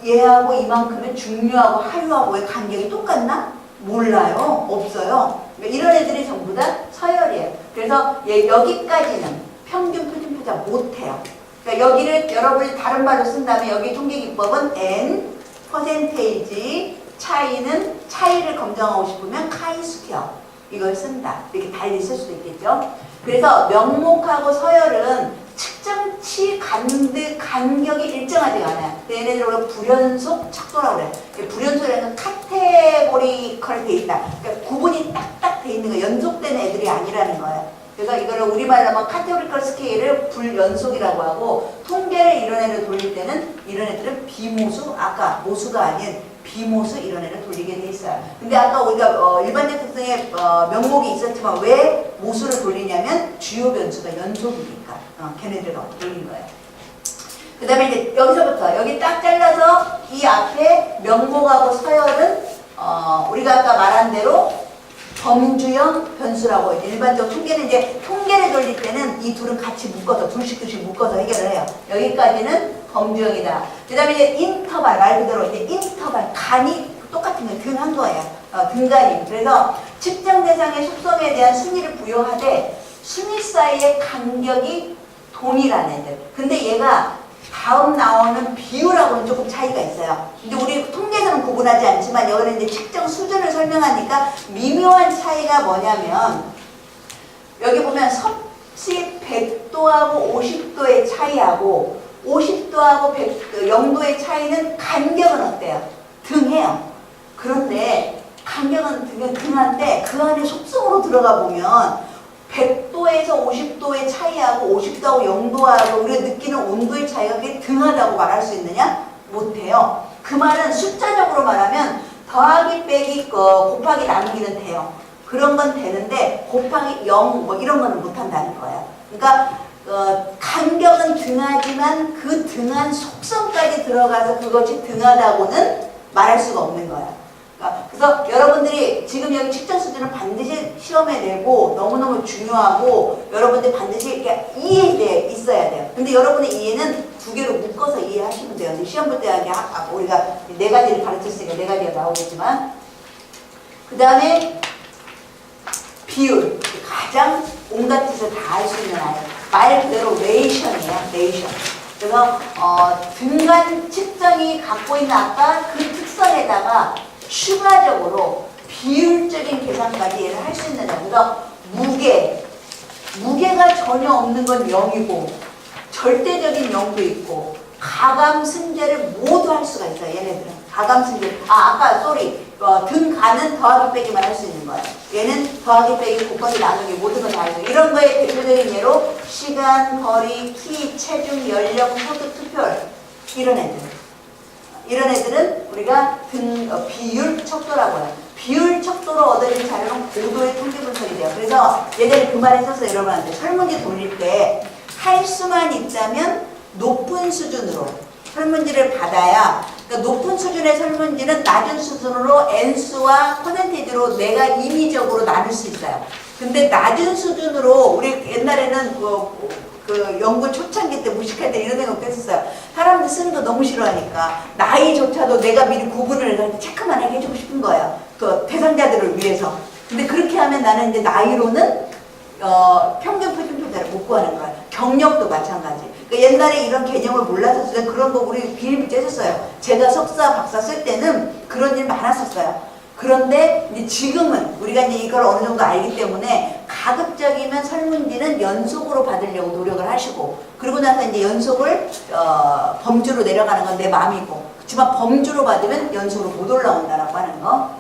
얘하고 이만큼은 중류하고 하류하고의 간격이 똑같나? 몰라요. 없어요. 이런 애들이 전부 다 서열이에요. 그래서 여기까지는 평균, 표준, 표자 못해요. 그러니까 여기를 여러분이 다른 말로 쓴 다음에 여기 통계기법은 N, 퍼센테이지, 차이를 검증하고 싶으면 카이스퀘어 이걸 쓴다. 이렇게 달리 쓸 수도 있겠죠. 그래서 명목하고 서열은 측정치 간격이 일정하지가 않아요. 얘네들 우리가 불연속 척도라고 그래요. 불연속이라는 건 카테고리컬 돼 있다. 그러니까 구분이 딱딱 돼 있는 거, 연속된 애들이 아니라는 거예요. 그래서 이거를 우리말로 하면 카테고리컬 스케일을 불연속이라고 하고, 통계를 이런 애를 돌릴 때는 이런 애들은 비모수, 아까 모수가 아닌 비모수 이런 애를 돌리게 돼 있어요. 근데 아까 우리가 일반적 특성의 명목이 있었지만 왜 모수를 돌리냐면 주요 변수가 연속이니까 걔네들을 돌린 거예요. 그 다음에 이제 여기서부터 여기 딱 잘라서 이 앞에 명목하고 서열은 우리가 아까 말한 대로 범주형 변수라고 일반적 통계는 이제 통계를 돌릴 때는 이 둘은 같이 묶어서 둘씩 묶어서 해결을 해요. 여기까지는 범주형이다. 그 다음에 이제 인터벌 말 그대로 이제 인터벌 간이 똑같은 거 등한 거예요. 등간이. 그래서 측정 대상의 속성에 대한 순위를 부여하되 순위 사이의 간격이 동일한 애들. 근데 얘가 다음 나오는 비율하고는 조금 차이가 있어요. 근데 우리 통계에서는 구분하지 않지만 여기는 이제 측정 수준을 설명하니까 미묘한 차이가 뭐냐면 여기 보면 섭씨 100도하고 50도의 차이하고 50도하고 0도의 차이는 간격은 어때요? 등해요. 그런데 간격은 등한데 그 안에 속성으로 들어가 보면 100도에서 50도의 차이하고 50도하고 0도하고 우리가 느끼는 온도의 차이가 그게 등하다고 말할 수 있느냐? 못해요. 그 말은 숫자적으로 말하면 더하기 빼기 곱하기 나누기는 돼요. 그런 건 되는데 곱하기 0 뭐 이런 거는 못한다는 거예요. 그러니까 간격은 등하지만 그 등한 속성까지 들어가서 그것이 등하다고는 말할 수가 없는 거예요. 그래서 여러분들이 지금 여기 측정 수준을 반드시 시험에 내고 너무너무 중요하고 여러분들 반드시 이렇게 이해돼 있어야 돼요. 근데 여러분의 이해는 두 개로 묶어서 이해하시면 돼요. 근데 시험 볼 때 우리가 네 가지를 가르쳤으니까 네 가지가 나오겠지만 그 다음에 비율 가장 온갖 짓을 다 할 수 있는 아이 말 그대로 레이션이에요. 레이션. 그래서 등간 측정이 갖고 있는 아까 그 특성에다가 추가적으로 비율적인 계산까지 얘를 할 수 있는 거. 그래서 무게가 전혀 없는 건 0이고 절대적인 0도 있고 가감 승제를 모두 할 수가 있어요. 얘네들은 가감 승제. 등간은 더하기 빼기만 할 수 있는 거예요. 얘는 더하기 빼기 곱하기 나누기 모든 걸 다 해요. 이런 거에 대표적인 예로 시간, 거리, 키, 체중, 연령, 소득, 투표율 이런 애들은 우리가 비율 척도라고 해요. 비율 척도로 얻어진 자료는 고도의 통계 분석이 돼요. 그래서 예전에 그 말 했었어요. 여러분한테 설문지 돌릴 때 할 수만 있다면 높은 수준으로 설문지를 받아야 그러니까 높은 수준의 설문지는 낮은 수준으로 N수와 퍼센테이지로 내가 임의적으로 나눌 수 있어요. 근데 낮은 수준으로 우리 옛날에는 그 연구 초창기 때 무식할 때 이런 생각도 했었어요. 사람들 쓰는 거 너무 싫어하니까 나이조차도 내가 미리 구분을 해서 체크만 하게 해주고 싶은 거예요. 그 대상자들을 위해서. 근데 그렇게 하면 나는 이제 나이로는 평균 표준 표준을 못 구하는 거예요. 경력도 마찬가지. 그러니까 옛날에 이런 개념을 몰라서 그런 거 우리 비밀비밀 했었어요. 제가 석사, 박사 쓸 때는 그런 일 많았었어요. 그런데 이제 지금은 우리가 이제 이걸 어느 정도 알기 때문에 가급적이면 설문지는 연속으로 받으려고 노력을 하시고 그러고 나서 이제 연속을 범주로 내려가는 건 내 마음이고 그렇지만 범주로 받으면 연속으로 못 올라온다라고 하는 거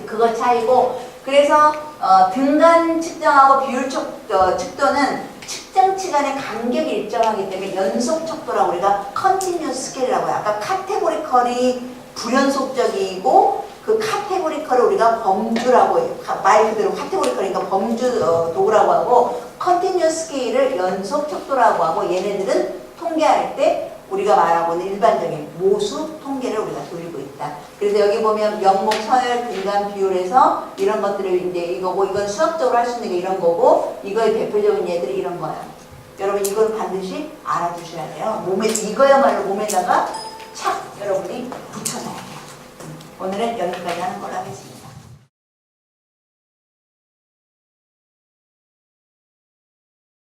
그거 차이고 그래서 등간 측정하고 비율 측도는 측정치 간의 간격이 일정하기 때문에 연속 척도라고 우리가 컨티뉴어스 스케일이라고 해요. 아까 카테고리컬이 불연속적이고 그 카테고리컬을 우리가 범주라고 해요. 말 그대로 카테고리컬이니까 범주 도구라고 하고 컨티뉴어스 스케일을 연속 척도라고 하고 얘네들은 통계할 때 우리가 말하고 있는 일반적인 모수 통계를 우리가 돌리고 있다. 그래서 여기 보면 명목, 서열, 등간, 비율에서 이런 것들을 이제 이거고 이건 수학적으로 할 수 있는 게 이런 거고 이거의 대표적인 예들이 이런 거예요. 여러분 이건 반드시 알아두셔야 돼요. 이거야말로 몸에다가 착 여러분이 붙여놔야 돼요. 오늘은 여기까지 하는 걸로 하겠습니다.